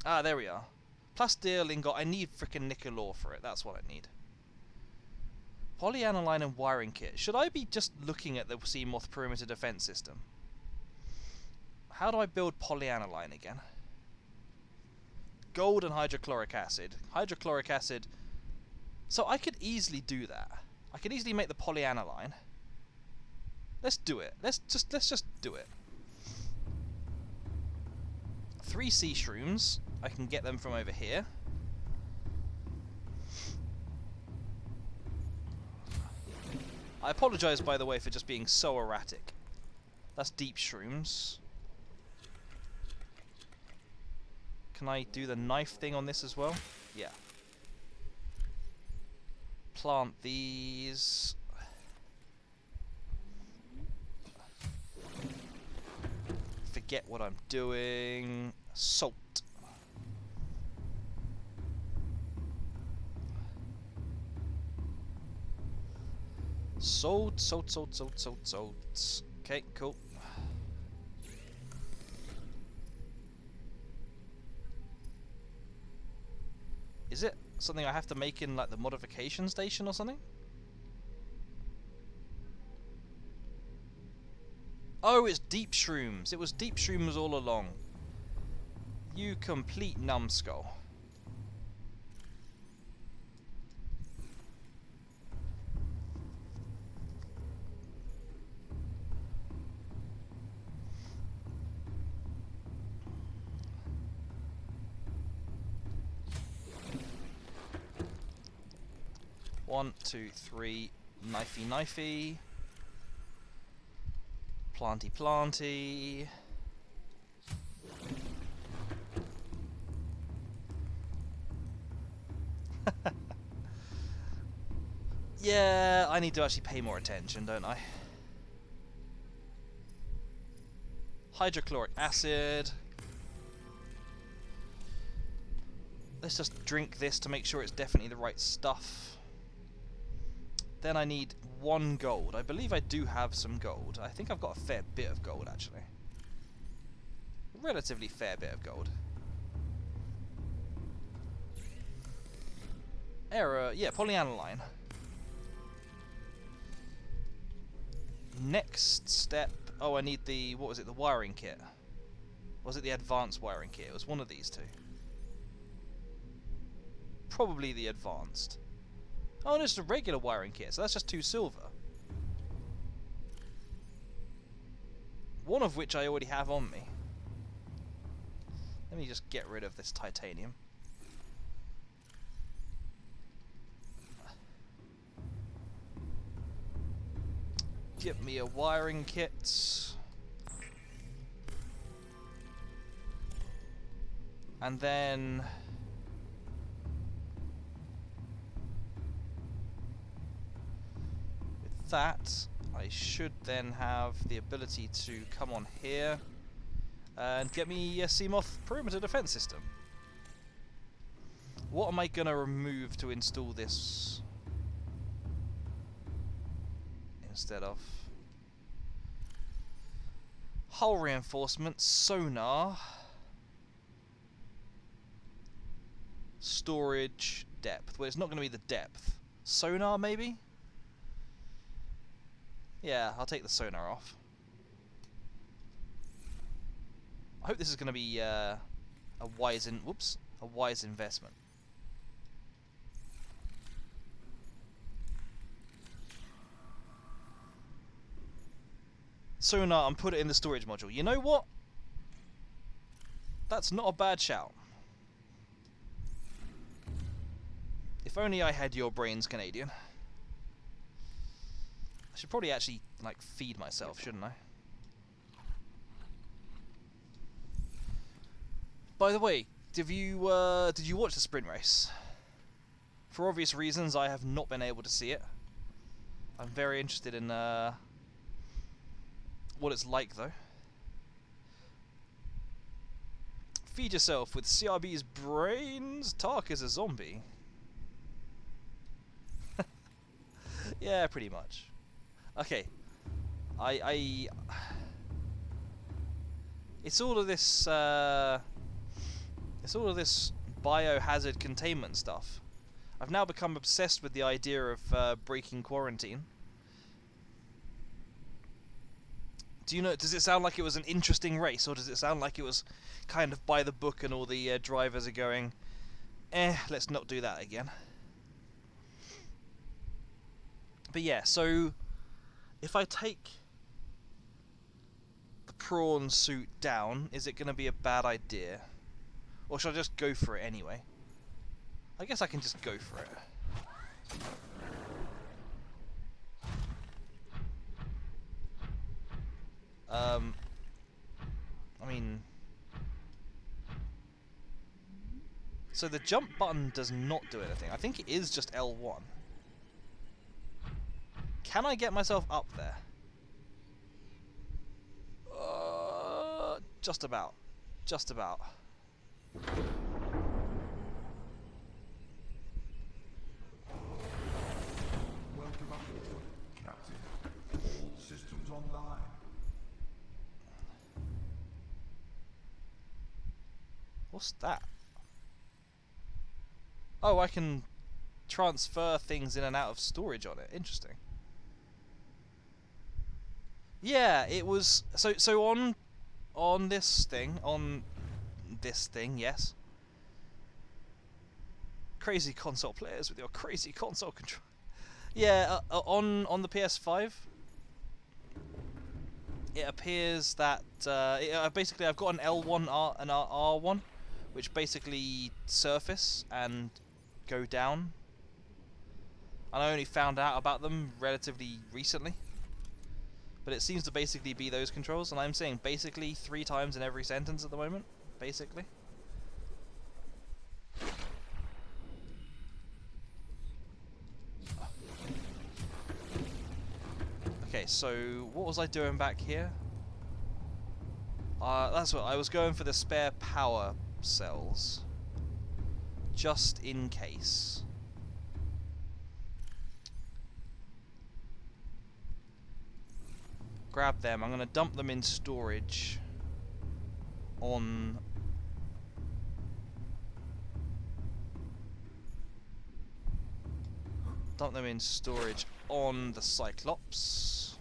Ah, there we are. Plasteel ingot. I need frickin' nickel ore for it. That's what I need. Polyaniline and wiring kit. Should I be just looking at the Seamoth perimeter defense system? How do I build polyaniline again? Gold and hydrochloric acid. Hydrochloric acid. So I could easily do that. I could easily make the polyaniline. Let's do it. Let's just do it. 3 sea shrooms. I can get them from over here. I apologise, by the way, for just being so erratic. That's deep shrooms. Can I do the knife thing on this as well? Yeah. Plant these. Forget what I'm doing. Salt. Salt. Okay, cool. Is it something I have to make in like the modification station or something? Oh, it's deep shrooms. It was deep shrooms all along. You complete numbskull. One, two, three. Knifey. Planty. Yeah, I need to actually pay more attention, don't I? Hydrochloric acid. Let's just drink this to make sure it's definitely the right stuff. Then I need 1 gold. I believe I do have some gold. I think I've got a fair bit of gold, actually. A relatively fair bit of gold. Error. Yeah, polyaniline. Next step. Oh, I need the... What was it? The wiring kit. Was it the advanced wiring kit? It was one of these two. Probably the advanced. Oh, and it's a regular wiring kit, so that's just 2 silver. One of which I already have on me. Let me just get rid of this titanium. Get me a wiring kit. And then... that, I should then have the ability to come on here and get me a Seamoth perimeter defense system. What am I going to remove to install this instead of? Hull reinforcement, sonar, storage, depth. Well, it's not going to be the depth. Sonar, maybe? Yeah, I'll take the sonar off. I hope this is going to be a wise investment. Sonar and put it in the storage module. You know what? That's not a bad shout. If only I had your brains, Canadian. I should probably actually, like, feed myself, shouldn't I? By the way, did you watch the sprint race? For obvious reasons, I have not been able to see it. I'm very interested in what it's like, though. Feed yourself with CRB's brains. Tark is a zombie. Yeah, pretty much. Okay. It's all of this biohazard containment stuff. I've now become obsessed with the idea of breaking quarantine. Do you know? Does it sound like it was an interesting race, or does it sound like it was kind of by the book and all the drivers are going, let's not do that again? But yeah, so if I take the prawn suit down, is it going to be a bad idea? Or should I just go for it anyway? I guess I can just go for it. I mean... So the jump button does not do anything. I think it is just L1. Can I get myself up there? Just about. Just about. Welcome aboard, Captain. All systems online. What's that? Oh, I can transfer things in and out of storage on it. Interesting. Yeah, it was so on this thing, yes. Crazy console players with your crazy console control. Yeah, on the PS5, it appears that basically I've got an L1 and R1, which basically surface and go down. And I only found out about them relatively recently. But it seems to basically be those controls, and I'm saying basically 3 times in every sentence at the moment. Basically. Okay, so what was I doing back here? That's what I was going for, the spare power cells. Just in case. Grab them. I'm going to dump them in storage on... Dump them in storage on the Cyclops.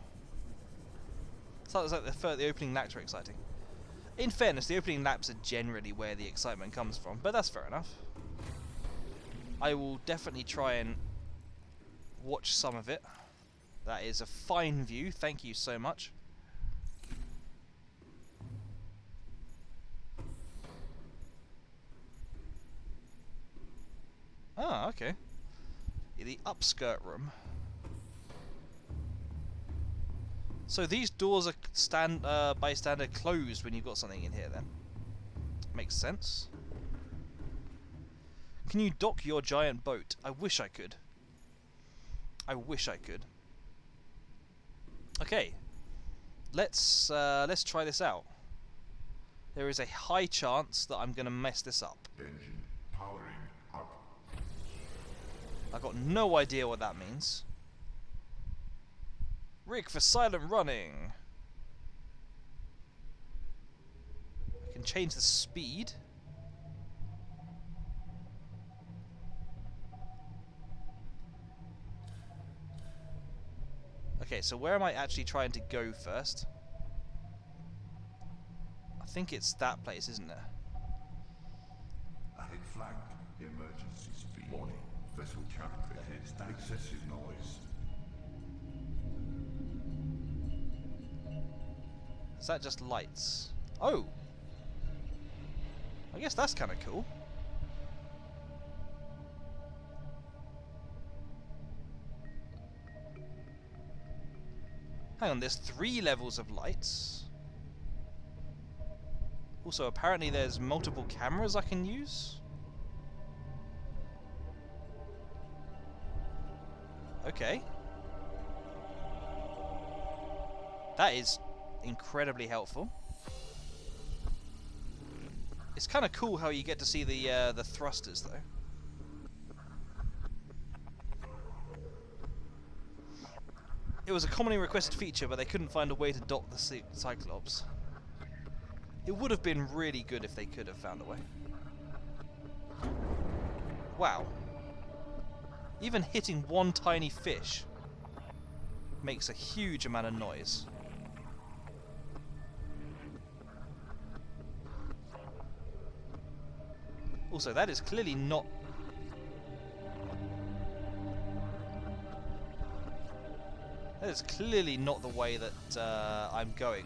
Sounds like the opening laps are exciting. In fairness, the opening laps are generally where the excitement comes from, but that's fair enough. I will definitely try and watch some of it. That is a fine view, thank you so much. Ah, okay. The upskirt room. So these doors are by standard closed when you've got something in here then. Makes sense. Can you dock your giant boat? I wish I could. I wish I could. Okay, let's try this out. There is a high chance that I'm gonna mess this up. Engine powering up. I've got no idea what that means. Rig for silent running. I can change the speed. Okay, so where am I actually trying to go first? I think it's that place, isn't it? Added flag. Emergency speed. Warning. Vessel traffic ahead. Excessive noise. Is that just lights? Oh! I guess that's kind of cool. Hang on, there's 3 levels of lights. Also, apparently there's multiple cameras I can use. Okay. That is incredibly helpful. It's kind of cool how you get to see the thrusters, though. It was a commonly requested feature, but they couldn't find a way to dock the Cyclops. It would have been really good if they could have found a way. Wow. Even hitting one tiny fish makes a huge amount of noise. Also, that is clearly not... That is clearly not the way that I'm going,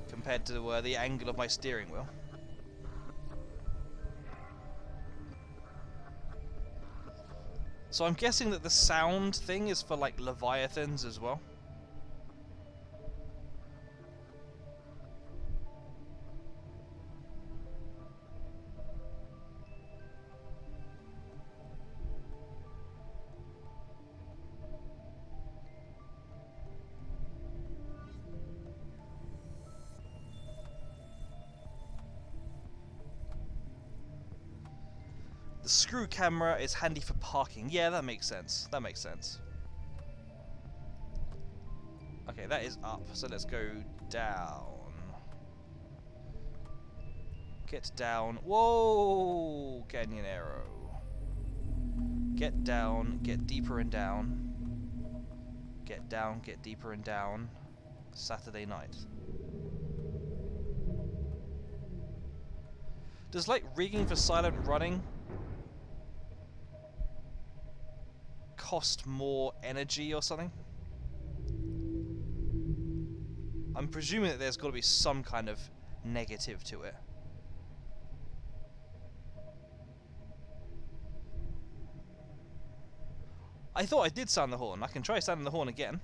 compared to the angle of my steering wheel. So I'm guessing that the sound thing is for, like, leviathans as well. The screw camera is handy for parking. Yeah, that makes sense. That makes sense. Okay, that is up. So let's go down. Get down. Whoa! Canyon arrow. Get down. Get deeper and down. Get down. Get deeper and down. Saturday night. Does, like, rigging for silent running cost more energy or something? I'm presuming that there's got to be some kind of negative to it. I thought I did sound the horn. I can try sounding the horn again.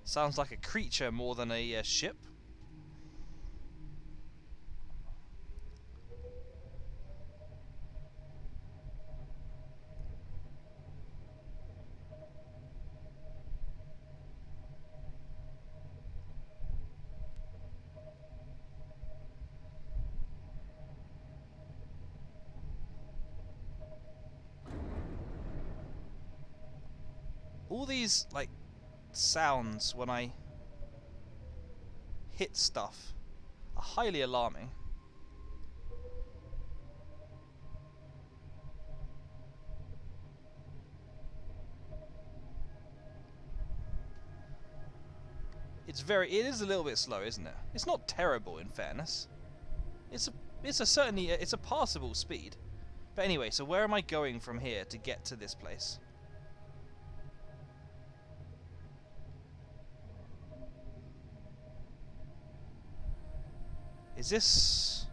Sounds like a creature more than a ship. All these, like, sounds when I hit stuff are highly alarming. It is a little bit slow, isn't it? It's not terrible, in fairness. It's a passable speed. But anyway, so where am I going from here to get to this place? Is this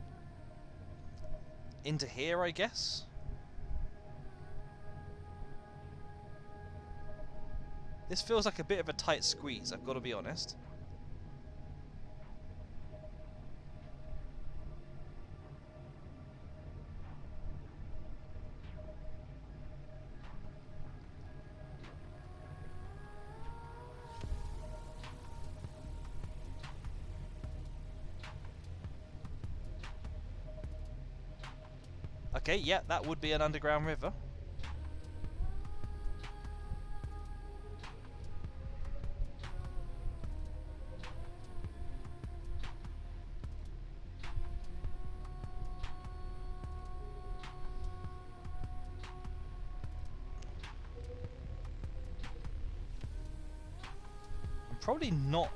into here, I guess? This feels like a bit of a tight squeeze, I've got to be honest. Okay, yeah, that would be an underground river. I'm probably not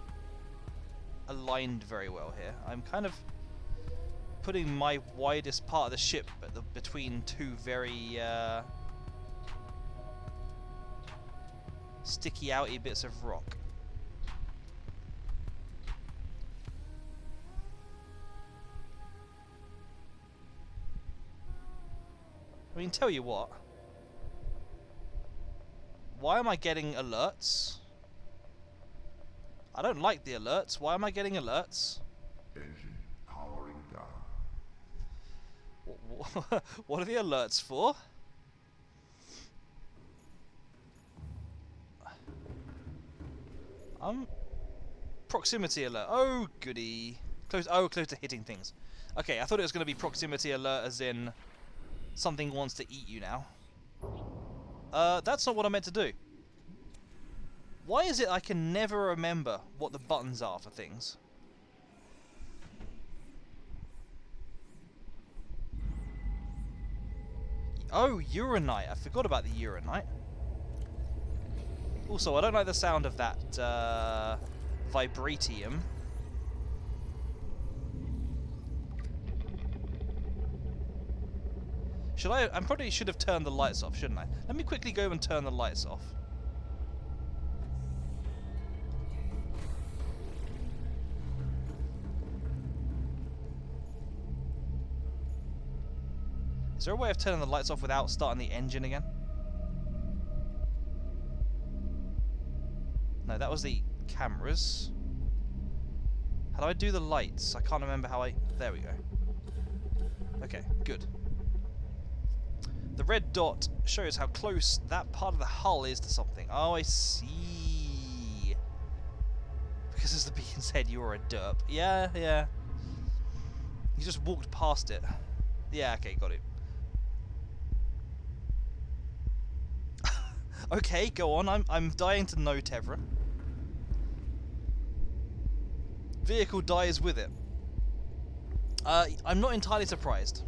aligned very well here. I'm kind of putting my widest part of the ship between two very sticky outy bits of rock. I mean, tell you what. Why am I getting alerts? I don't like the alerts. Why am I getting alerts? Engine powering down. What are the alerts for? Proximity alert. Oh, goody. Close. Oh, close to hitting things. Okay, I thought it was going to be proximity alert as in something wants to eat you now. That's not what I meant to do. Why is it I can never remember what the buttons are for things? Oh, uranite. I forgot about the uranite. Also, I don't like the sound of that vibratium. Should I probably should have turned the lights off, shouldn't I? Let me quickly go and turn the lights off. Is there a way of turning the lights off without starting the engine again? No, that was the cameras. How do I do the lights? I can't remember how I... There we go. Okay, good. The red dot shows how close that part of the hull is to something. Oh, I see. Because as the beacon said, you were a derp. Yeah, yeah. You just walked past it. Yeah, okay, got it. Okay, go on. I'm dying to know, Tevra. Vehicle dies with it. I'm not entirely surprised.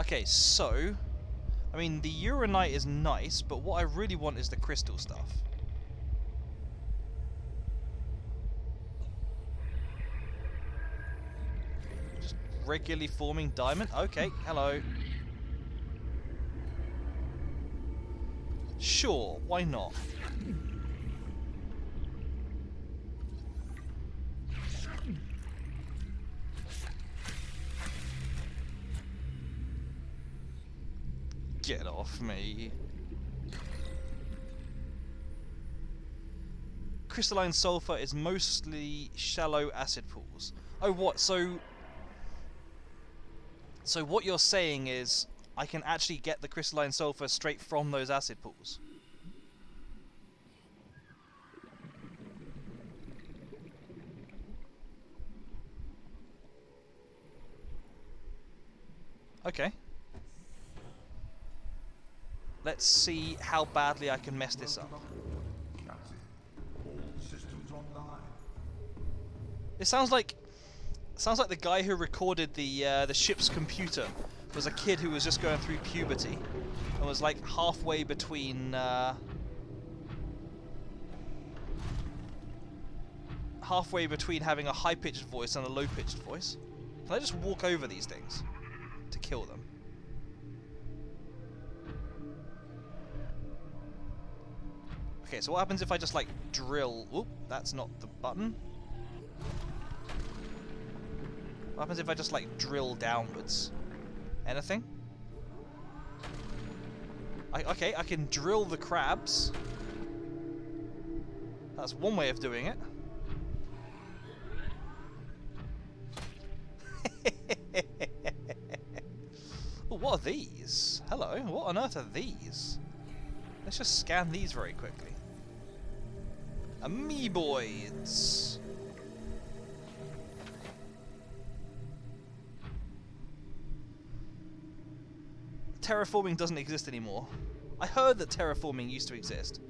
Okay, so I mean the uranite is nice, but what I really want is the crystal stuff. Just regularly forming diamond. Okay, hello. Sure, why not? Get off me. Crystalline sulfur is mostly shallow acid pools. Oh, what? So what you're saying is I can actually get the crystalline sulfur straight from those acid pools. Okay. Let's see how badly I can mess this up. Captain, all systems online. It sounds like the guy who recorded the ship's computer was a kid who was just going through puberty and was like halfway between having a high-pitched voice and a low-pitched voice. Can I just walk over these things to kill them? Okay, so what happens if I just like drill? Oop, that's not the button. What happens if I just like drill downwards? Anything? Okay, I can drill the crabs. That's one way of doing it. Ooh, what are these? Hello, what on earth are these? Let's just scan these very quickly. Amoeboids. Terraforming doesn't exist anymore. I heard that terraforming used to exist.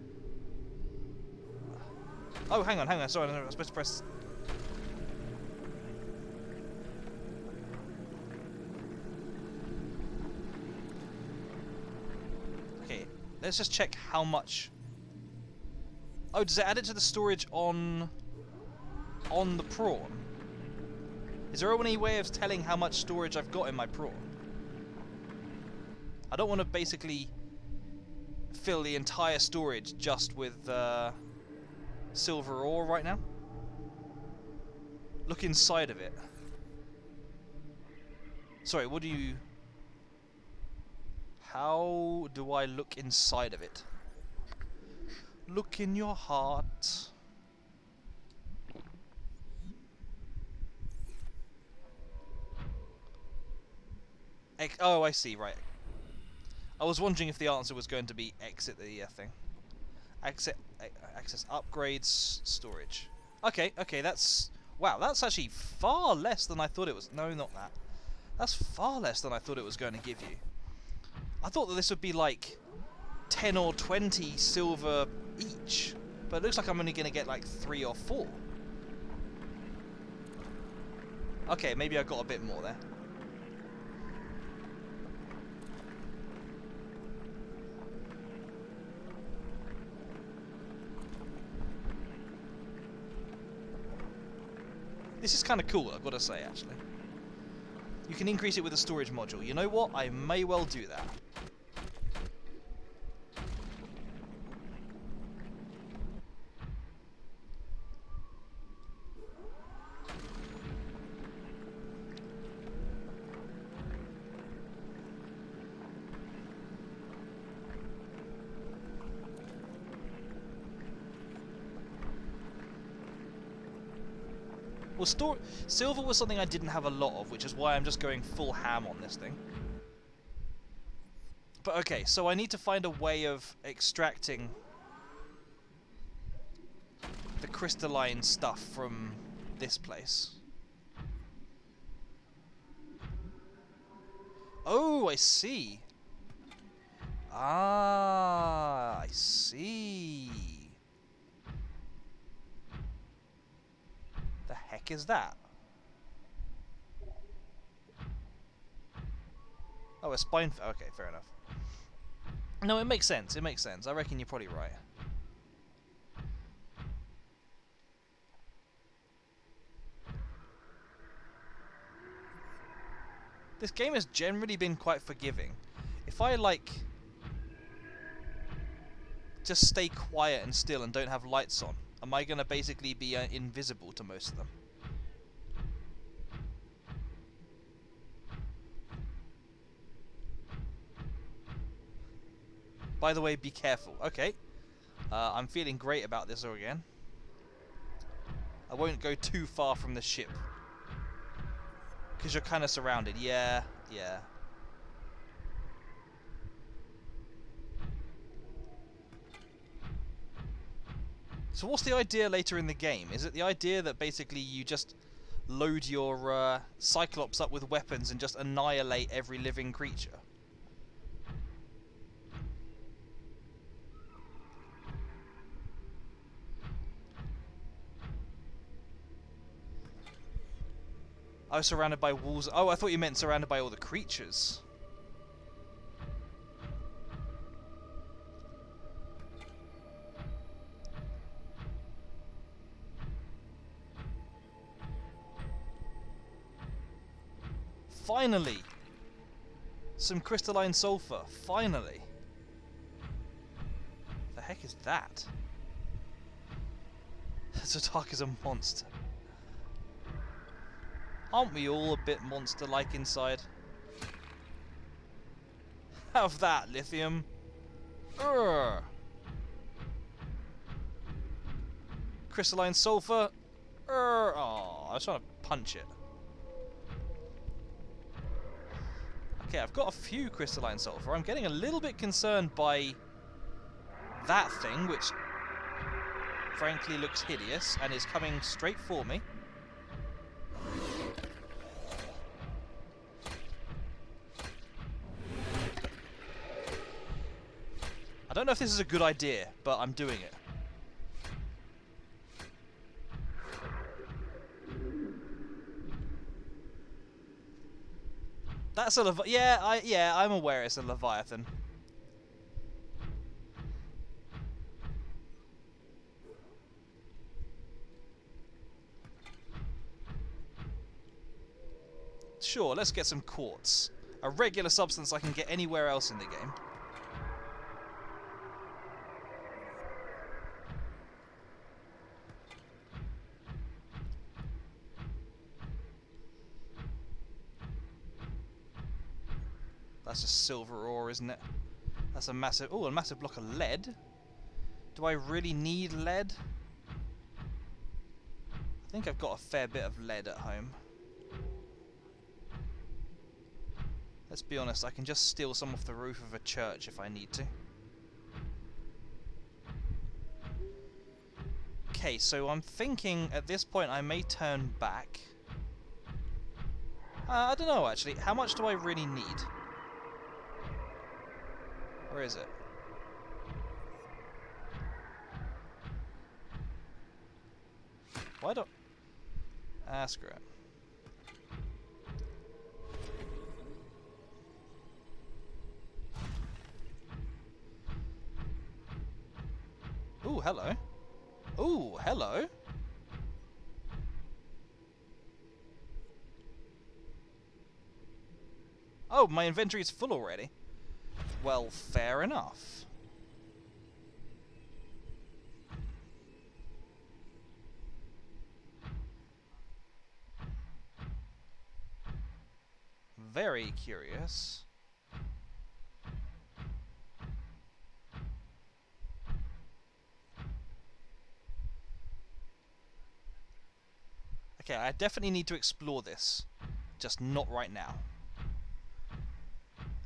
Oh, hang on. Sorry, I was supposed to press... Okay, let's just check how much... Oh, does it add it to the storage on the prawn? Is there any way of telling how much storage I've got in my prawn? I don't want to basically fill the entire storage just with silver ore right now. Look inside of it. Sorry, what do you... How do I look inside of it? Look in your heart. Oh, I see, right. I was wondering if the answer was going to be exit the thing. Access upgrades, storage. Okay, that's... Wow, that's actually far less than I thought it was. No, not that. That's far less than I thought it was going to give you. I thought that this would be like 10 or 20 silver each. But it looks like I'm only going to get like 3 or 4. Okay, maybe I got a bit more there. This is kind of cool, I've got to say, actually. You can increase it with a storage module. You know what? I may well do that. Well, silver was something I didn't have a lot of, which is why I'm just going full ham on this thing. But okay, so I need to find a way of extracting the crystalline stuff from this place. Oh, I see. Ah, I see. The heck is that? Oh, a spine. Okay, fair enough. No, it makes sense. It makes sense. I reckon you're probably right. This game has generally been quite forgiving. If I, like, just stay quiet and still and don't have lights on, am I going to basically be invisible to most of them? By the way, be careful. Okay. I'm feeling great about this again. I won't go too far from the ship. Because you're kind of surrounded. Yeah, yeah. So what's the idea later in the game? Is it the idea that basically you just load your Cyclops up with weapons and just annihilate every living creature? I was surrounded by walls. Oh, I thought you meant surrounded by all the creatures. Finally! Some crystalline sulfur. Finally! The heck is that? It's as dark as a monster. Aren't we all a bit monster-like inside? Have that, lithium. Urgh. Crystalline sulfur. Urgh. Oh, I was trying to punch it. Okay, I've got a few crystalline sulfur. I'm getting a little bit concerned by that thing, which frankly looks hideous and is coming straight for me. I don't know if this is a good idea, but I'm doing it. That's a yeah, I'm aware it's a Leviathan. Sure, let's get some quartz. A regular substance I can get anywhere else in the game. That's just silver ore, isn't it? That's a massive... Oh, a massive block of lead. Do I really need lead? I think I've got a fair bit of lead at home. Let's be honest, I can just steal some off the roof of a church if I need to. Okay, so I'm thinking at this point I may turn back. I don't know actually. How much do I really need? Where is it? Why don't... Ah, screw it. Ooh, hello. Ooh, hello. Oh, my inventory is full already. Well, fair enough. Very curious. Okay, I definitely need to explore this. Just not right now.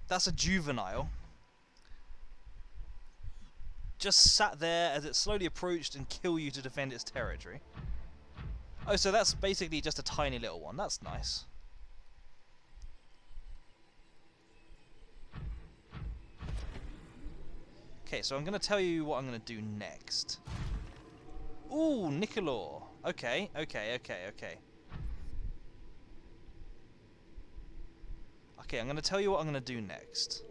That's a juvenile. Just sat there as it slowly approached and killed you to defend its territory. Oh, so that's basically just a tiny little one. That's nice. Okay, so I'm going to tell you what I'm going to do next. Ooh, Nicolor. Okay. Okay, I'm going to tell you what I'm going to do next.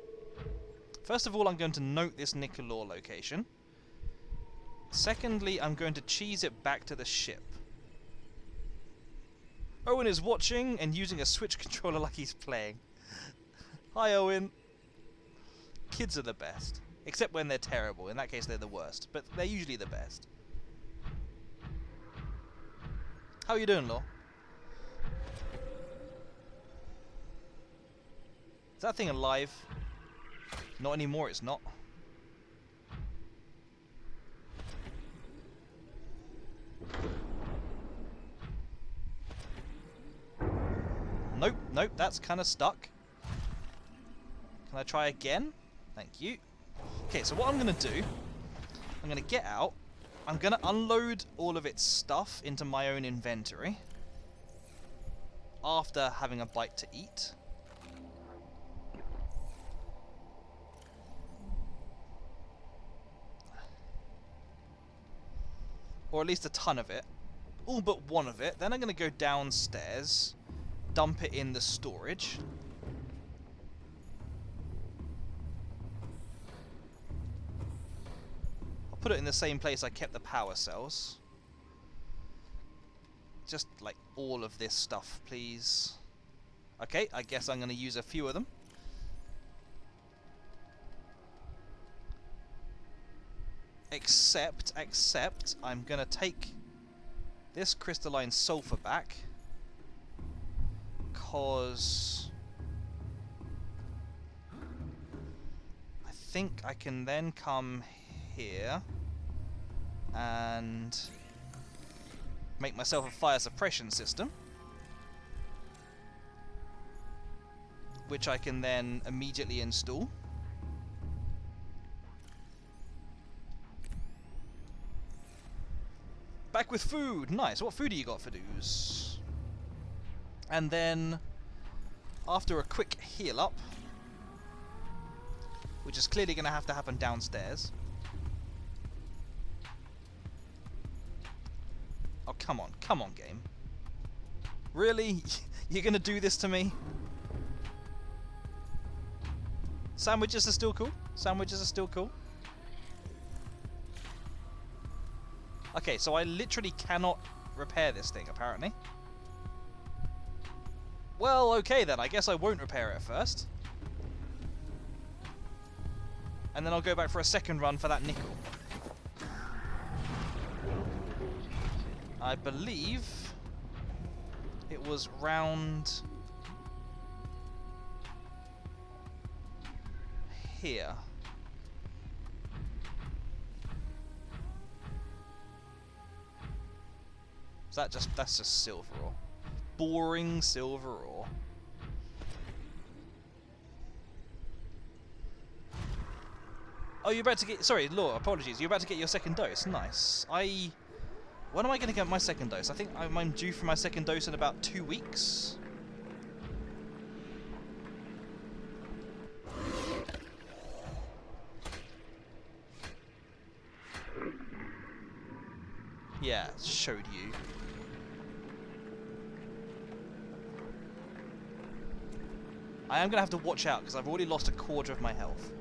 First of all, I'm going to note this Nicolor location. Secondly, I'm going to cheese it back to the ship. Owen is watching and using a Switch controller like he's playing. Hi, Owen. Kids are the best. Except when they're terrible. In that case, they're the worst. But they're usually the best. How are you doing, Law? Is that thing alive? Not anymore, it's not. Nope, that's kind of stuck. Can I try again? Thank you. Okay, so what I'm going to do, I'm going to get out, I'm going to unload all of its stuff into my own inventory after having a bite to eat. Or at least a ton of it. All but one of it. Then I'm going to go downstairs, dump it in the storage. I'll put it in the same place I kept the power cells. Just like all of this stuff, please. Okay, I guess I'm going to use a few of them. Except, I'm going to take this crystalline sulfur back, because I think I can then come here and make myself a fire suppression system, which I can then immediately install. Back with food! Nice. What food do you got for dues? And then, after a quick heal up, which is clearly going to have to happen downstairs. Oh, come on, game. Really? You're going to do this to me? Sandwiches are still cool? Sandwiches are still cool? Okay, so I literally cannot repair this thing, apparently. Well, okay then, I guess I won't repair it first. And then I'll go back for a second run for that nickel. I believe it was round here? Is that just... that's just silver ore. Boring silver ore. Oh, you're about to get... sorry, Laura, apologies. You're about to get your second dose. Nice. When am I going to get my second dose? I think I'm due for my second dose in about 2 weeks. Yeah, showed you. I am going to have to watch out because I've already lost 1/4 of my health.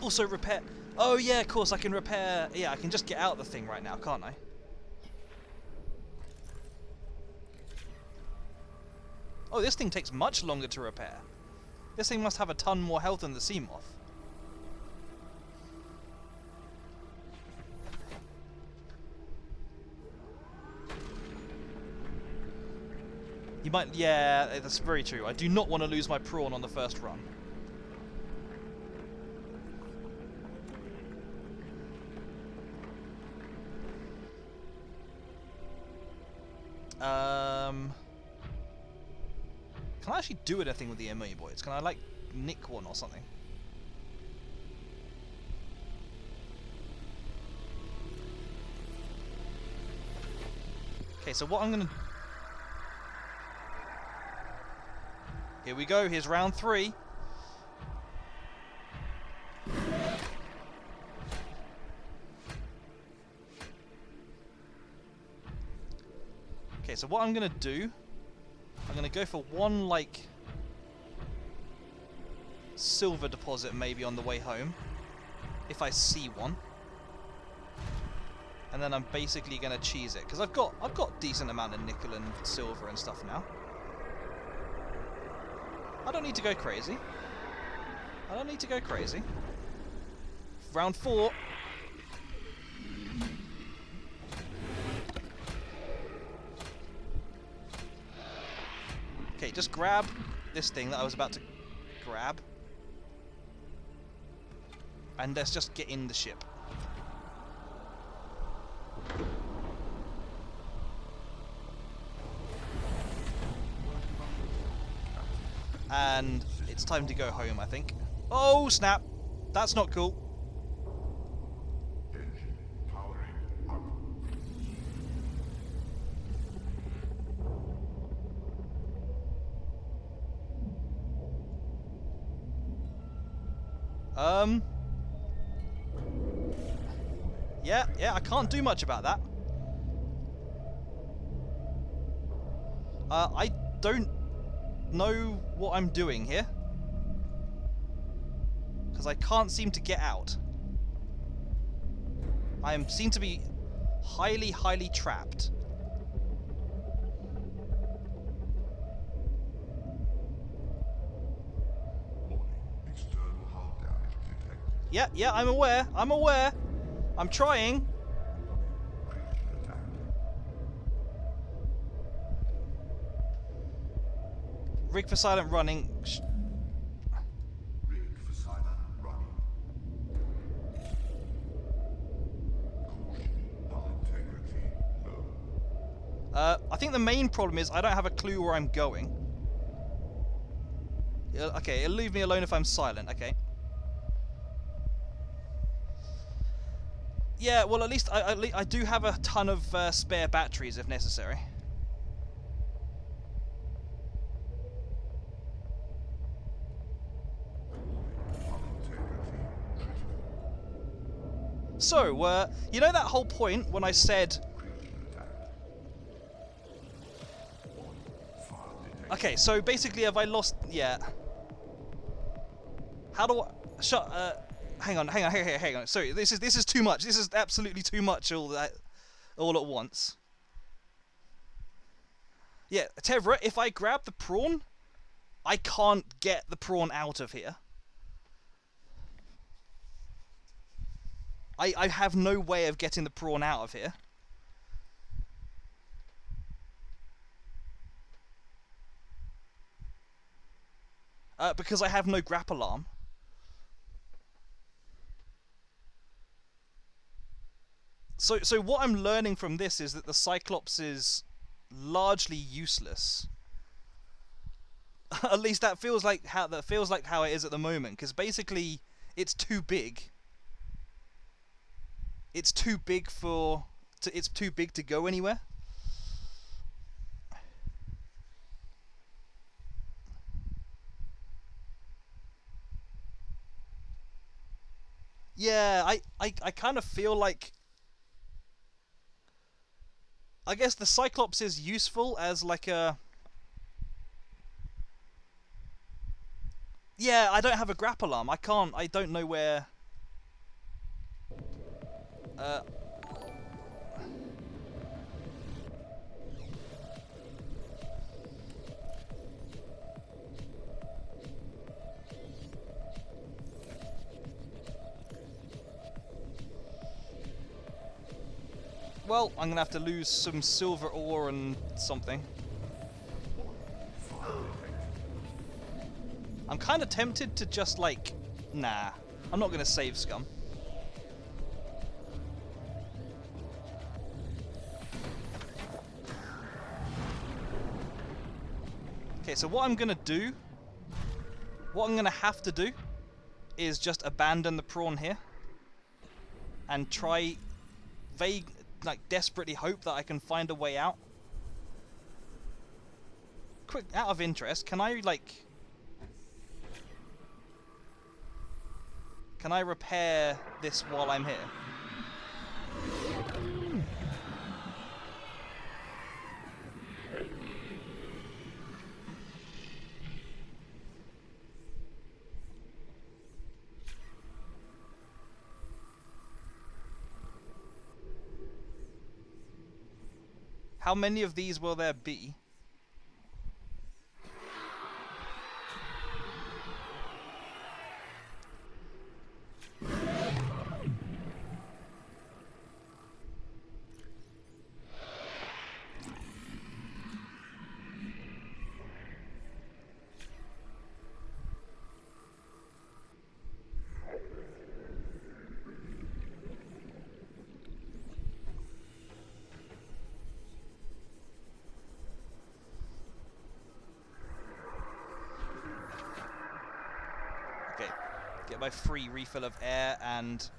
Also repair... oh yeah, of course I can repair... yeah, I can just get out the thing right now, can't I? Oh, this thing takes much longer to repair. This thing must have a ton more health than the sea moth. You might... yeah, that's very true. I do not want to lose my prawn on the first run. Can I actually do anything with the amoeboids? Can I, like, nick one or something? Okay, so what I'm gonna... here we go, here's round 3. Okay, so what I'm gonna do... I'm gonna go for one, like... silver deposit maybe on the way home. If I see one. And then I'm basically gonna cheese it. Because I've got decent amount of nickel and silver and stuff now. I don't need to go crazy. I don't need to go crazy. Round 4. Okay, just grab this thing that I was about to grab. And let's just get in the ship. And it's time to go home, I think. Oh, snap! That's not cool. Engine powering up. Yeah, I can't do much about that. I don't know what I'm doing here. Because I can't seem to get out. I seem to be highly, highly trapped. Warning. External hull damage detected. Yeah, I'm aware. I'm aware. I'm trying. Creature attack. Rig for silent running. Rig for silent running. Caution. Hull integrity low. I think the main problem is I don't have a clue where I'm going. Okay, it'll leave me alone if I'm silent. Okay. Yeah, well, at least I do have a ton of spare batteries if necessary. Hull integrity critical. So, you know that whole point when I said... Creature attack. Fire detected. okay, so basically have I lost... yeah. How do I... hang on. Sorry, this is too much. This is absolutely too much all at once. Yeah, Tevra, if I grab the prawn, I can't get the prawn out of here. I have no way of getting the prawn out of here. Because I have no grapple arm. So what I'm learning from this is that the Cyclops is largely useless. At least that feels like how it is at the moment, because basically it's too big. It's too big to go anywhere. Yeah, I kind of feel like, I guess the Cyclops is useful as like a... Yeah, I don't have a grapple arm. I don't know where... Well, I'm gonna have to lose some silver ore and something. I'm kind of tempted to just like... Nah, I'm not gonna save scum. Okay, so what I'm gonna do... What I'm gonna have to do is just abandon the prawn here. And try... desperately hope that I can find a way out. Quick, out of interest, can I, like... Can I repair this while I'm here? How many of these will there be? Okay, get my free refill of air and...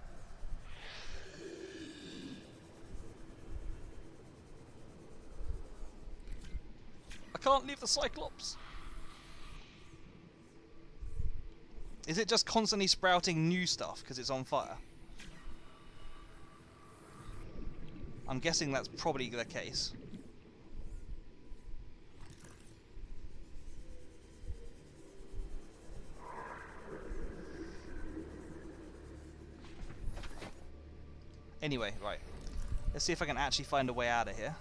I can't leave the Cyclops! Is it just constantly sprouting new stuff because it's on fire? I'm guessing that's probably the case. Anyway, right. Let's see if I can actually find a way out of here.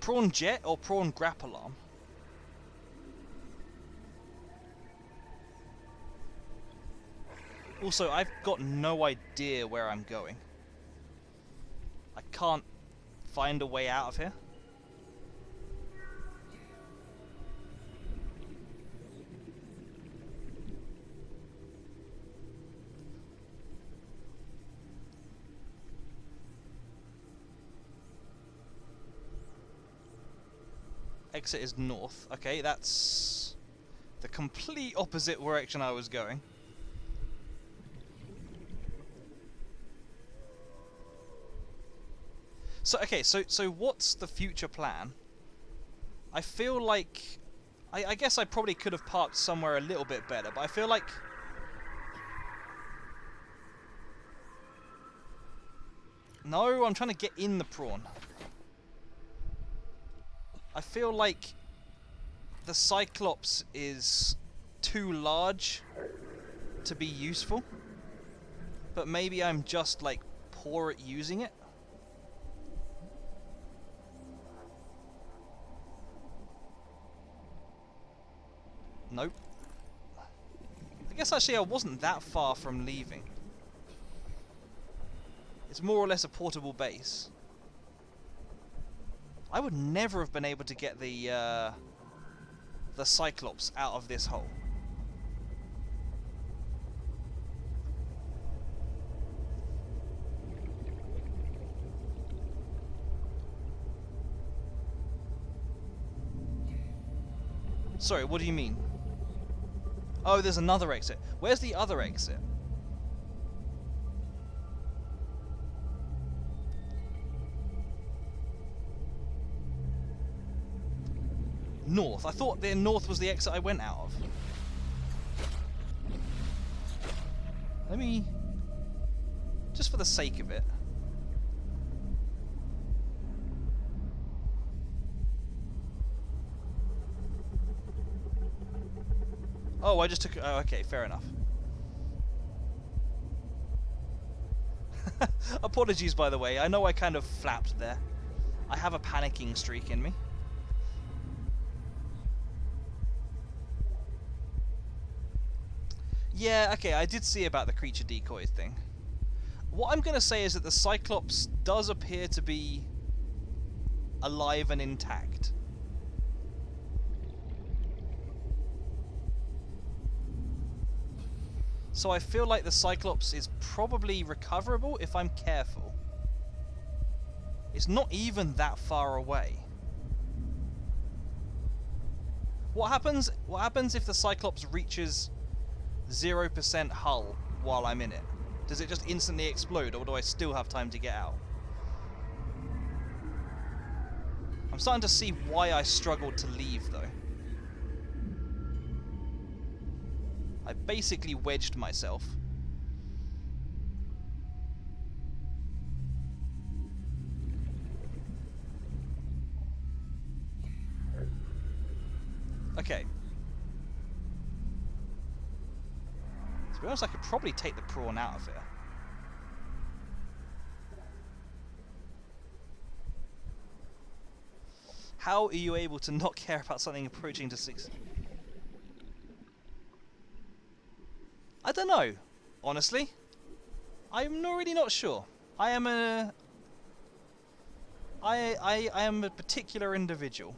Prawn jet or prawn grapple arm? Also, I've got no idea where I'm going. I can't find a way out of here. Exit is north. Okay, that's the complete opposite direction I was going. So, okay, so what's the future plan? I feel like... I guess I probably could have parked somewhere a little bit better, but I feel like... No, I'm trying to get in the prawn. I feel like the Cyclops is too large to be useful. But maybe I'm just, like, poor at using it. Nope. I guess actually I wasn't that far from leaving. It's more or less a portable base. I would never have been able to get the Cyclops out of this hole. Sorry, what do you mean? Oh, there's another exit. Where's the other exit? North. I thought the north was the exit I went out of. Let me... just for the sake of it. Oh, I just took... oh, okay, fair enough. Apologies, by the way. I know I kind of flapped there. I have a panicking streak in me. Yeah, okay, I did see about the creature decoy thing. What I'm going to say is that the Cyclops does appear to be alive and intact. So I feel like the Cyclops is probably recoverable if I'm careful. It's not even that far away. What happens if the Cyclops reaches 0% hull while I'm in it? Does it just instantly explode, or do I still have time to get out? I'm starting to see why I struggled to leave, though. I basically wedged myself. Okay. To be honest, I could probably take the prawn out of here. How are you able to not care about something approaching to 6? I don't know, honestly. I'm really not sure. I am a particular individual.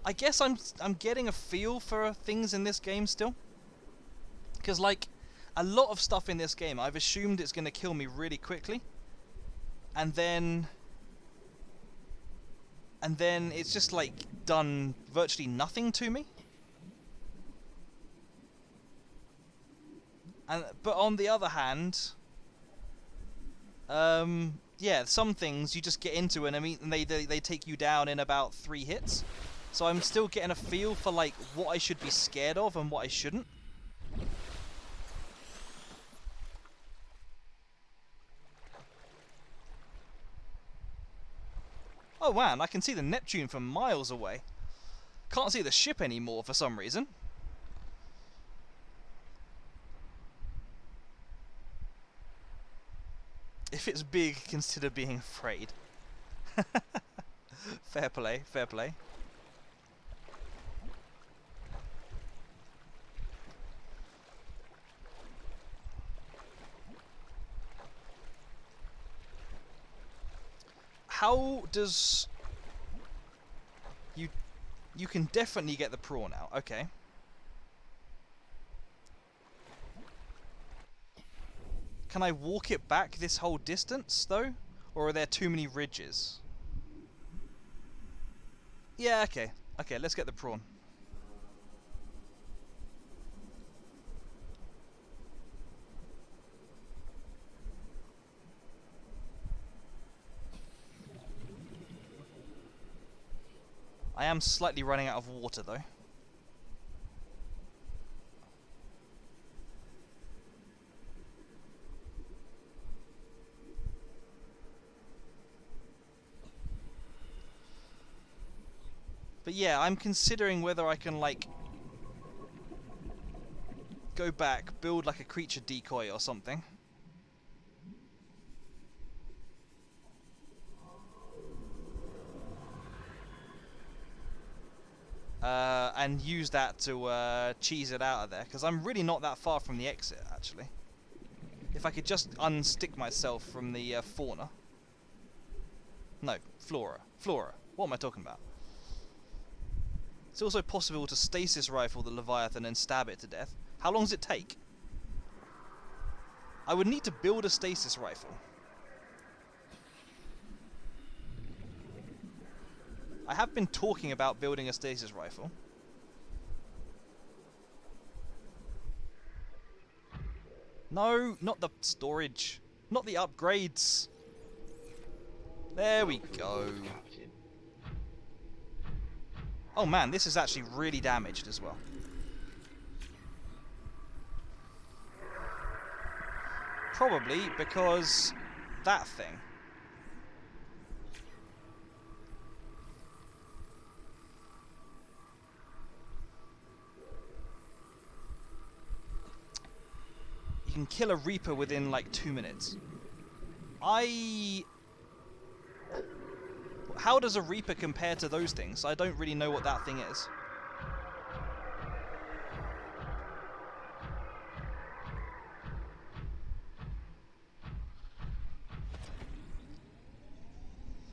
I guess I'm getting a feel for things in this game still. Because, like, a lot of stuff in this game, I've assumed it's going to kill me really quickly. And then it's just, like, done virtually nothing to me. But on the other hand, yeah, some things you just get into and they take you down in about 3 hits. So I'm still getting a feel for, like, what I should be scared of and what I shouldn't. Oh man, I can see the Neptune from miles away. Can't see the ship anymore for some reason. If it's big, consider being afraid. Fair play, fair play. How does... You can definitely get the prawn out, okay. Can I walk it back this whole distance, though? Or are there too many ridges? Yeah, okay. Okay, let's get the prawn. I am slightly running out of water though. But yeah, I'm considering whether I can, like, go back, build like a creature decoy or something. And use that to cheese it out of there, because I'm really not that far from the exit, actually. If I could just unstick myself from the fauna. No, flora. Flora. What am I talking about? It's also possible to stasis rifle the Leviathan and stab it to death. How long does it take? I would need to build a stasis rifle. I have been talking about building a stasis rifle. No, not the storage. Not the upgrades. There we go. Oh man, this is actually really damaged as well. Probably because that thing. You can kill a Reaper within like 2 minutes. How does a Reaper compare to those things? I don't really know what that thing is.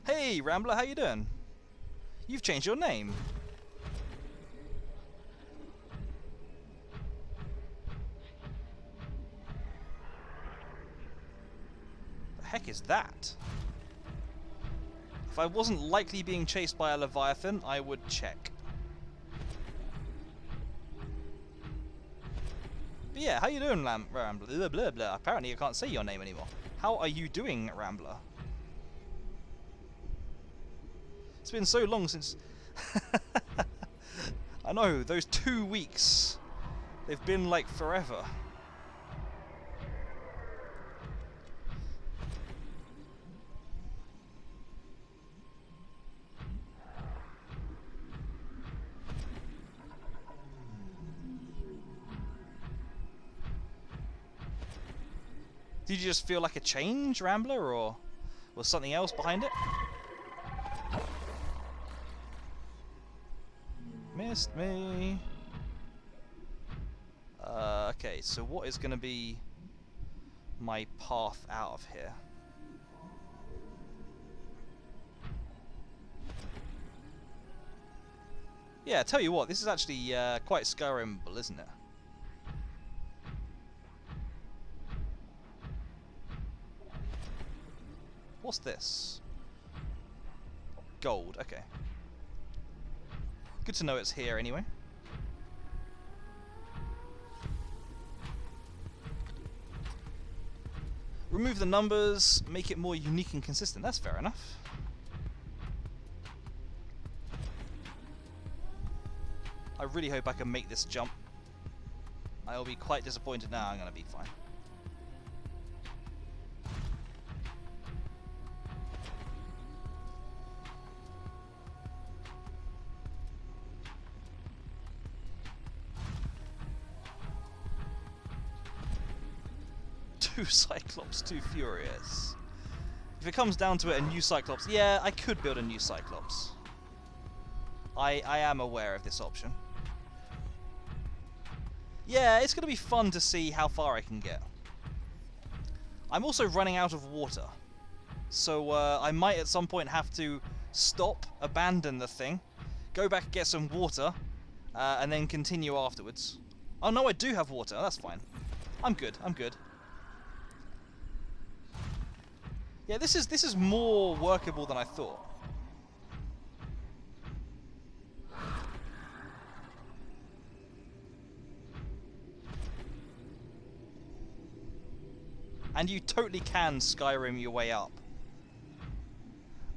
Hey, Rambler, how you doing? You've changed your name. The heck is that? If I wasn't likely being chased by a Leviathan, I would check. But yeah, how you doing, Rambler? Blah, blah, blah. Apparently I can't say your name anymore. How are you doing, Rambler? It's been so long since... I know, those 2 weeks. They've been like forever. Did you just feel like a change, Rambler, or was something else behind it? Missed me. Okay, so what is going to be my path out of here? Yeah, tell you what, this is actually quite Skyrimable, isn't it? What's this? Gold, okay. Good to know it's here anyway. Remove the numbers, make it more unique and consistent. That's fair enough. I really hope I can make this jump. I'll be quite disappointed now. I'm going to be fine. Two Cyclops, too furious. If it comes down to it, a new Cyclops, yeah, I could build a new Cyclops. I am aware of this option. Yeah, it's going to be fun to see how far I can get. I'm also running out of water. So I might at some point have to stop, abandon the thing, go back and get some water, and then continue afterwards. Oh no, I do have water, that's fine. I'm good, I'm good. Yeah, this is more workable than I thought. And you totally can Skyrim your way up.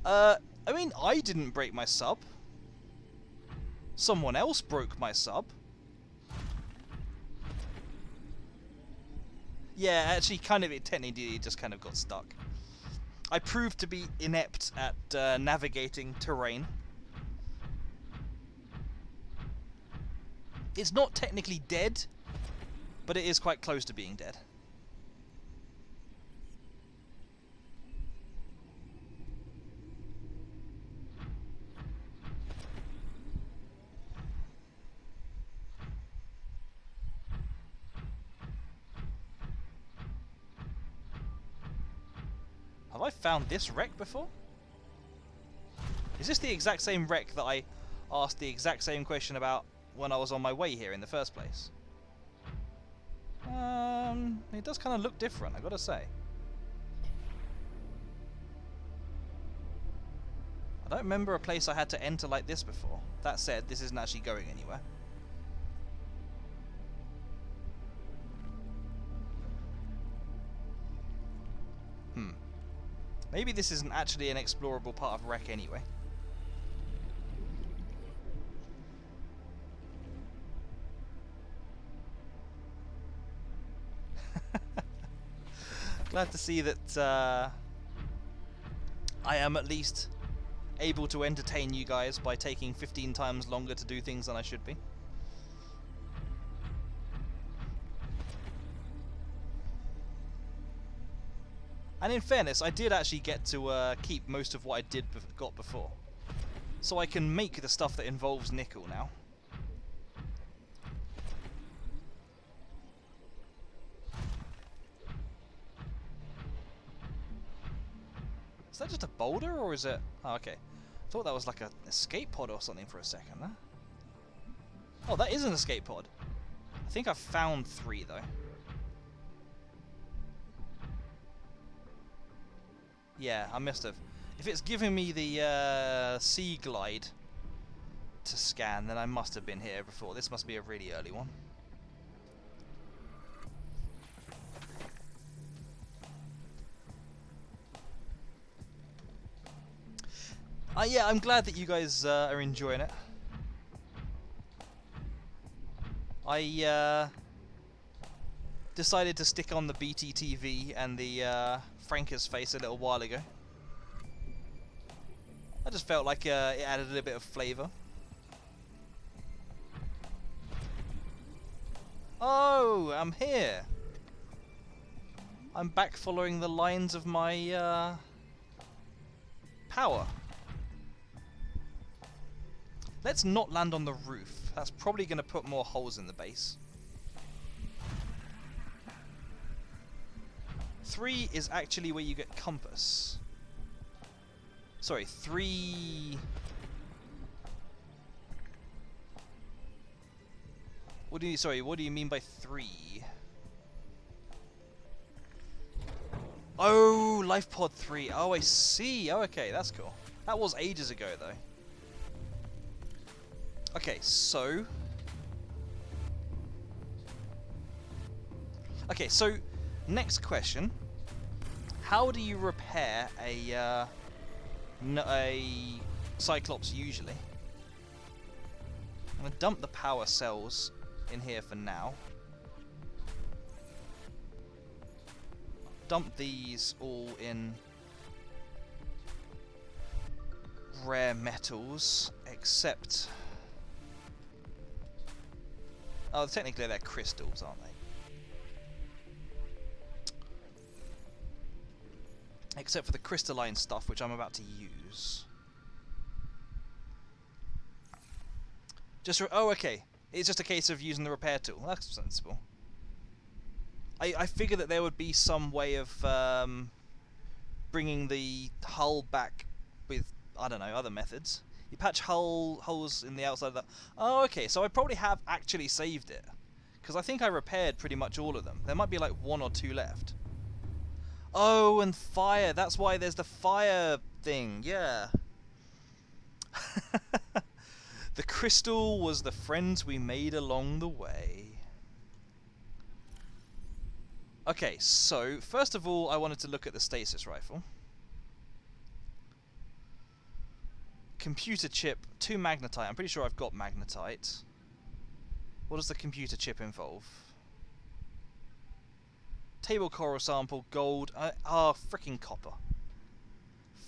I mean, I didn't break my sub. Someone else broke my sub. Yeah, actually, it technically just kind of got stuck. I proved to be inept at navigating terrain. It's not technically dead, but it is quite close to being dead. Have I found this wreck before? Is this the exact same wreck that I asked the exact same question about when I was on my way here in the first place? It does kind of look different, I gotta say. I don't remember a place I had to enter like this before. That said, this isn't actually going anywhere. Maybe this isn't actually an explorable part of wreck anyway. Glad to see that I am at least able to entertain you guys by taking 15 times longer to do things than I should be. And in fairness, I did actually get to keep most of what I got before. So I can make the stuff that involves nickel now. Is that just a boulder, or is it... Oh, okay. I thought that was like an escape pod or something for a second, huh? Oh, that is an escape pod. I think I found 3, though. Yeah, I must have. If it's giving me the sea glide to scan, then I must have been here before. This must be a really early one. Yeah, I'm glad that you guys are enjoying it. I decided to stick on the BTTV and the Franca's face a little while ago. I just felt like it added a little bit of flavour. Oh, I'm here. I'm back following the lines of my power. Let's not land on the roof. That's probably going to put more holes in the base. 3 is actually where you get compass. Sorry, 3... what do you mean by 3? Oh, life pod 3. Oh, I see. Oh, okay, that's cool. That was ages ago, though. Okay, so... okay, so... next question. How do you repair a Cyclops usually? I'm going to dump the power cells in here for now. Dump these all in rare metals, except... oh, technically they're crystals, aren't they? Except for the crystalline stuff, which I'm about to use. Oh, okay. It's just a case of using the repair tool. That's sensible. I figured that there would be some way of bringing the hull back with, I don't know, other methods. You patch holes in the outside of that. Oh, okay. So I probably have actually saved it, because I think I repaired pretty much all of them. There might be like 1 or 2 left. Oh, and fire. That's why there's the fire thing. Yeah. The crystal was the friends we made along the way. Okay, so first of all, I wanted to look at the stasis rifle. Computer chip, 2 magnetite. I'm pretty sure I've got magnetite. What does the computer chip involve? Table coral sample, gold. Frickin' copper.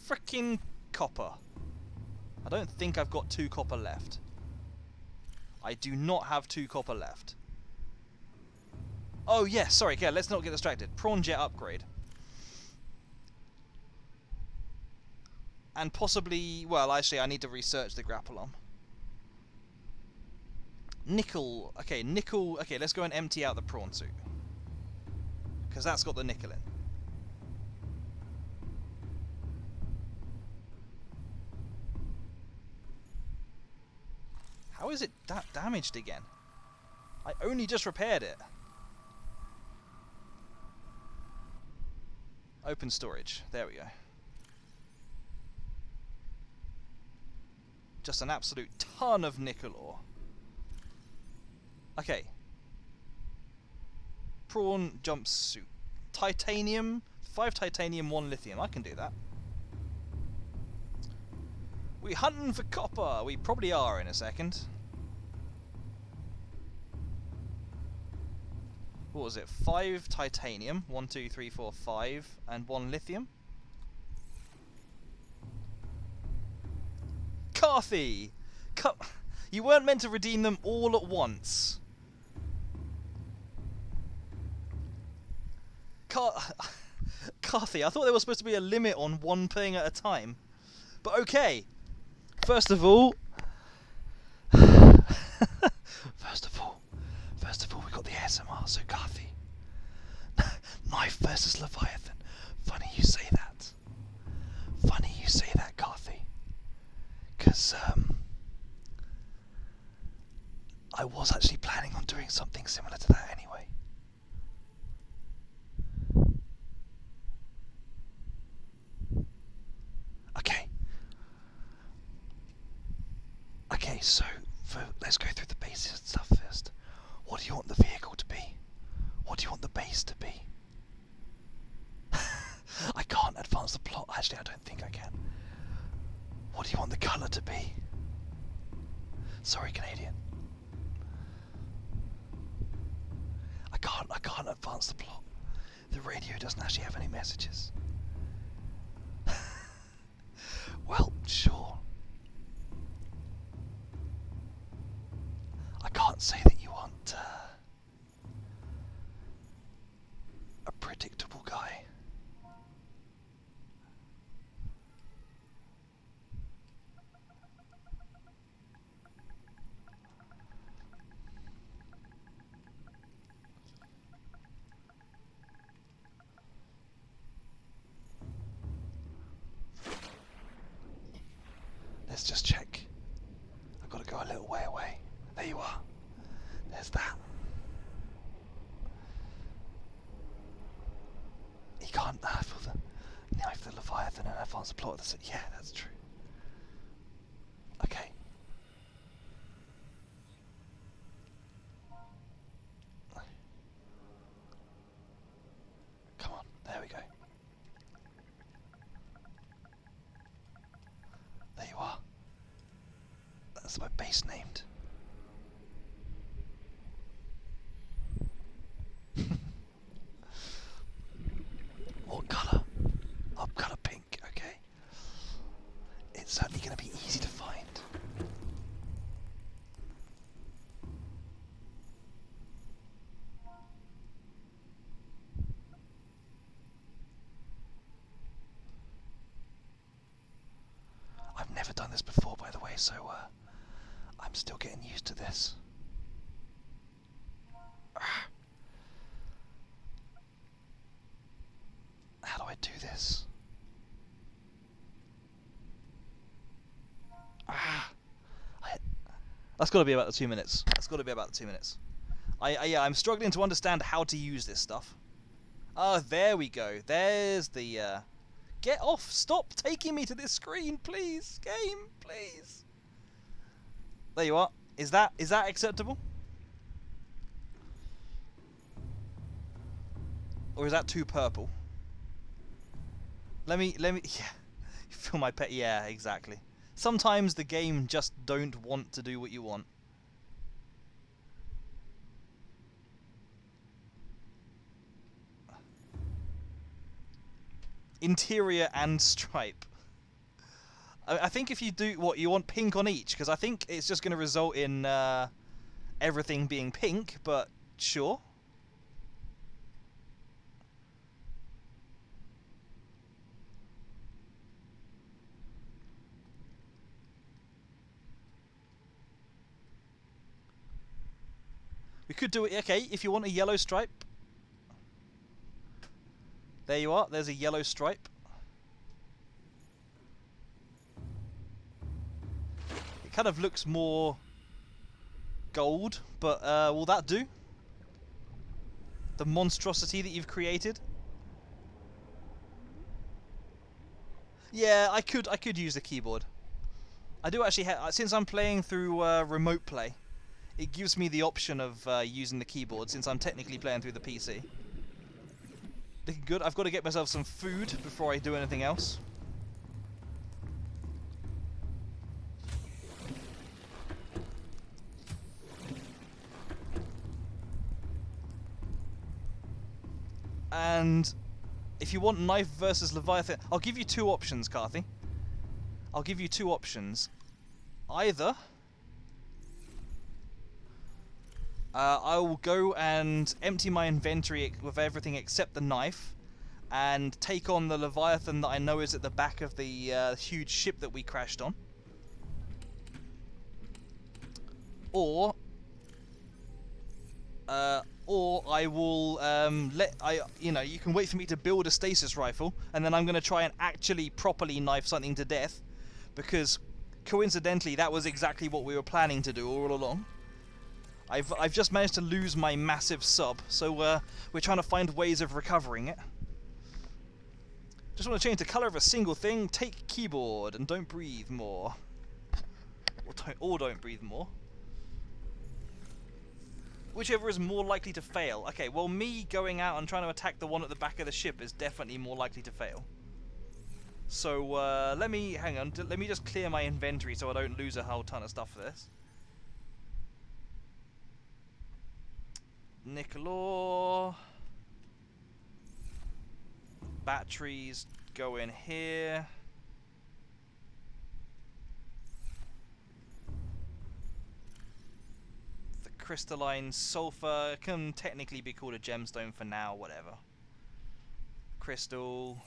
Frickin' copper. I don't think I've got 2 copper left. I do not have 2 copper left. Oh yes, sorry, yeah, let's not get distracted. Prawn jet upgrade. And possibly, well, actually I need to research the grapple arm. Nickel, okay, let's go and empty out the prawn suit. Because that's got the nickel in. How is it that damaged again? I only just repaired it. Open storage. There we go. Just an absolute ton of nickel ore. Okay. Prawn jumpsuit. Titanium. 5 titanium, 1 lithium. I can do that. We hunting for copper. We probably are in a second. What was it? 5 titanium. 1, 2, 3, 4, 5. And 1 lithium. Carthy! You weren't meant to redeem them all at once. Carthy, I thought there was supposed to be a limit on 1 thing at a time. But okay. First of all, we got the ASMR, so Carthy. Knife versus Leviathan. Funny you say that. Funny you say that, Carthy. Because, I was actually planning on doing something similar to that anyway. Okay, so let's go through the basic stuff first. What do you want the vehicle to be? What do you want the base to be? I can't advance the plot. Actually, I don't think I can. What do you want the colour to be? Sorry, Canadian. I can't advance the plot. The radio doesn't actually have any messages. Well, sure. I can't say that you want a predictable guy. Let's just check. I've got to go a little way away. There you are. There's that. He can't for the knife the Leviathan and advance the plot of the city. Yeah, that's true. Okay. Come on, there we go. There you are. That's my base named. What colour? Up colour pink, okay. It's certainly going to be easy to find. I've never done this before, by the way, so I'm still getting used to this. How do I do this? That's got to be about the 2 minutes. That's got to be about the 2 minutes. Yeah, I'm struggling to understand how to use this stuff. Ah, there we go. There's the. Get off! Stop taking me to this screen, please, game, please. There you are. Is that acceptable? Or is that too purple? Let me. Yeah. You feel my pet. Yeah, exactly. Sometimes the game just don't want to do what you want. Interior and stripe. I think if you do what you want, pink on each, because I think it's just going to result in everything being pink. But sure. We could do it. Okay, if you want a yellow stripe. There you are. There's a yellow stripe. It kind of looks more gold, but will that do? The monstrosity that you've created? Yeah, I could use the keyboard. I do actually since I'm playing through remote play, it gives me the option of using the keyboard since I'm technically playing through the PC. Looking good. I've got to get myself some food before I do anything else. And if you want knife versus Leviathan, I'll give you two options, Carthy. I'll give you two options. Either I will go and empty my inventory with everything except the knife and take on the Leviathan that I know is at the back of the huge ship that we crashed on. Or I will you can wait for me to build a stasis rifle, and then I'm going to try and actually properly knife something to death, because coincidentally that was exactly what we were planning to do all along. I've just managed to lose my massive sub, so we're trying to find ways of recovering it. Just want to change the color of a single thing. Take keyboard and don't breathe more, or don't breathe more. Whichever is more likely to fail. Okay, well, me going out and trying to attack the one at the back of the ship is definitely more likely to fail. So, let me just clear my inventory so I don't lose a whole ton of stuff for this. Nickel. Batteries go in here. Crystalline sulfur can technically be called a gemstone for now, whatever. Crystal,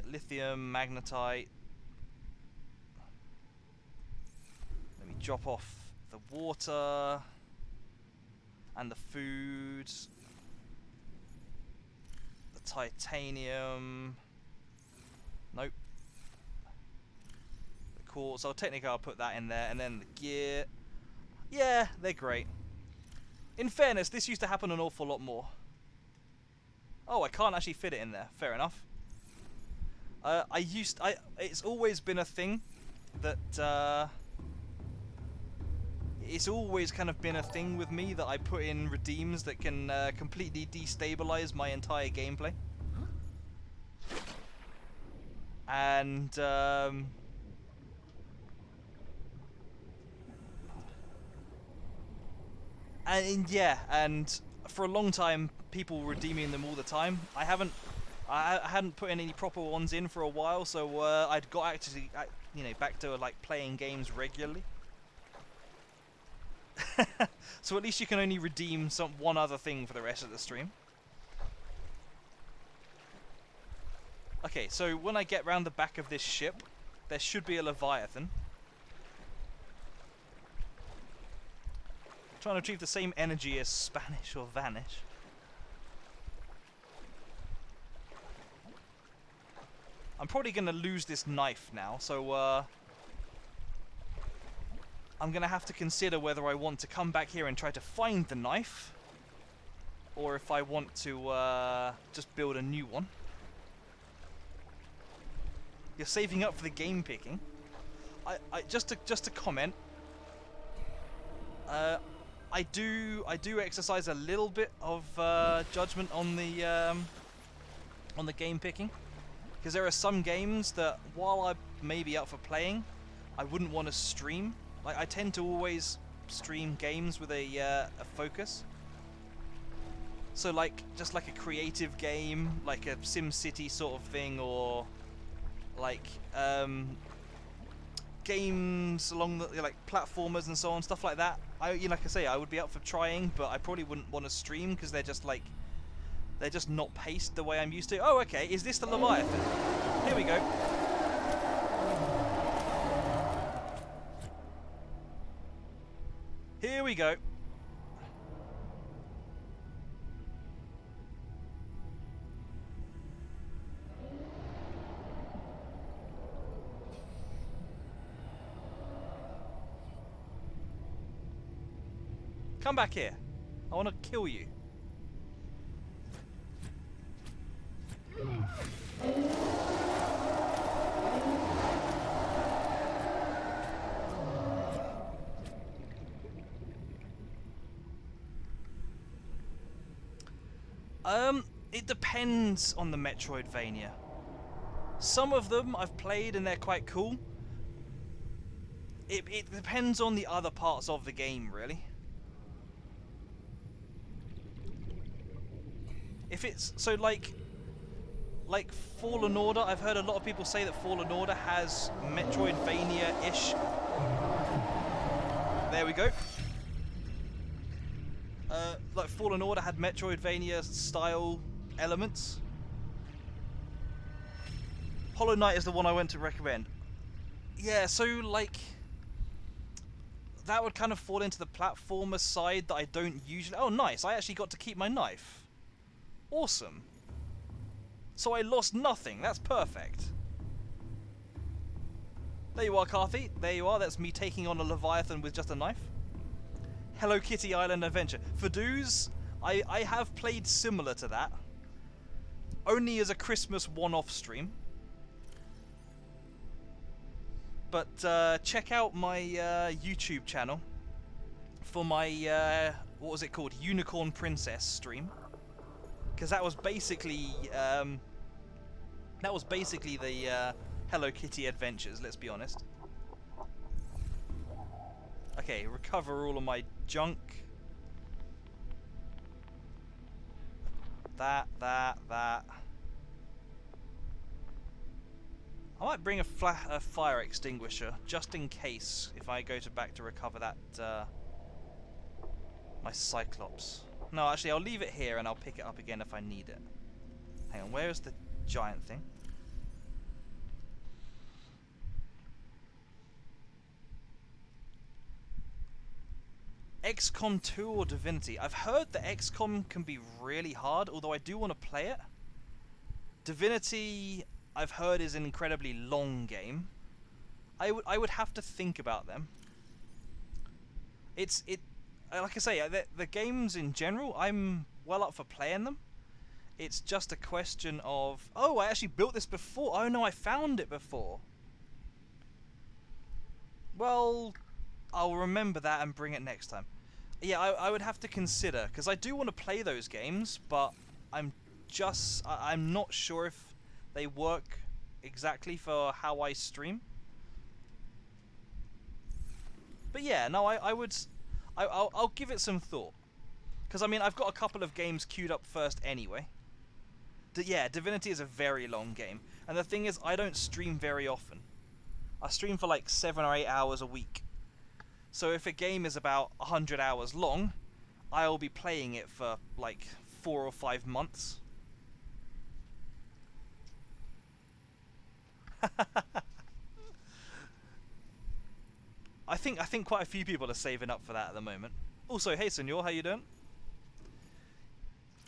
lithium, magnetite. Let me drop off the water and the food, the titanium. Nope. Cool, so technically I'll put that in there, and then the gear. Yeah, they're great. In fairness, this used to happen an awful lot more. Oh, I can't actually fit it in there. Fair enough. It's always been a thing that, it's always kind of been a thing with me that I put in redeems that can completely destabilize my entire gameplay. And, yeah, and for a long time, people were redeeming them all the time. I hadn't put in any proper ones in for a while, so I'd got actually, back to like playing games regularly. So at least you can only redeem one other thing for the rest of the stream. Okay, so when I get round the back of this ship, there should be a Leviathan. Trying to achieve the same energy as Spanish or Vanish. I'm probably going to lose this knife now, so I'm going to have to consider whether I want to come back here and try to find the knife, or if I want to just build a new one. You're saving up for the game picking. Just to comment. I do exercise a little bit of judgment on the game picking. Because there are some games that, while I may be up for playing, I wouldn't want to stream. Like, I tend to always stream games with a focus. So, like, just like a creative game, like a SimCity sort of thing, or like games along the like platformers and so on, stuff like that. Like I say, I would be up for trying, but I probably wouldn't want to stream because they're just not paced the way I'm used to. Oh, okay, is this the Leviathan? Here we go. Here we go. Come back here. I want to kill you. It depends on the Metroidvania. Some of them I've played and they're quite cool. It depends on the other parts of the game, really. If it's so like Fallen Order, I've heard a lot of people say that Fallen Order has Metroidvania-ish. There we go. Like Fallen Order had Metroidvania-style elements. Hollow Knight is the one I went to recommend. Yeah, so like that would kind of fall into the platformer side that I don't usually. Oh, nice! I actually got to keep my knife. Awesome. So I lost nothing. That's perfect. There you are, Carthy. There you are. That's me taking on a Leviathan with just a knife. Hello Kitty Island Adventure. For dues, I have played similar to that. Only as a Christmas one-off stream. But check out my YouTube channel for my, what was it called? Unicorn Princess stream. Because that was basically the Hello Kitty adventures, let's be honest. Okay, recover all of my junk. That. I might bring a fire extinguisher, just in case, if I go back to recover that, my Cyclops. No, actually, I'll leave it here and I'll pick it up again if I need it. Hang on, where is the giant thing? XCOM 2 or Divinity? I've heard that XCOM can be really hard, although I do want to play it. Divinity, I've heard, is an incredibly long game. I would have to think about them. Like I say, the games in general, I'm well up for playing them. It's just a question of, oh, I actually built this before. Oh no, I found it before. Well, I'll remember that and bring it next time. Yeah, I would have to consider, because I do want to play those games, but I'm not sure if they work exactly for how I stream. But yeah, no, I'll give it some thought. Because, I mean, I've got a couple of games queued up first anyway. Yeah, Divinity is a very long game. And the thing is, I don't stream very often. I stream for like 7 or 8 hours a week. So if a game is about 100 hours long, I'll be playing it for like 4 or 5 months. I think quite a few people are saving up for that at the moment. Also, hey Senor, how you doing?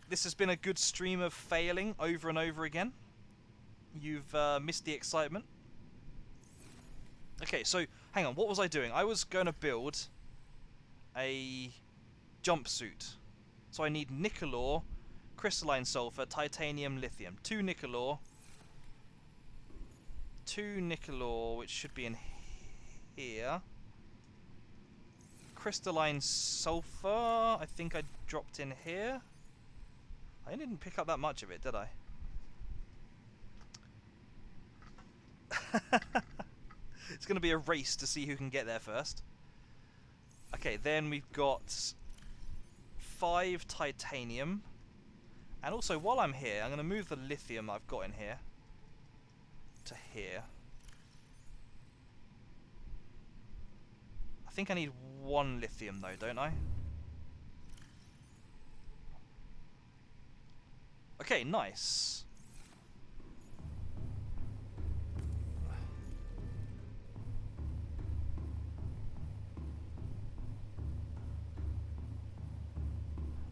This has been a good stream of failing over and over again. You've missed the excitement. Okay, so hang on, what was I doing? I was going to build a jumpsuit. So I need nickel ore, crystalline sulfur, titanium, lithium. 2 nickel ore, which should be in here. Crystalline sulfur, I think I dropped in here. I didn't pick up that much of it, did I? It's going to be a race to see who can get there first. Okay, then we've got 5 titanium. And also, while I'm here, I'm going to move the lithium I've got in here to here. I think I need 1 lithium though, don't I? Okay, nice.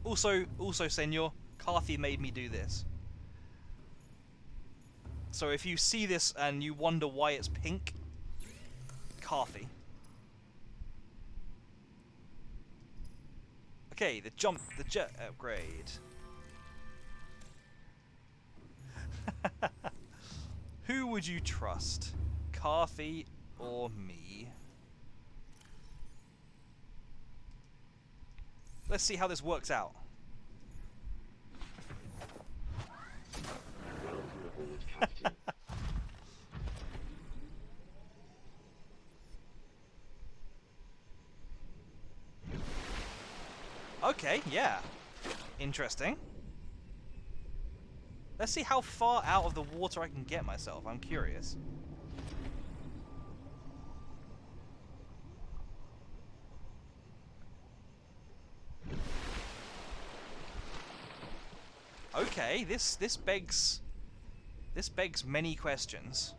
Also, Senor, Carthy made me do this. So if you see this and you wonder why it's pink, Carthy. Okay, the jet upgrade. Who would you trust? Carthy or me? Let's see how this works out. Okay, yeah. Interesting. Let's see how far out of the water I can get myself. I'm curious. Okay, this begs many questions.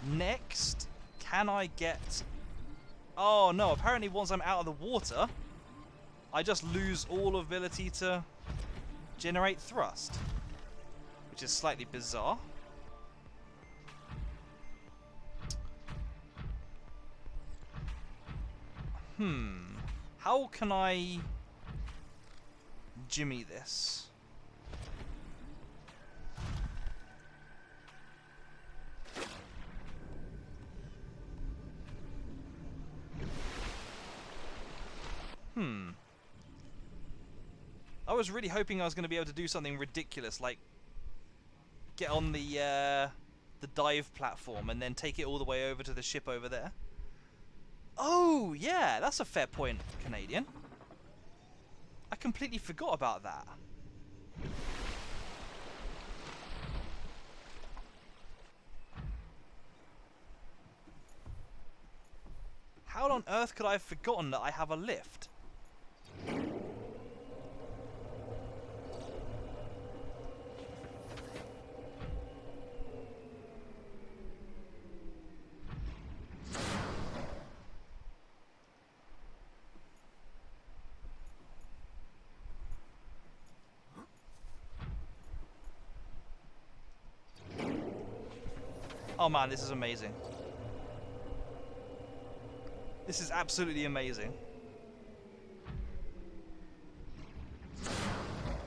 Next, can I get... Oh no, apparently once I'm out of the water, I just lose all ability to generate thrust, which is slightly bizarre. How can I jimmy this? I was really hoping I was going to be able to do something ridiculous, like get on the dive platform and then take it all the way over to the ship over there. Oh, yeah, that's a fair point, Canadian. I completely forgot about that. How on earth could I have forgotten that I have a lift? Oh man, this is amazing. This is absolutely amazing.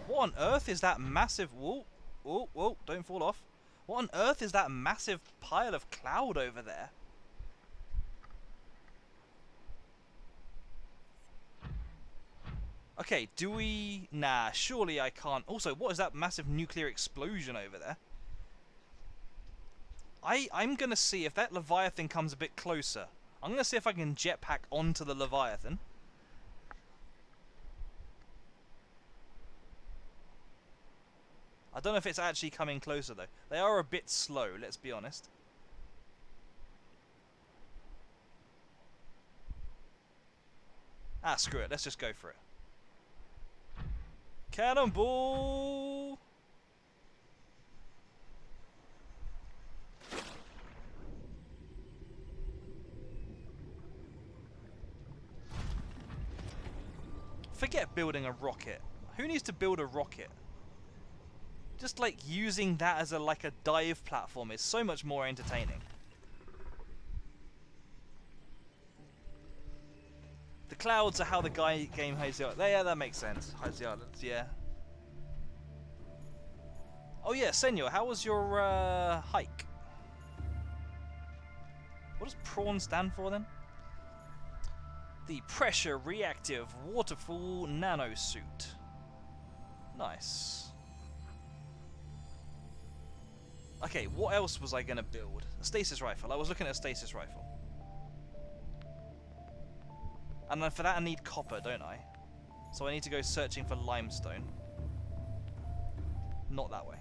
What on earth is that massive... Whoa, whoa, whoa, don't fall off. What on earth is that massive pile of cloud over there? Okay, do we... Nah, surely I can't... Also, what is that massive nuclear explosion over there? I'm going to see if that Leviathan comes a bit closer. I'm going to see if I can jetpack onto the Leviathan. I don't know if it's actually coming closer though. They are a bit slow, let's be honest. Ah, screw it. Let's just go for it. Cannonball! Forget building a rocket. Who needs to build a rocket? Just like using that as a dive platform is so much more entertaining. The clouds are how the game hides the island. Yeah, that makes sense. Hides the islands, yeah. Oh yeah, Senor, how was your hike? What does prawn stand for then? The Pressure Reactive Waterfall Nanosuit. Nice. Okay, what else was I going to build? A stasis rifle. I was looking at a stasis rifle. And then for that I need copper, don't I? So I need to go searching for limestone. Not that way.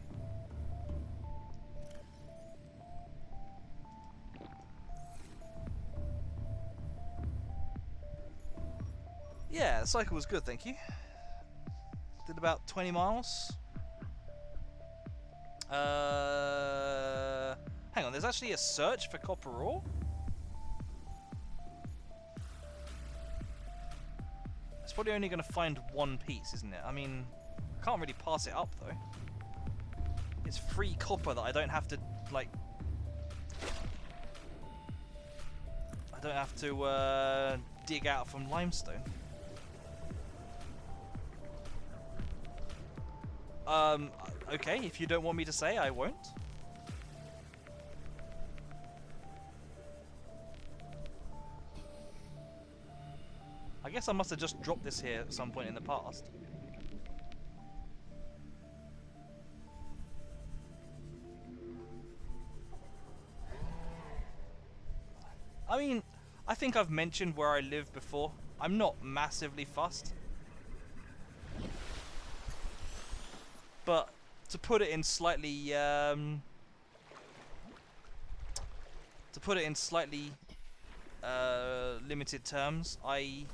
Yeah, the cycle was good, thank you. Did about 20 miles. Hang on, there's actually a search for copper ore? It's probably only going to find one piece, isn't it? I mean, I can't really pass it up, though. It's free copper that I don't have to, like... I don't have to, dig out from limestone. Okay, if you don't want me to say, I won't. I guess I must have just dropped this here at some point in the past. I mean, I think I've mentioned where I live before. I'm not massively fussed. But to put it in slightly limited terms, I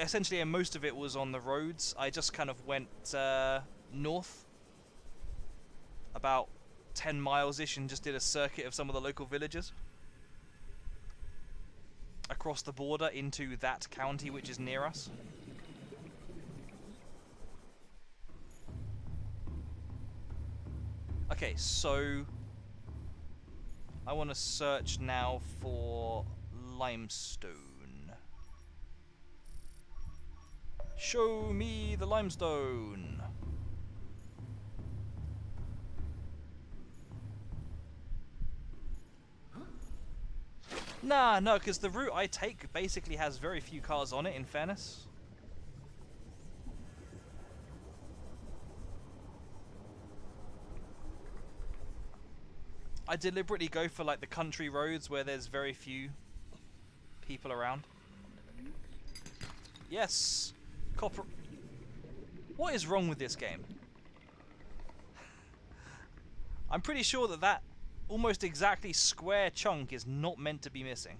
essentially, and most of it was on the roads. I just kind of went north about 10 miles-ish and just did a circuit of some of the local villages across the border into that county which is near us. Okay, so I want to search now for limestone. Show me the limestone. Nah, no, because the route I take basically has very few cars on it, in fairness. I deliberately go for like the country roads where there's very few people around. Yes! Copper... What is wrong with this game? I'm pretty sure that that almost exactly square chunk is not meant to be missing.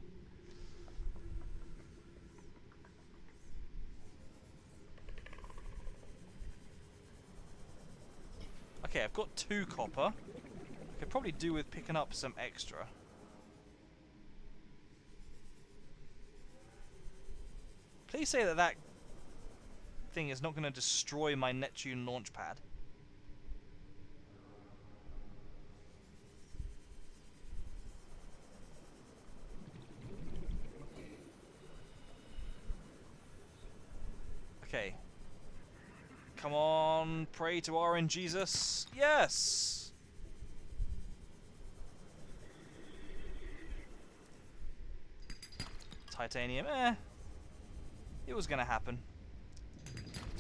Okay, I've got 2 copper. I could probably do with picking up some extra. Please say that that thing is not going to destroy my Neptune launch pad. Okay. Come on, pray to RN Jesus. Yes! Titanium, it was gonna happen.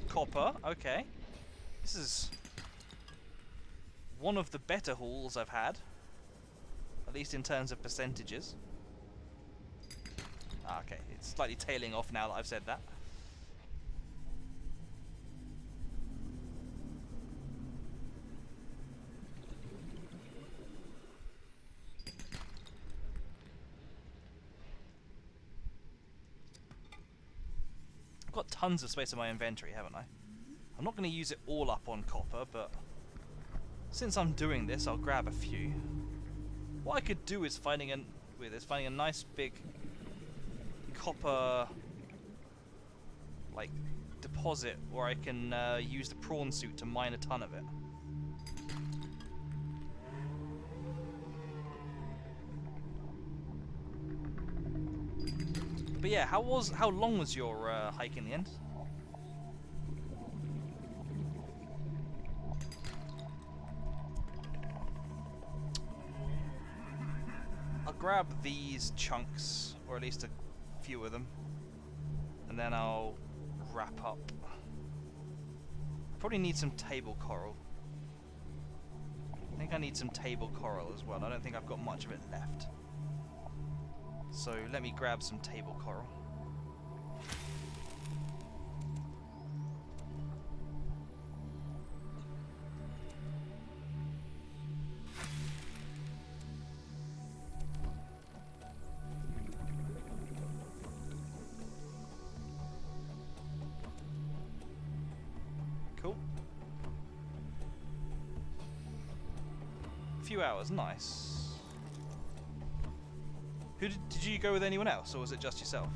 Copper, okay. This is one of the better hauls I've had. At least in terms of percentages. Ah, okay, it's slightly tailing off now that I've said that. I've got tons of space in my inventory, haven't I? I'm not going to use it all up on copper, but since I'm doing this, I'll grab a few. What I could do is finding a nice big copper like deposit where I can use the prawn suit to mine a ton of it. But yeah, how long was your hike in the end? grab these chunks, or at least a few of them, and then I'll wrap up. Probably need some table coral. I think I need some table coral as well. I don't think I've got much of it left. So let me grab some table coral. Cool. A few hours, nice. Did you go with anyone else, or was it just yourself?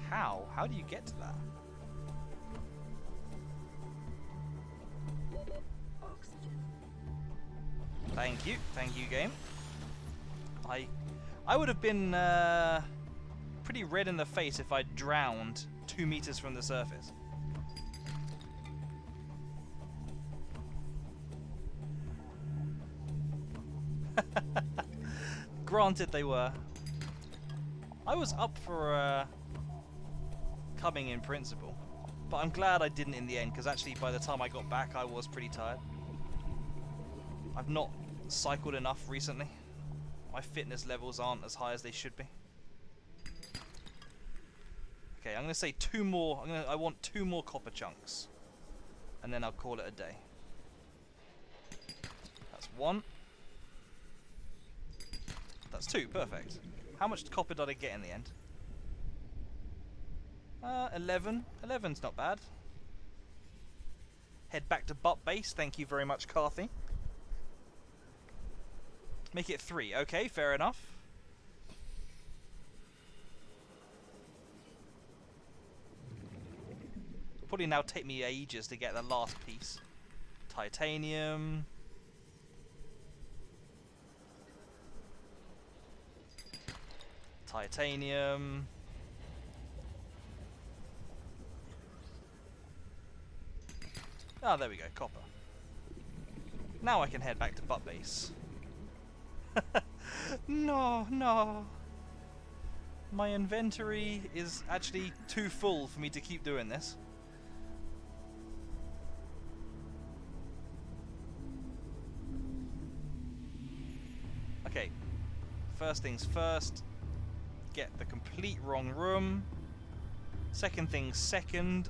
How? How do you get to that? Oxygen. Thank you, game. I would have been pretty red in the face if I drowned 2 meters from the surface. Granted, they were. I was up for coming in principle, but I'm glad I didn't in the end, because actually by the time I got back I was pretty tired. I've not cycled enough recently. My fitness levels aren't as high as they should be. Okay, I'm gonna say 2 more. I want 2 more copper chunks, and then I'll call it a day. That's 1. That's 2. Perfect. How much copper did I get in the end? 11. 11's not bad. Head back to Butt Base. Thank you very much, Carthy. Make it 3. Okay, fair enough. Probably now take me ages to get the last piece. Titanium. Titanium. Ah, there we go, copper. Now I can head back to Butt Base. No, no. My inventory is actually too full for me to keep doing this. Okay, first things first, get the complete wrong room. Second things second,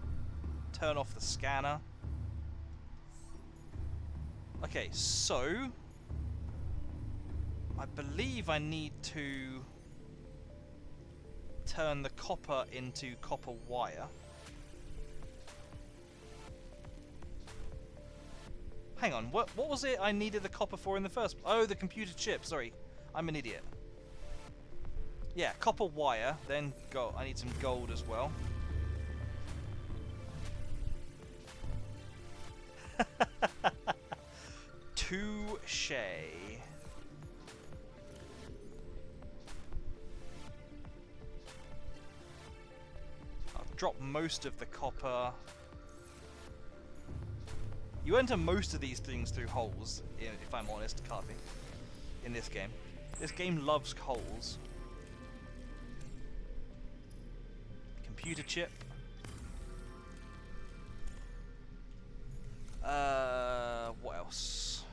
turn off the scanner. Okay, so I believe I need to turn the copper into copper wire. Hang on, what was it I needed the copper for in the first? Oh, the computer chip. Sorry, I'm an idiot. Yeah, copper wire. Then gold. I need some gold as well. Touche. I'll drop most of the copper. You enter most of these things through holes, if I'm honest, Carthy, in this game. This game loves holes. Computer chip. What else?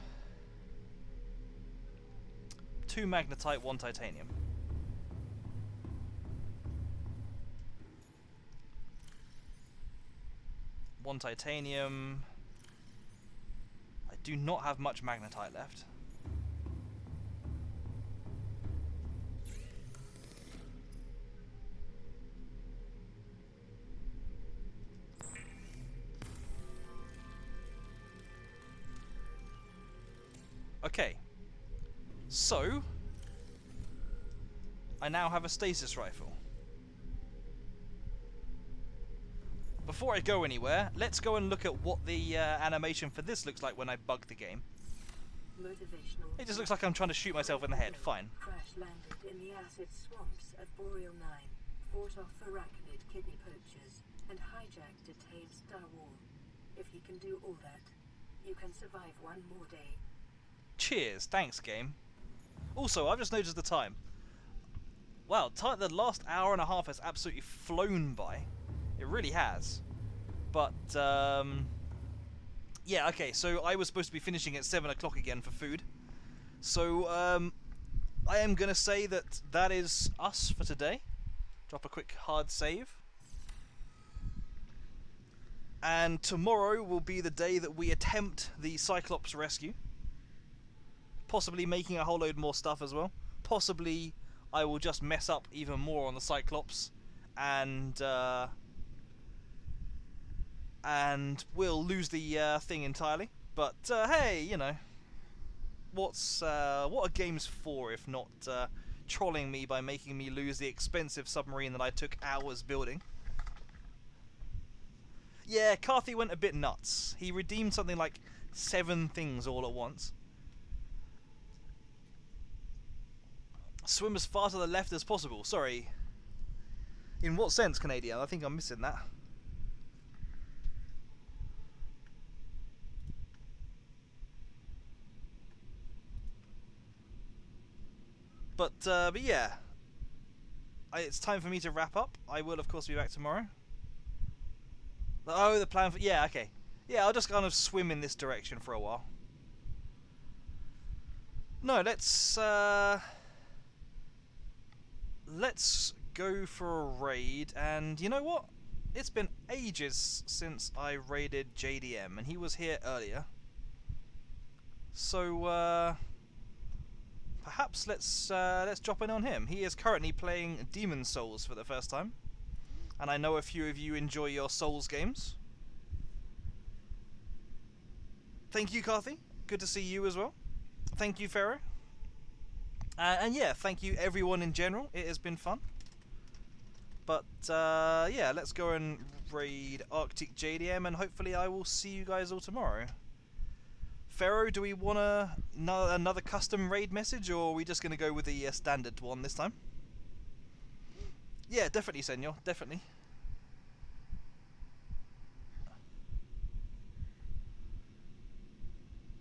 2 magnetite, 1 titanium. One titanium. I do not have much magnetite left. Okay, so I now have a stasis rifle. Before I go anywhere, let's go and look at what the animation for this looks like when I bug the game. Motivational. It just looks like I'm trying to shoot myself in the head. Fine. Crash landed in the acid swamps of Boreal 9. fought off arachnid kidney poachers, and hijacked a tailed Star Wall. If he can do all that, you can survive one more day. Cheers, thanks game. Also, I've just noticed the time. Wow, the last hour and a half has absolutely flown by. It really has. But, yeah, okay, so I was supposed to be finishing at 7 o'clock again for food. So, I am going to say that that is us for today. Drop a quick hard save. And tomorrow will be the day that we attempt the Cyclops rescue. Possibly making a whole load more stuff as well. Possibly I will just mess up even more on the Cyclops. And we'll lose the thing entirely. But hey, you know, what are games for if not trolling me by making me lose the expensive submarine that I took hours building? Yeah, Carthy went a bit nuts. He redeemed something like 7 things all at once. Swim as far to the left as possible. Sorry. In what sense, Canadian? I think I'm missing that. But yeah. It's time for me to wrap up. I will, of course, be back tomorrow. Oh, the plan for... Yeah, okay. Yeah, I'll just kind of swim in this direction for a while. No, let's go for a raid. And you know what? It's been ages since I raided JDM, and he was here earlier. So, perhaps let's drop in on him. He is currently playing Demon Souls for the first time. And I know a few of you enjoy your Souls games. Thank you, Carthy. Good to see you as well. Thank you, Pharaoh. And yeah, thank you everyone in general. It has been fun. But yeah, let's go and raid Arctic JDM, and hopefully I will see you guys all tomorrow. Pharaoh, do we want another custom raid message, or are we just going to go with the standard one this time? Yeah, definitely, senor. Definitely.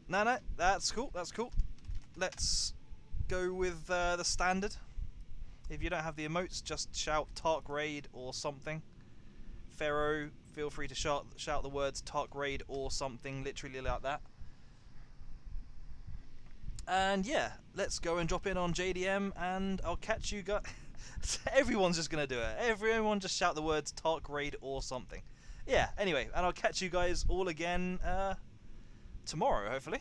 No, that's cool. That's cool. Let's go with the standard. If you don't have the emotes, just shout Tark Raid or something. Pharaoh, feel free to shout the words Tark Raid or something, literally like that. And yeah, let's go and drop in on JDM, and I'll catch you guys. Everyone's just gonna do it. Everyone just shout the words Tark Raid or something. Yeah, anyway, and I'll catch you guys all again tomorrow, hopefully.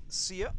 See ya.